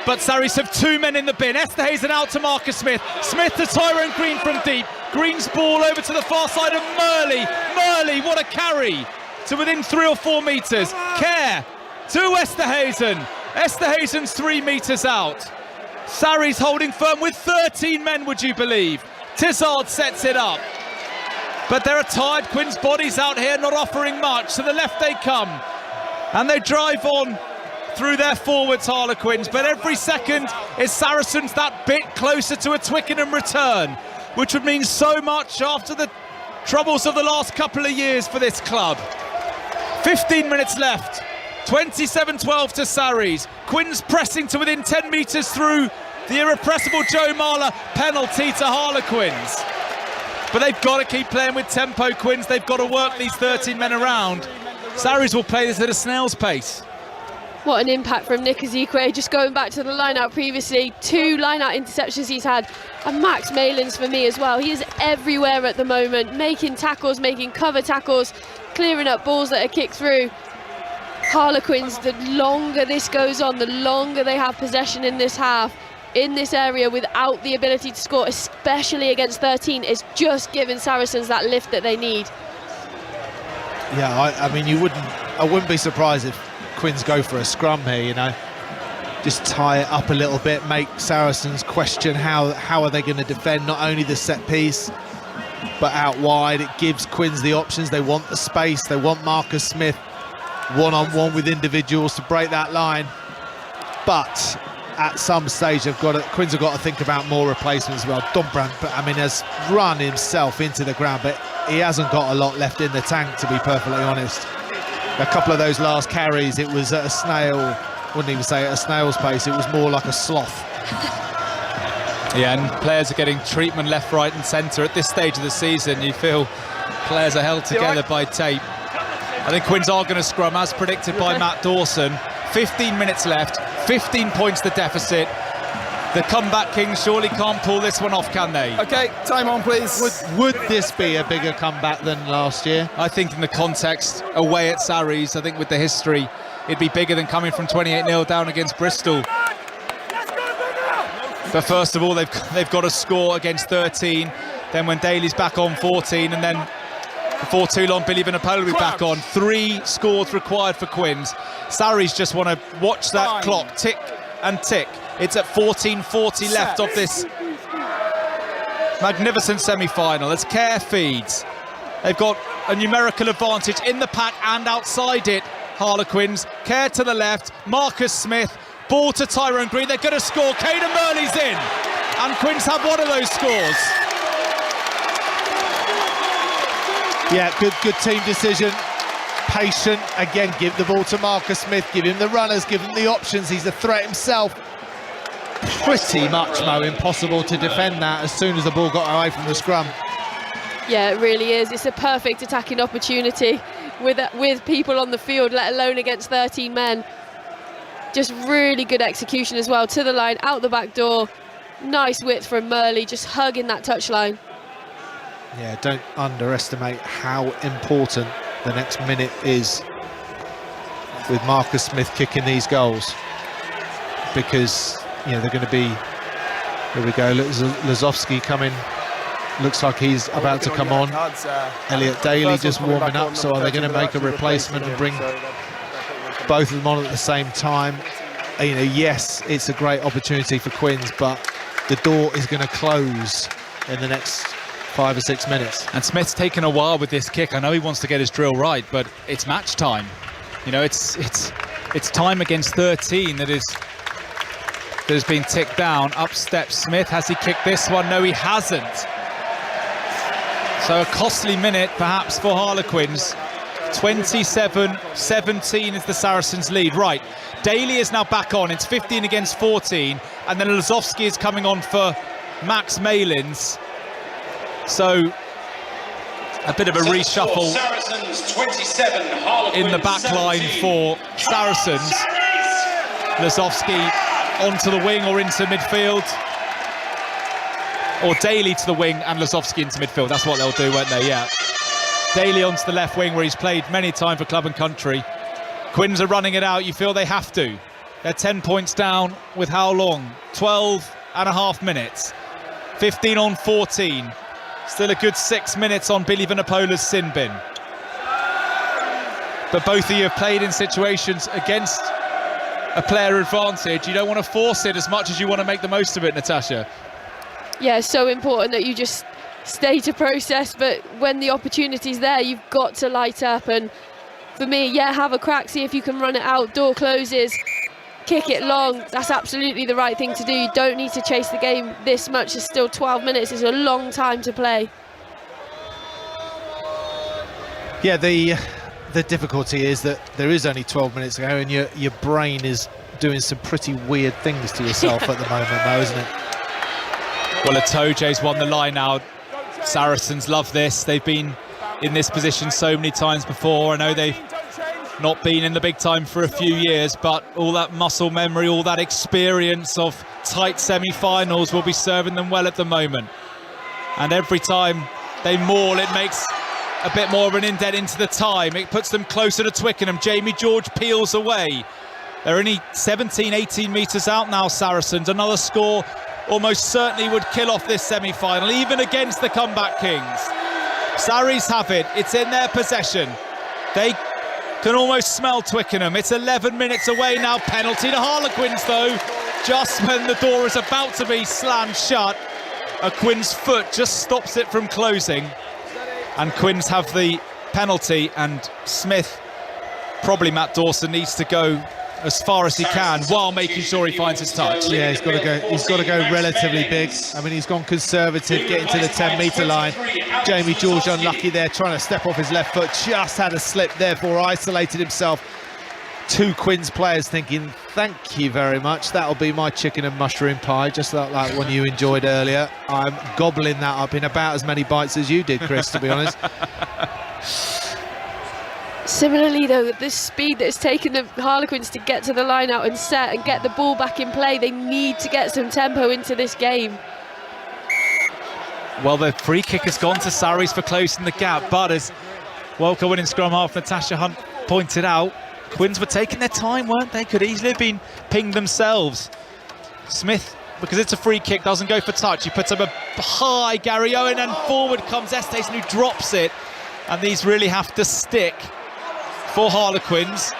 But Sarries have 2 men in the bin. Esterhazen out to Marcus Smith. Smith to Tyrone Green from deep. Green's ball over to the far side of Murley. Murley, what a carry to within 3 or 4 metres. Kerr to Esterhazen. Esterhazen's 3 metres out. Sarries holding firm with 13 men, would you believe? Tizard sets it up. But there are tired Quins bodies out here, not offering much. To the left they come. And they drive on through their forwards, Harlequins. But every second is Saracens that bit closer to a Twickenham return, which would mean so much after the troubles of the last couple of years for this club. 15 minutes left. 27-12 to Sarries. Quins pressing to within 10 metres through the irrepressible Joe Marler. Penalty to Harlequins. But they've got to keep playing with tempo, Quins. They've got to work these 13 men around. Sarries will play this at a snail's pace. What an impact from Nick Ezekwe. Just going back to the line-out previously, 2 line-out interceptions he's had. And Max Malins for me as well. He is everywhere at the moment, making tackles, making cover tackles, clearing up balls that are kicked through. Harlequins, the longer this goes on, the longer they have possession in this half, in this area without the ability to score, especially against 13, is just giving Saracens that lift that they need. Yeah, I mean, I wouldn't be surprised if Quins go for a scrum here, you know. Just tie it up a little bit, make Saracens question how are they going to defend not only the set piece, but out wide. It gives Quins the options. They want the space, they want Marcus Smith one-on-one with individuals to break that line. But at some stage Quins have got to think about more replacements as well. Dombrand, I mean, has run himself into the ground, but he hasn't got a lot left in the tank, to be perfectly honest. A couple of those last carries, it was at a snail, wouldn't even say at a snail's pace, it was more like a sloth. Yeah, and players are getting treatment left, right and centre. At this stage of the season, you feel players are held together by tape. I think Quins are going to scrum, as predicted by Matt Dawson. 15 minutes left, 15 points the deficit. The comeback kings surely can't pull this one off, can they? OK, time on, please. Would this be a bigger comeback than last year? I think in the context, away at Sarries, I think with the history, it'd be bigger than coming from 28-0 down against Bristol. But first of all, they've got to score against 13. Then when Daly's back on 14, and then before too long, Billy Vanapola will be back on. 3 scores required for Quins. Sarries just want to watch that clock tick and tick. It's at 14:40 left of this magnificent semi-final as Kerr feeds. They've got a numerical advantage in the pack and outside it, Harlequins. Kerr to the left, Marcus Smith, ball to Tyrone Green. They're going to score. Caden Murley's in, and Quins have one of those scores. Yeah, good team decision. Patient, again, give the ball to Marcus Smith, give him the runners, give him the options. He's a threat himself. Pretty much, Mo, impossible to defend that as soon as the ball got away from the scrum. Yeah, it really is. It's a perfect attacking opportunity with people on the field, let alone against 13 men. Just really good execution as well. To the line, out the back door. Nice width from Murley, just hugging that touchline. Yeah, don't underestimate how important the next minute is with Marcus Smith kicking these goals, because you know they're going to be. Here we go, Lazowski coming. Looks like he's about to come on. Elliot Daly just warming up. So are they going to make a replacement and bring both of them on at the same time? You know, yes, it's a great opportunity for Quins, but the door is going to close in the next 5 or 6 minutes. And Smith's taken a while with this kick. I know he wants to get his drill right, but it's match time. You know, it's time against 13 that has been ticked down. Up steps Smith. Has he kicked this one? No, he hasn't. So a costly minute perhaps for Harlequins. 27-17 is the Saracens lead. Right, Daly is now back on. It's 15 against 14, and then Lazowski is coming on for Max Malins. So a bit of a reshuffle in the back line for Saracens. Lazowski onto the wing or into midfield, or Daly to the wing and Lazowski into midfield. That's what they'll do, won't they? Yeah. Daly onto the left wing, where he's played many times for club and country. Quins are running it out. You feel they have to. They're 10 points down with how long? 12 and a half minutes. 15 on 14. Still a good 6 minutes on Billy Vannapola's sin bin. But both of you have played in situations against a player advantage. You don't want to force it as much as you want to make the most of it, Natasha. Yeah, it's so important that you just stay to process, but when the opportunity's there, you've got to light up. And for me, yeah, have a crack, see if you can run it out, door closes, kick it long. That's absolutely the right thing to do. You don't need to chase the game this much. It's still 12 minutes. It's a long time to play. Yeah, the difficulty is that there is only 12 minutes to go, and your brain is doing some pretty weird things to yourself at the moment, though, isn't it? Well, Atoje's won the line now. Saracens love this. They've been in this position so many times before. I know they've not been in the big time for a few years, but all that muscle memory, all that experience of tight semi-finals will be serving them well at the moment. And every time they maul, it makes a bit more of an indent into the time. It puts them closer to Twickenham. Jamie George peels away. They're only 17, 18 metres out now, Saracens. Another score almost certainly would kill off this semi-final, even against the comeback kings. Sarries have it. It's in their possession. They can almost smell Twickenham. It's 11 minutes away now. Penalty to Harlequins, though. Just when the door is about to be slammed shut, a Quins foot just stops it from closing. And Quins have the penalty, and Smith, probably Matt Dawson, needs to go as far as he can while making sure he finds his touch. Yeah, he's got to go relatively big. I mean, he's gone conservative, getting to the 10-metre line. Jamie George unlucky there, trying to step off his left foot, just had a slip, therefore isolated himself. Two Quins players thinking, thank you very much, that'll be my chicken and mushroom pie, just like one you enjoyed earlier. I'm gobbling that up in about as many bites as you did, Chris, to be honest. Similarly, though, the speed that it's taken the Harlequins to get to the line out and set and get the ball back in play, they need to get some tempo into this game. Well, the free kick has gone to Sarries for closing the gap, but as Welker winning scrum half Natasha Hunt pointed out, Quins were taking their time, weren't they? Could easily have been pinged themselves. Smith, because it's a free kick, doesn't go for touch. He puts up a high Gary Owen, and forward comes Estes, who drops it. And these really have to stick for Harlequins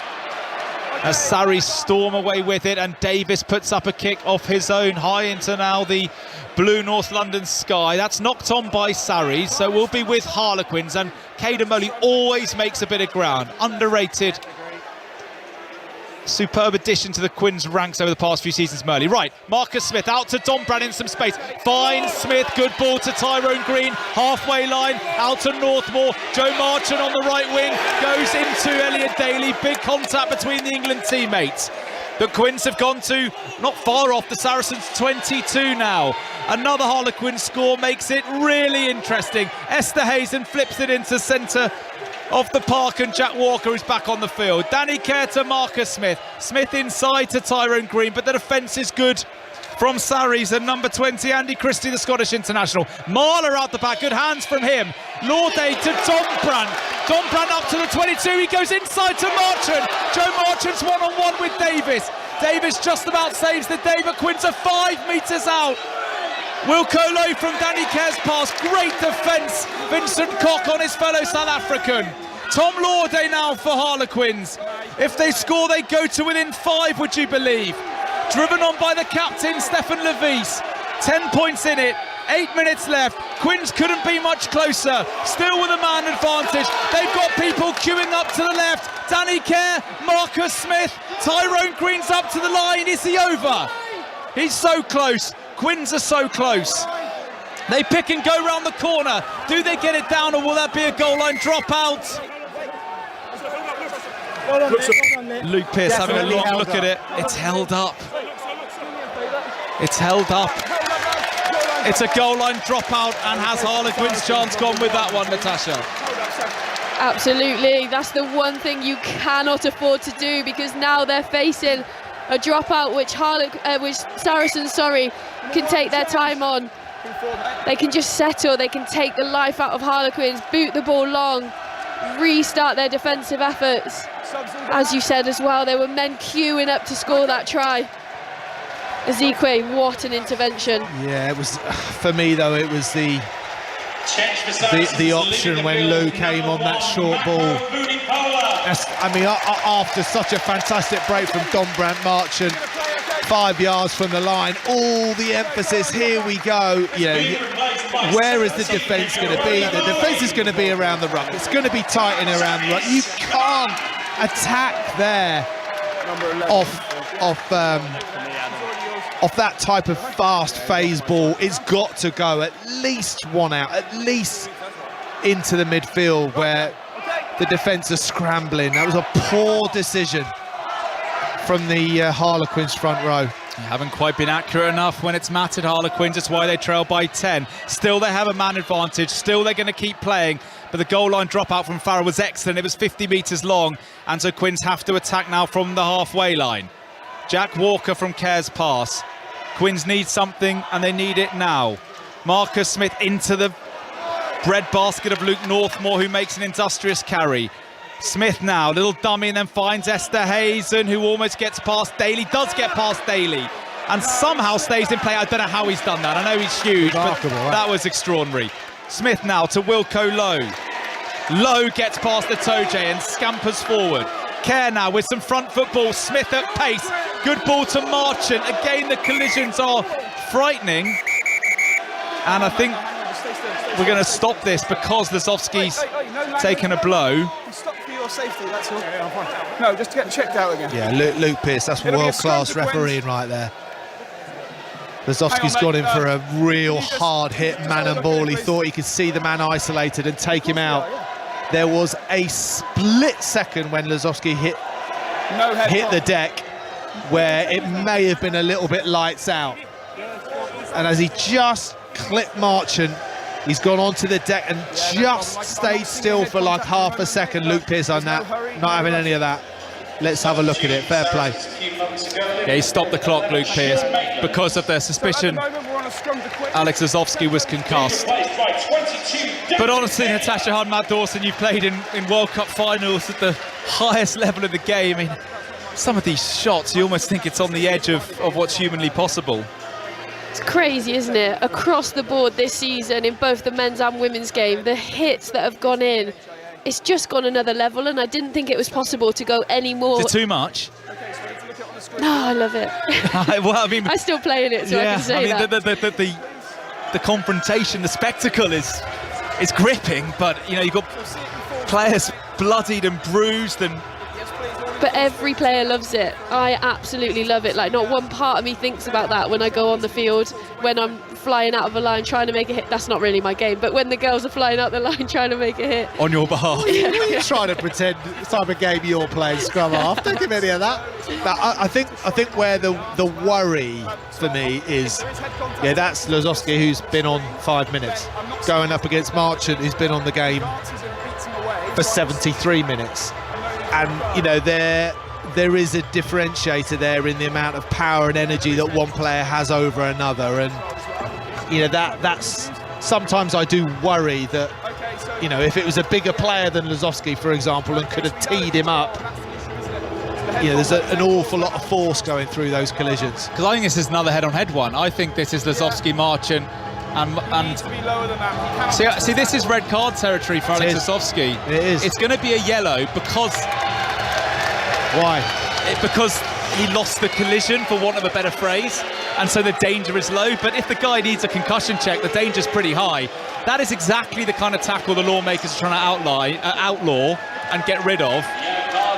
as Sarries storm away with it, and Davis puts up a kick off his own high into now the blue North London sky. That's knocked on by Sarries, so we'll be with Harlequins, and Caden Moley always makes a bit of ground. Underrated, superb addition to the Quins ranks over the past few seasons, Murley. Right, Marcus Smith out to Dombran in some space. Finds Smith, good ball to Tyrone Green. Halfway line, out to Northmore. Joe Marchant on the right wing, goes into Elliot Daly. Big contact between the England teammates. The Quins have gone to, not far off, the Saracens 22 now. Another Harlequin score makes it really interesting. Esther Hazen flips it into centre of the park, and Jack Walker is back on the field. Danny Kerr to Marcus Smith. Smith inside to Tyrone Green, but the defence is good from Sarries, and number 20, Andy Christie, the Scottish international. Marler out the back, good hands from him. Lorday to Dombran. Dombran up to the 22, he goes inside to Marchant. Joe Marchant's one-on-one with Davis. Davis just about saves the day, but Quins are 5 metres out. Wilco Lowe from Danny Kerr's pass, great defence. Vincent Koch on his fellow South African. Tom Lorday now for Harlequins. If they score, they go to within 5, would you believe? Driven on by the captain, Stefan Levis. 10 points in it, 8 minutes left. Quins couldn't be much closer. Still with a man advantage. They've got people queuing up to the left. Danny Kerr, Marcus Smith, Tyrone Green's up to the line. Is he over? He's so close. Quins are so close. They pick and go round the corner. Do they get it down, or will that be a goal line dropout? Luke Pearce having a long look at it. It's held up. It's held up. It's a goal line dropout, and has Harlequins' chance gone with that one, Natasha? Absolutely. That's the one thing you cannot afford to do, because now they're facing a dropout which Saracens, can take their time on. They can just settle, they can take the life out of Harlequins, boot the ball long, restart their defensive efforts. As you said as well, there were men queuing up to score that try. Ezekwe, what an intervention. Yeah, it was, for me though, it was the option when Lou came on that short ball. I mean, after such a fantastic break from Don Brandt Marchant, 5 yards from the line, all the emphasis, here we go. You know, where is the defence going to be? The defence is going to be around the ruck. It's going to be tight in around the ruck. You can't attack there off that type of fast phase ball. It's got to go at least one out, at least into the midfield where the defence are scrambling. That was a poor decision from the Harlequins front row. They haven't quite been accurate enough when it's mattered, Harlequins. That's why they trail by 10. Still they have a man advantage. Still they're going to keep playing. But the goal line dropout from Farrell was excellent. It was 50 metres long. And so Quins have to attack now from the halfway line. Jack Walker from Care's pass. Quins need something, and they need it now. Marcus Smith into the breadbasket of Luke Northmore, who makes an industrious carry. Smith now, little dummy, and then finds Esther Hazen, who almost gets past Daly, does get past Daly, and somehow stays in play. I don't know how he's done that. I know he's huge, but that was extraordinary. Smith now to Wilco Lowe. Lowe gets past the Toje and scampers forward. Care now with some front football. Smith at pace. Good ball to Marchant. Again, the collisions are frightening. And I think we're going to stop this because Lazowski's taken a blow. Stop for your safety, that's all. No, just to get checked out again. Yeah, Luke Pearce, that's world-class refereeing right there. Lazowski's gone in for a real hard-hit man and ball. He thought he could see the man isolated and take him out. There was a split second when Lazowski hit the deck where it may have been a little bit lights out. And as he just clipped Marchant, he's gone onto the deck and just stayed still for like half a second. Luke Pearce on that, not having any of that. Let's have a look at it, fair play. Yeah, he stopped the clock, Luke Pearce, because of their suspicion Alex Lazowski was concussed. But honestly, Natasha Hard-Matt Dawson, you played in World Cup finals at the highest level of the game. I mean, some of these shots, you almost think it's on the edge of what's humanly possible. It's crazy, isn't it? Across the board this season, in both the men's and women's game, the hits that have gone in, it's just gone another level, and I didn't think it was possible to go any more. Is it too much? No, I love it. Well, I mean, I still play in it, so yeah, I can say that. The confrontation, the spectacle is gripping, but you know, you've got players bloodied and bruised, and but every player loves it. I absolutely love it. Like, not one part of me thinks about that when I go on the field, when I'm flying out of a line trying to make a hit. That's not really my game, but when the girls are flying out the line trying to make a hit on your behalf. Yeah. You're trying to pretend the type of game you're playing scrum half. Don't give any of that. But I think where the worry for me is, yeah, that's Lazowski, who's been on 5 minutes, going up against Marchant, who's been on the game for 73 minutes. And, you know, there is a differentiator there in the amount of power and energy that one player has over another. And, you know, that's sometimes I do worry that, you know, if it was a bigger player than Lazowski, for example, and could have teed him up, you know, there's an awful lot of force going through those collisions. Because I think this is another head-on-head one. I think this is Lazowski, Marchant, and see, this is red card territory for Alex Lazowski. It is. It's going to be a yellow because... Why? Because he lost the collision, for want of a better phrase, and so the danger is low. But if the guy needs a concussion check, the danger's pretty high. That is exactly the kind of tackle the lawmakers are trying to outlaw and get rid of.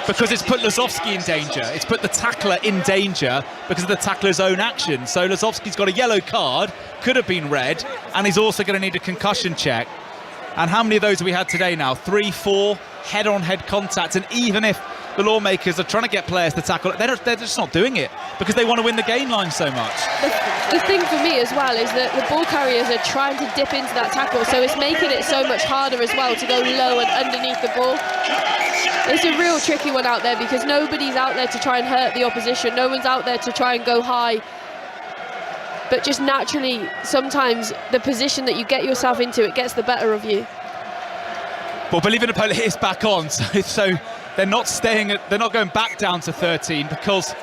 because it's put Lazowski in danger. It's put the tackler in danger because of the tackler's own action. So Lazowski's got a yellow card, could have been red, and he's also going to need a concussion check. And how many of those have we had today now? 3, 4 head-on-head contacts. And even if the lawmakers are trying to get players to tackle, they're just not doing it because they want to win the gain line so much. The thing for me as well is that the ball carriers are trying to dip into that tackle, so it's making it so much harder as well to go low and underneath the ball. It's a real tricky one out there because nobody's out there to try and hurt the opposition. No one's out there to try and go high. But just naturally, sometimes the position that you get yourself into, it gets the better of you. Well, Billy Vunipola is back on, so they're not going back down to 13 because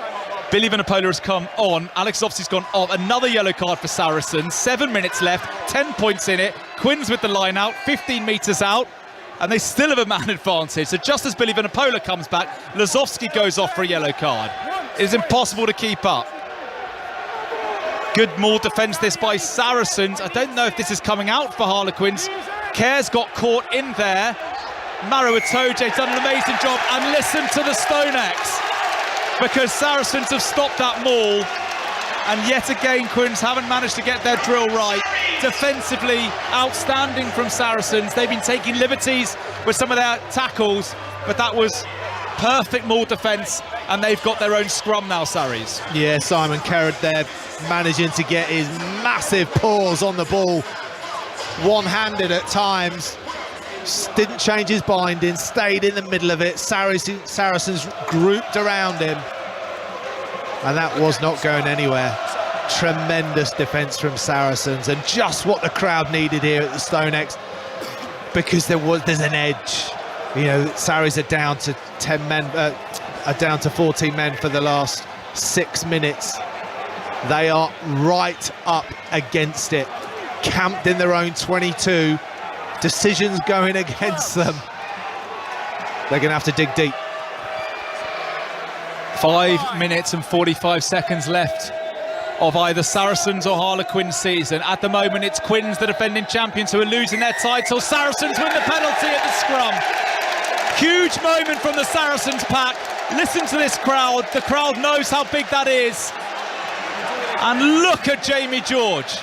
Billy Vunipola has come on. Alex Zovski's gone off. Another yellow card for Saracens. 7 minutes left, 10 points in it. Quinn's with the line out, 15 metres out, and they still have a man advantage. So just as Billy Vunipola comes back, Lazowski goes off for a yellow card. It is impossible to keep up. Good maul defence this by Saracens. I don't know if this is coming out for Harlequins. Kerr's got caught in there. Maro Itoje's done an amazing job, and listen to the Stonex, because Saracens have stopped that maul, and yet again Quins haven't managed to get their drill right. Defensively outstanding from Saracens. They've been taking liberties with some of their tackles, but that was perfect maul defence, and they've got their own scrum now, Saris. Yeah, Simon Kerrod there managing to get his massive paws on the ball, one-handed at times. Didn't change his binding, stayed in the middle of it. Saracens grouped around him, and that was not going anywhere. Tremendous defence from Saracens, and just what the crowd needed here at the Stonex, because there's an edge. You know, Sarries are down to 10 men, are down to 14 men for the last 6 minutes. They are right up against it, camped in their own 22. Decisions going against them. They're going to have to dig deep. 5 minutes and 45 seconds left of either Saracens or Harlequins season. At the moment, it's Quins, the defending champions, who are losing their title. Saracens win the penalty at the scrum. Huge moment from the Saracens pack. Listen to this crowd. The crowd knows how big that is. And look at Jamie George.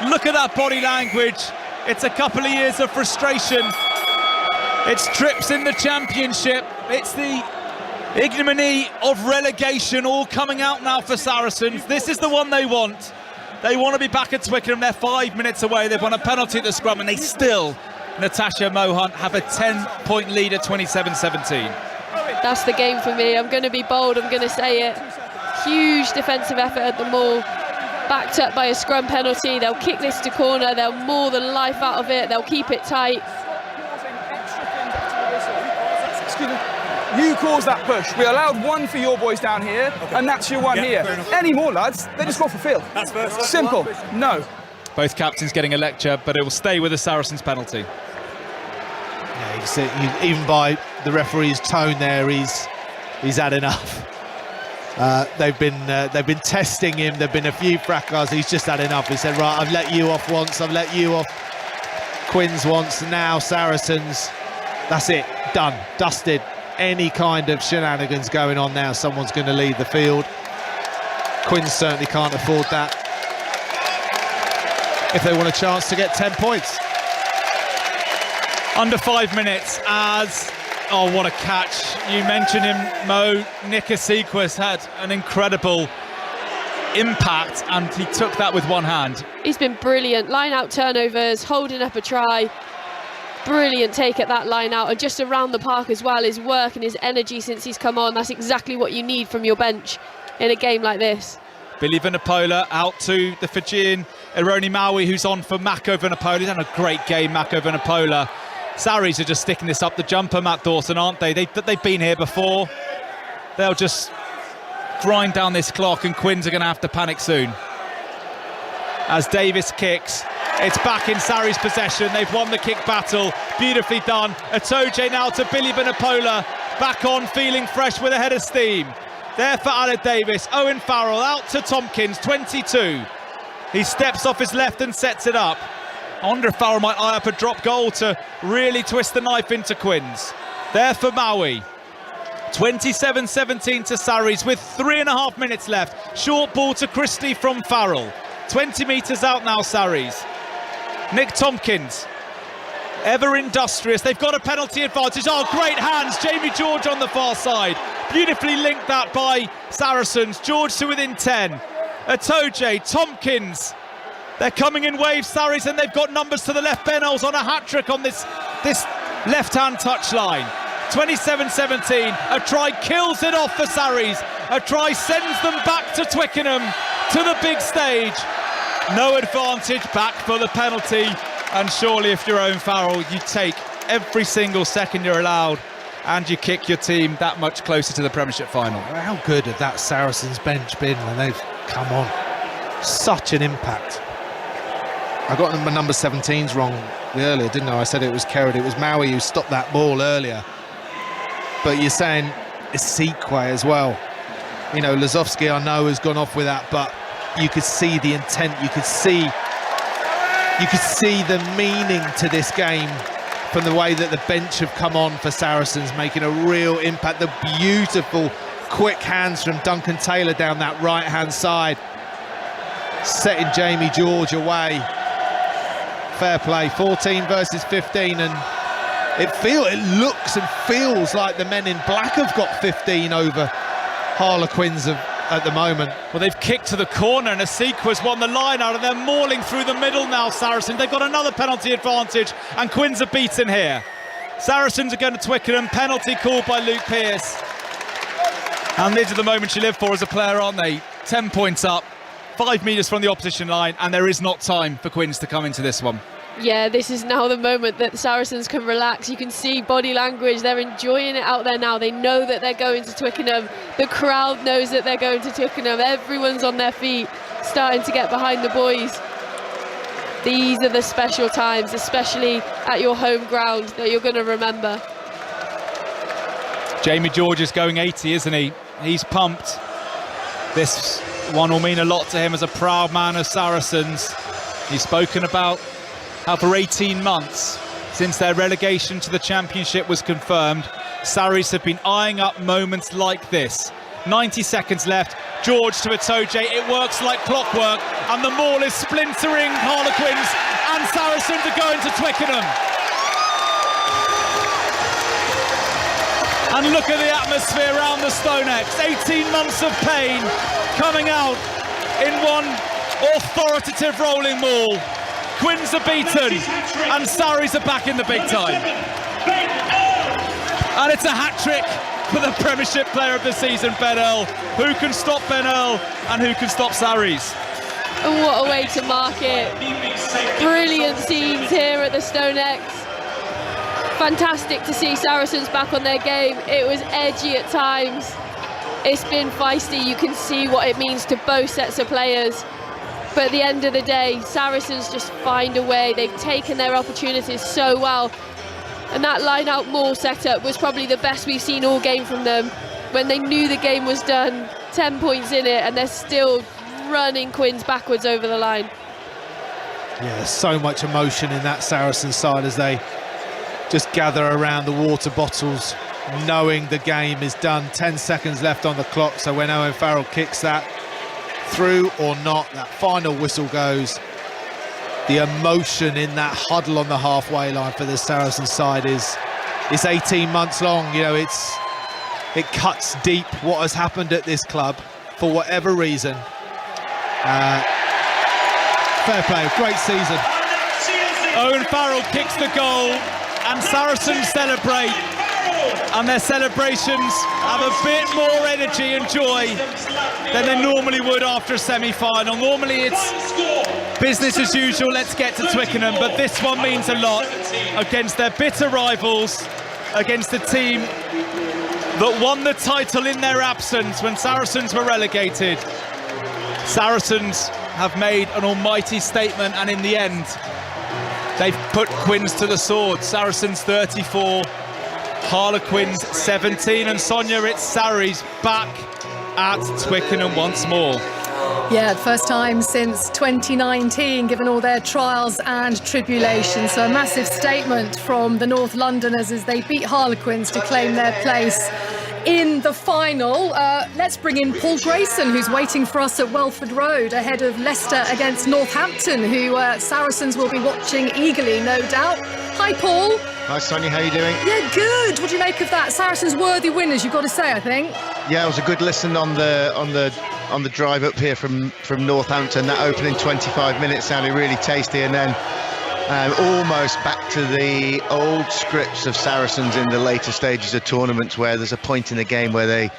Look at that body language. It's a couple of years of frustration. It's trips in the championship. It's the ignominy of relegation all coming out now for Saracens. This is the one they want. They want to be back at Twickenham. They're 5 minutes away. They've won a penalty at the scrum, and they still, Natasha Mohunt, have a 10-point lead at 27-17. That's the game for me. I'm going to be bold. I'm going to say it. Huge defensive effort at the maul. Backed up by a scrum penalty. They'll kick this to corner. They'll maul the life out of it. They'll keep it tight. Excuse me. You caused that push. We allowed one for your boys down here, and that's your one here. Any more, lads, they just go off the field. That's first. Simple. No. Both captains getting a lecture, but it will stay with the Saracens penalty. Yeah, you can see, even by the referee's tone there, he's had enough. They've been testing him. There've been a few fracas. He's just had enough. He said, right, I've let you off once. I've let you off Quins once. Now Saracens. That's it. Done. Dusted. Any kind of shenanigans going on now, someone's going to leave the field. Quins certainly can't afford that if they want a chance to get 10 points. Under 5 minutes as... Oh, what a catch. You mentioned him, Mo. Nikasikwas had an incredible impact, and he took that with one hand. He's been brilliant. Line out turnovers, holding up a try. Brilliant take at that line out, and just around the park as well. His work and his energy since he's come on. That's exactly what you need from your bench in a game like this. Billy Vunipola out to the Fijian Ironi Maui, who's on for Mako Vunipola. He's had a great game, Mako Vunipola. Saris are just sticking this up the jumper, Matt Dawson, aren't they? They've been here before. They'll just grind down this clock, and Quins are going to have to panic soon. As Davis kicks, it's back in Saris' possession. They've won the kick battle. Beautifully done. Itoje now to Billy Vunipola. Back on, feeling fresh with a head of steam. There for Aled Davis. Owen Farrell out to Tompkins, 22. He steps off his left and sets it up. I wonder if Farrell might eye up a drop goal to really twist the knife into Quins. There for Maui. 27-17 to Sarries with 3.5 minutes left. Short ball to Christie from Farrell. 20 metres out now, Sarries. Nick Tompkins, ever industrious. They've got a penalty advantage. Oh, great hands. Jamie George on the far side. Beautifully linked that by Saracens. George to within 10. Atoje, Tompkins. They're coming in waves, Sarries, and they've got numbers to the left. Bennell's on a hat-trick on this left-hand touchline. 27-17. A try kills it off for Sarries. A try sends them back to Twickenham, to the big stage. No advantage, back for the penalty. And surely if you're Owen Farrell, you take every single second you're allowed and you kick your team that much closer to the Premiership final. How good had that Saracens bench been when they've come on? Such an impact. I got number 17s wrong earlier, didn't I? I said it was Kerrod. It was Maui who stopped that ball earlier. But you're saying Esekwe as well. You know, Lazowski, I know, has gone off with that, but you could see the intent. You could see the meaning to this game from the way that the bench have come on for Saracens, making a real impact. The beautiful, quick hands from Duncan Taylor down that right-hand side, setting Jamie George away. Fair play. 14 versus 15, and it looks and feels like the men in black have got 15 over Harlequins at the moment. Well, they've kicked to the corner and Esekwe's won the line out, and they're mauling through the middle now, Saracens. They've got another penalty advantage and Quins are beaten here. Saracens are going to Twickenham, penalty called by Luke Pearce. And these are the moments you live for as a player, aren't they? 10 points up, 5 metres from the opposition line, and there is not time for Quins to come into this one. Yeah, this is now the moment that the Saracens can relax. You can see body language. They're enjoying it out there now. They know that they're going to Twickenham. The crowd knows that they're going to Twickenham. Everyone's on their feet, starting to get behind the boys. These are the special times, especially at your home ground, that you're going to remember. Jamie George is going 80, isn't he? He's pumped. This one will mean a lot to him as a proud man of Saracens. He's spoken about how for 18 months since their relegation to the Championship was confirmed, Sarries have been eyeing up moments like this. 90 seconds left, George to Atoje, it works like clockwork, and the maul is splintering Harlequins, and Saracens are going to Twickenham. And look at the atmosphere around the StoneX. 18 months of pain coming out in one authoritative rolling maul. Quins are beaten and Sarries are back in the big time. And it's a hat-trick for the Premiership Player of the Season, Bennell. Who can stop Bennell and who can stop Sarries? And what a way to mark it. Brilliant scenes here at the StoneX. Fantastic to see Saracens back on their game. It was edgy at times. It's been feisty. You can see what it means to both sets of players. But at the end of the day, Saracens just find a way. They've taken their opportunities so well. And that line-out maul setup was probably the best we've seen all game from them. When they knew the game was done, 10 points in it, and they're still running Quins backwards over the line. Yeah, so much emotion in that Saracen side as they just gather around the water bottles, knowing the game is done. 10 seconds left on the clock, so when Owen Farrell kicks that, through or not, that final whistle goes. The emotion in that huddle on the halfway line for the Saracen side is 18 months long. You know, it cuts deep what has happened at this club for whatever reason. Fair play, great season. Owen Farrell kicks the goal and Saracens celebrate, and their celebrations have a bit more energy and joy than they normally would after a semi-final. Normally it's business as usual, let's get to Twickenham, but this one means a lot against their bitter rivals, against the team that won the title in their absence when Saracens were relegated. Saracens have made an almighty statement, and in the end they've put Quins to the sword. Saracens 34, Harlequins 17, and Sonia, it's Sarries back at Twickenham once more. Yeah, first time since 2019, given all their trials and tribulations. So a massive statement from the North Londoners as they beat Harlequins to claim their place in the final. Let's bring in Paul Grayson, who's waiting for us at Welford Road ahead of Leicester against Northampton, who Saracens will be watching eagerly, no doubt. Hi, Paul. Hi, Sonia. How are you doing? Yeah, good. What do you make of that? Saracens worthy winners, you've got to say, I think. Yeah, it was a good listen on the drive up here from Northampton. That opening 25 minutes sounded really tasty, and then almost back to the old scripts of Saracens in the later stages of tournaments, where there's a point in the game where they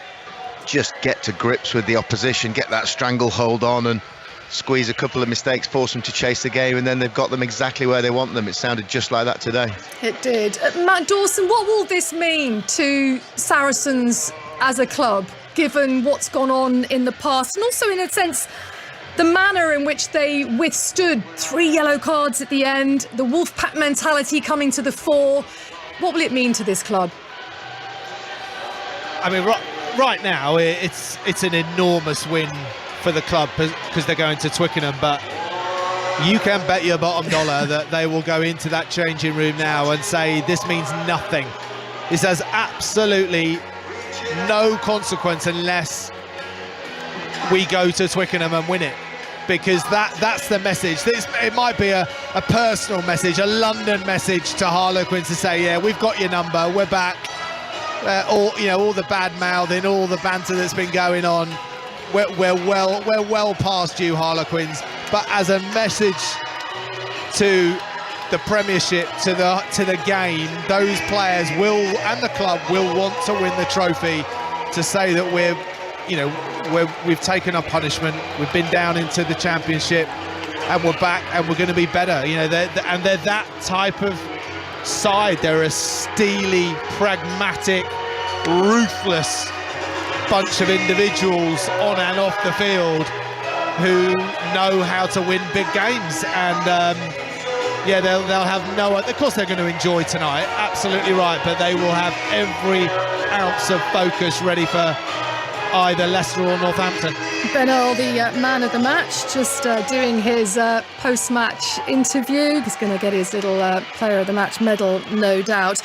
just get to grips with the opposition, get that stranglehold on and squeeze a couple of mistakes, force them to chase the game, and then they've got them exactly where they want them. It sounded just like that today. It did. Matt Dawson, what will this mean to Saracens as a club, given what's gone on in the past, and also in a sense the manner in which they withstood 3 yellow cards at the end, the Wolfpack mentality coming to the fore? What will it mean to this club? I mean, right now it's an enormous win for the club because they're going to Twickenham, but you can bet your bottom dollar that they will go into that changing room now and say this means nothing. This has absolutely no consequence unless we go to Twickenham and win it, because that's the message. It might be a personal message, a London message to Harlequins to say, yeah, we've got your number, we're back. All the bad mouthing, all the banter that's been going on, we're well past you, Harlequins. But as a message to the Premiership, to the game, those players will, and the club will, want to win the trophy, to say that we've taken our punishment, we've been down into the Championship, and we're back, and we're going to be better. They're that type of side. They're a steely, pragmatic, ruthless bunch of individuals on and off the field who know how to win big games, and they'll have no. Of course, they're going to enjoy tonight. Absolutely right, but they will have every ounce of focus ready for either Leicester or Northampton. Ben Earl, the man of the match, just doing his post-match interview. He's going to get his little player of the match medal, no doubt.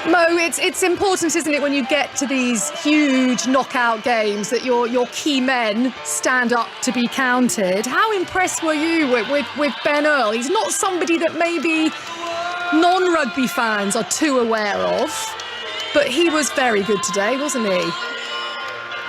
Mo, it's important, isn't it, when you get to these huge knockout games, that your key men stand up to be counted. How impressed were you with Ben Earl? He's not somebody that maybe non-rugby fans are too aware of, but he was very good today, wasn't he?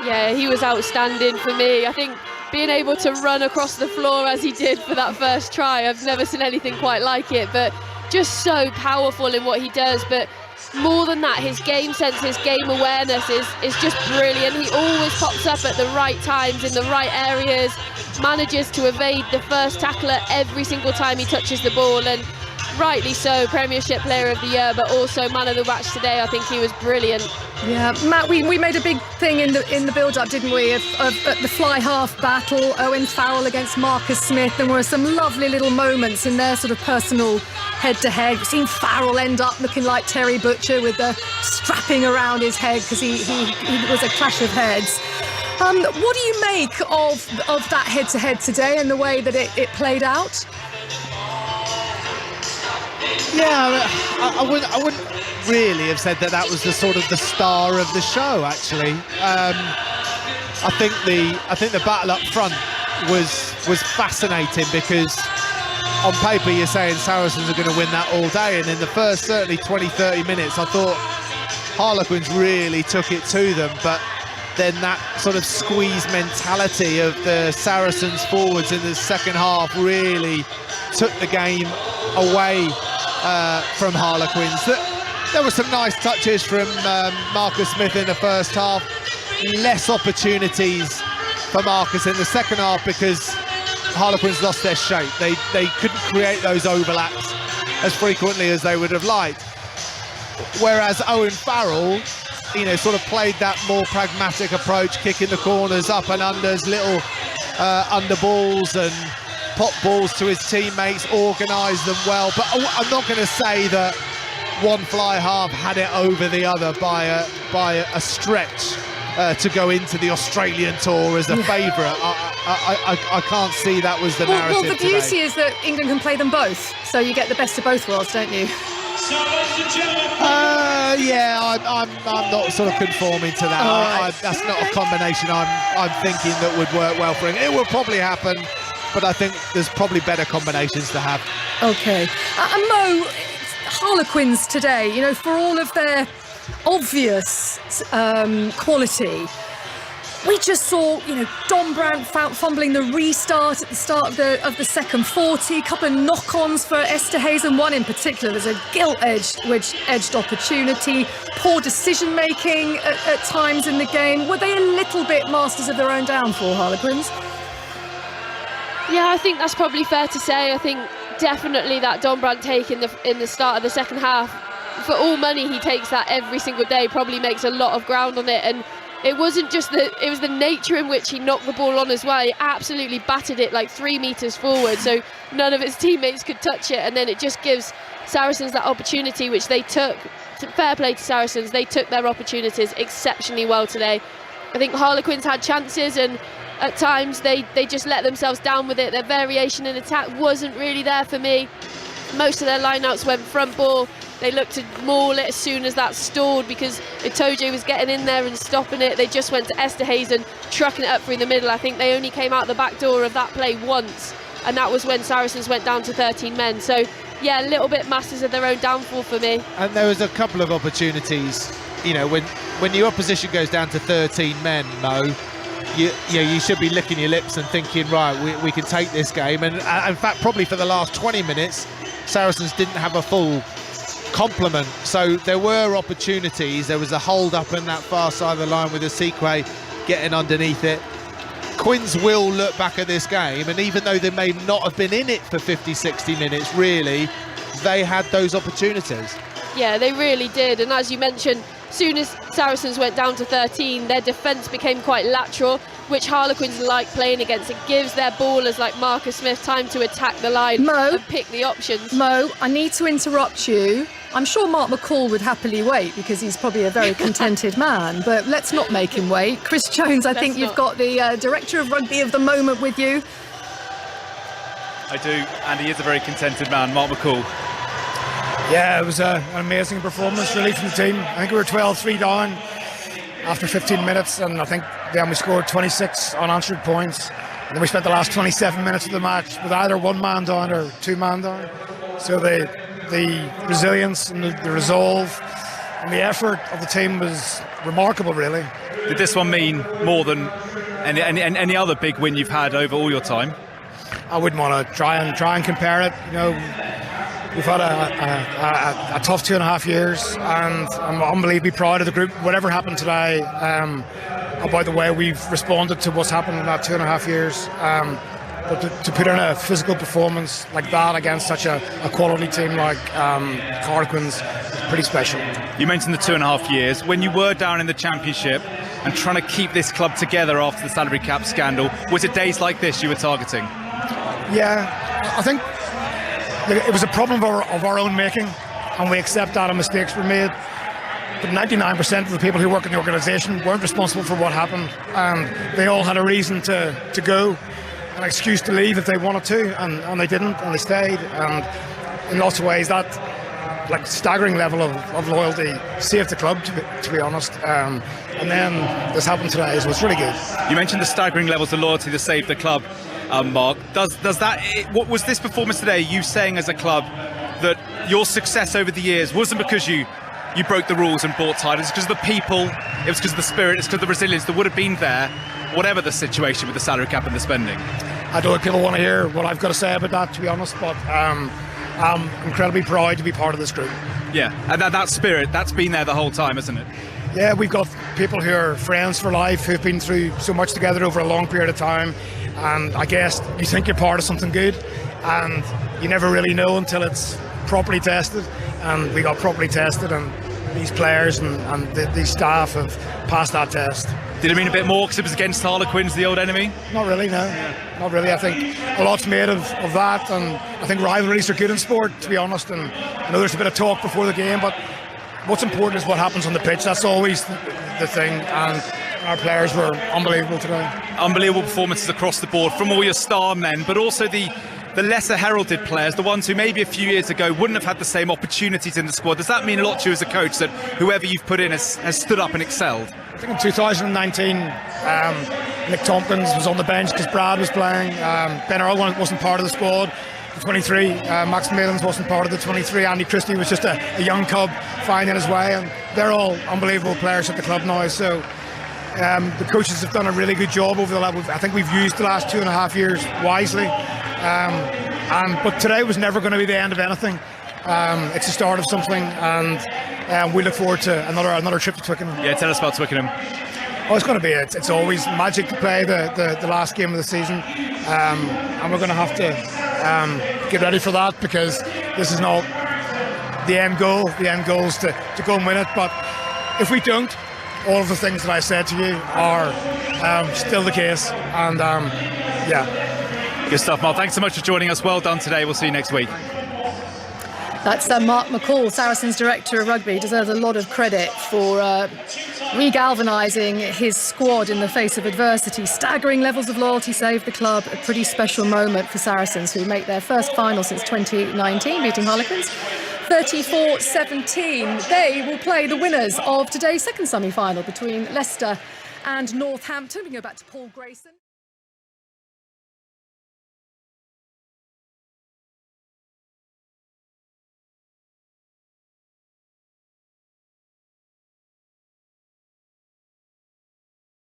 Yeah, he was outstanding for me. I think being able to run across the floor as he did for that first try, I've never seen anything quite like it, but just so powerful in what he does. But more than that, his game sense, his game awareness is just brilliant. He always pops up at the right times, in the right areas, manages to evade the first tackler every single time he touches the ball, and rightly so, Premiership Player of the Year, but also Man of the Match today. I think he was brilliant. Yeah, Matt, we made a big thing in the build-up, didn't we, of the fly-half battle, Owen Farrell against Marcus Smith. There were some lovely little moments in their sort of personal head-to-head. We've seen Farrell end up looking like Terry Butcher with the strapping around his head because he was a clash of heads. What do you make of that head-to-head today and the way that it played out? Yeah, I wouldn't really have said that was the sort of the star of the show. Actually, I think the battle up front was fascinating, because on paper you're saying Saracens are going to win that all day, and in the first certainly 20-30 minutes I thought Harlequins really took it to them, but then that sort of squeeze mentality of the Saracens forwards in the second half really took the game away from Harlequins. There were some nice touches from Marcus Smith in the first half, less opportunities for Marcus in the second half because Harlequins lost their shape. They couldn't create those overlaps as frequently as they would have liked, whereas Owen Farrell sort of played that more pragmatic approach, kicking the corners, up and unders, little under balls and pop balls to his teammates, organised them well. But I'm not going to say that one fly half had it over the other by a stretch to go into the Australian tour as a favourite. I can't see that was the narrative. Well, the beauty is that England can play them both, so you get the best of both worlds, don't you? I'm not sort of conforming to that. That's not a combination I'm thinking that would work well for him. It will probably happen, but I think there's probably better combinations to have. Okay. And Mo, Harlequins today, you know, for all of their obvious quality, we just saw, you know, Don Brandt fumbling the restart at the start of the second 40, a couple of knock-ons for Esterhuizen, one in particular. There's a gilt-edged opportunity, poor decision-making at times in the game. Were they a little bit masters of their own downfall, Harlequins? Yeah, I think that's probably fair to say. I think definitely that Don Brandt take in the start of the second half, for all money he takes that every single day, probably makes a lot of ground on it. And it wasn't just it was the nature in which he knocked the ball on as well. He absolutely battered it like 3 meters forward, so none of his teammates could touch it, and then it just gives Saracens that opportunity, which they took. Fair play to Saracens, they took their opportunities exceptionally well today. I think Harlequins had chances, and at times they just let themselves down with it. Their variation in attack wasn't really there for me. Most of their lineouts went front ball. They looked to maul it as soon as that stalled, because Itoje was getting in there and stopping it. They just went to Esterhuizen, trucking it up through the middle. I think they only came out the back door of that play once, and that was when Saracens went down to 13 men. So yeah, a little bit masters of their own downfall for me. And there was a couple of opportunities, you know, when your opposition goes down to 13 men, Mo, you should be licking your lips and thinking, right, we can take this game. And in fact, probably for the last 20 minutes, Saracens didn't have a full complement, so there were opportunities. There was a hold up in that far side of the line with Asikwe getting underneath it. Quins will look back at this game, and even though they may not have been in it for 50-60 minutes, really, they had those opportunities. Yeah, they really did. And as you mentioned, soon as Saracens went down to 13, their defence became quite lateral, which Harlequins like playing against. It gives their ballers like Marcus Smith time to attack the line and pick the options. Mo, I need to interrupt you. I'm sure Mark McCall would happily wait, because he's probably a very contented man, but let's not make him wait. Chris Jones, I think you've got the Director of Rugby of the moment with you. I do, and he is a very contented man, Mark McCall. Yeah, it was an amazing performance really from the team. I think we were 12-3 down after 15 minutes, and I think then we scored 26 unanswered points. And then we spent the last 27 minutes of the match with either one man down or two man down. So the resilience and the resolve and the effort of the team was remarkable, really. Did this one mean more than any other big win you've had over all your time? I wouldn't want to try and compare it. You know, we've had a tough 2.5 years, and I'm unbelievably proud of the group. Whatever happened today, about the way we've responded to what's happened in that 2.5 years. But to put in a physical performance like that against such a quality team like Harlequins is pretty special. You mentioned the 2.5 years. When you were down in the Championship and trying to keep this club together after the salary cap scandal, was it days like this you were targeting? Yeah, I think it was a problem of our own making, and we accept that and mistakes were made. But 99% of the people who work in the organisation weren't responsible for what happened, and they all had a reason to go, an excuse to leave if they wanted to, and they didn't, and they stayed. And in lots of ways that like staggering level of loyalty saved the club, to be honest. And then this happened today, so it's really good. You mentioned the staggering levels of loyalty that saved the club, Mark. Does that, what was this performance today, you saying as a club that your success over the years wasn't because you broke the rules and brought titles, it's because of the people, it was because of the spirit, it's because of the resilience that would have been there whatever the situation with the salary cap and the spending? I don't think people want to hear what I've got to say about that, to be honest, but I'm incredibly proud to be part of this group. Yeah, and that spirit, that's been there the whole time, isn't it? Yeah, we've got people who are friends for life, who've been through so much together over a long period of time, and I guess you think you're part of something good, and you never really know until it's properly tested, and we got properly tested, and these players and these staff have passed that test. Did it mean a bit more because it was against Harlequins, the old enemy? Not really, no. Not really. I think a lot's made of that, and I think rivalries are good in sport, to be honest, and I know there's a bit of talk before the game, but what's important is what happens on the pitch. That's always the thing, and our players were unbelievable today. Unbelievable performances across the board from all your star men, but also the the lesser heralded players, the ones who maybe a few years ago wouldn't have had the same opportunities in the squad. Does that mean a lot to you as a coach, that whoever you've put in has stood up and excelled? I think in 2019, Nick Tompkins was on the bench because Brad was playing. Ben Earl wasn't part of the squad. The 23, Max Malins wasn't part of the 23. Andy Christie was just a young cub finding his way, and they're all unbelievable players at the club now. So the coaches have done a really good job over the last. I think we've used the last 2.5 years wisely. But today was never going to be the end of anything. It's the start of something, and we look forward to another trip to Twickenham. Yeah, tell us about Twickenham. Oh, it's going to be it's always magic to play the last game of the season, and we're going to have to get ready for that, because this is not the end goal. The end goal is to go and win it. But if we don't, all of the things that I said to you are still the case. And yeah. Good stuff, Mark. Thanks so much for joining us. Well done today. We'll see you next week. That's Mark McCall, Saracens Director of Rugby. Deserves a lot of credit for re-galvanising his squad in the face of adversity. Staggering levels of loyalty saved the club. A pretty special moment for Saracens, who make their first final since 2019, beating Harlequins 34-17. They will play the winners of today's second semi-final between Leicester and Northampton. We go back to Paul Grayson.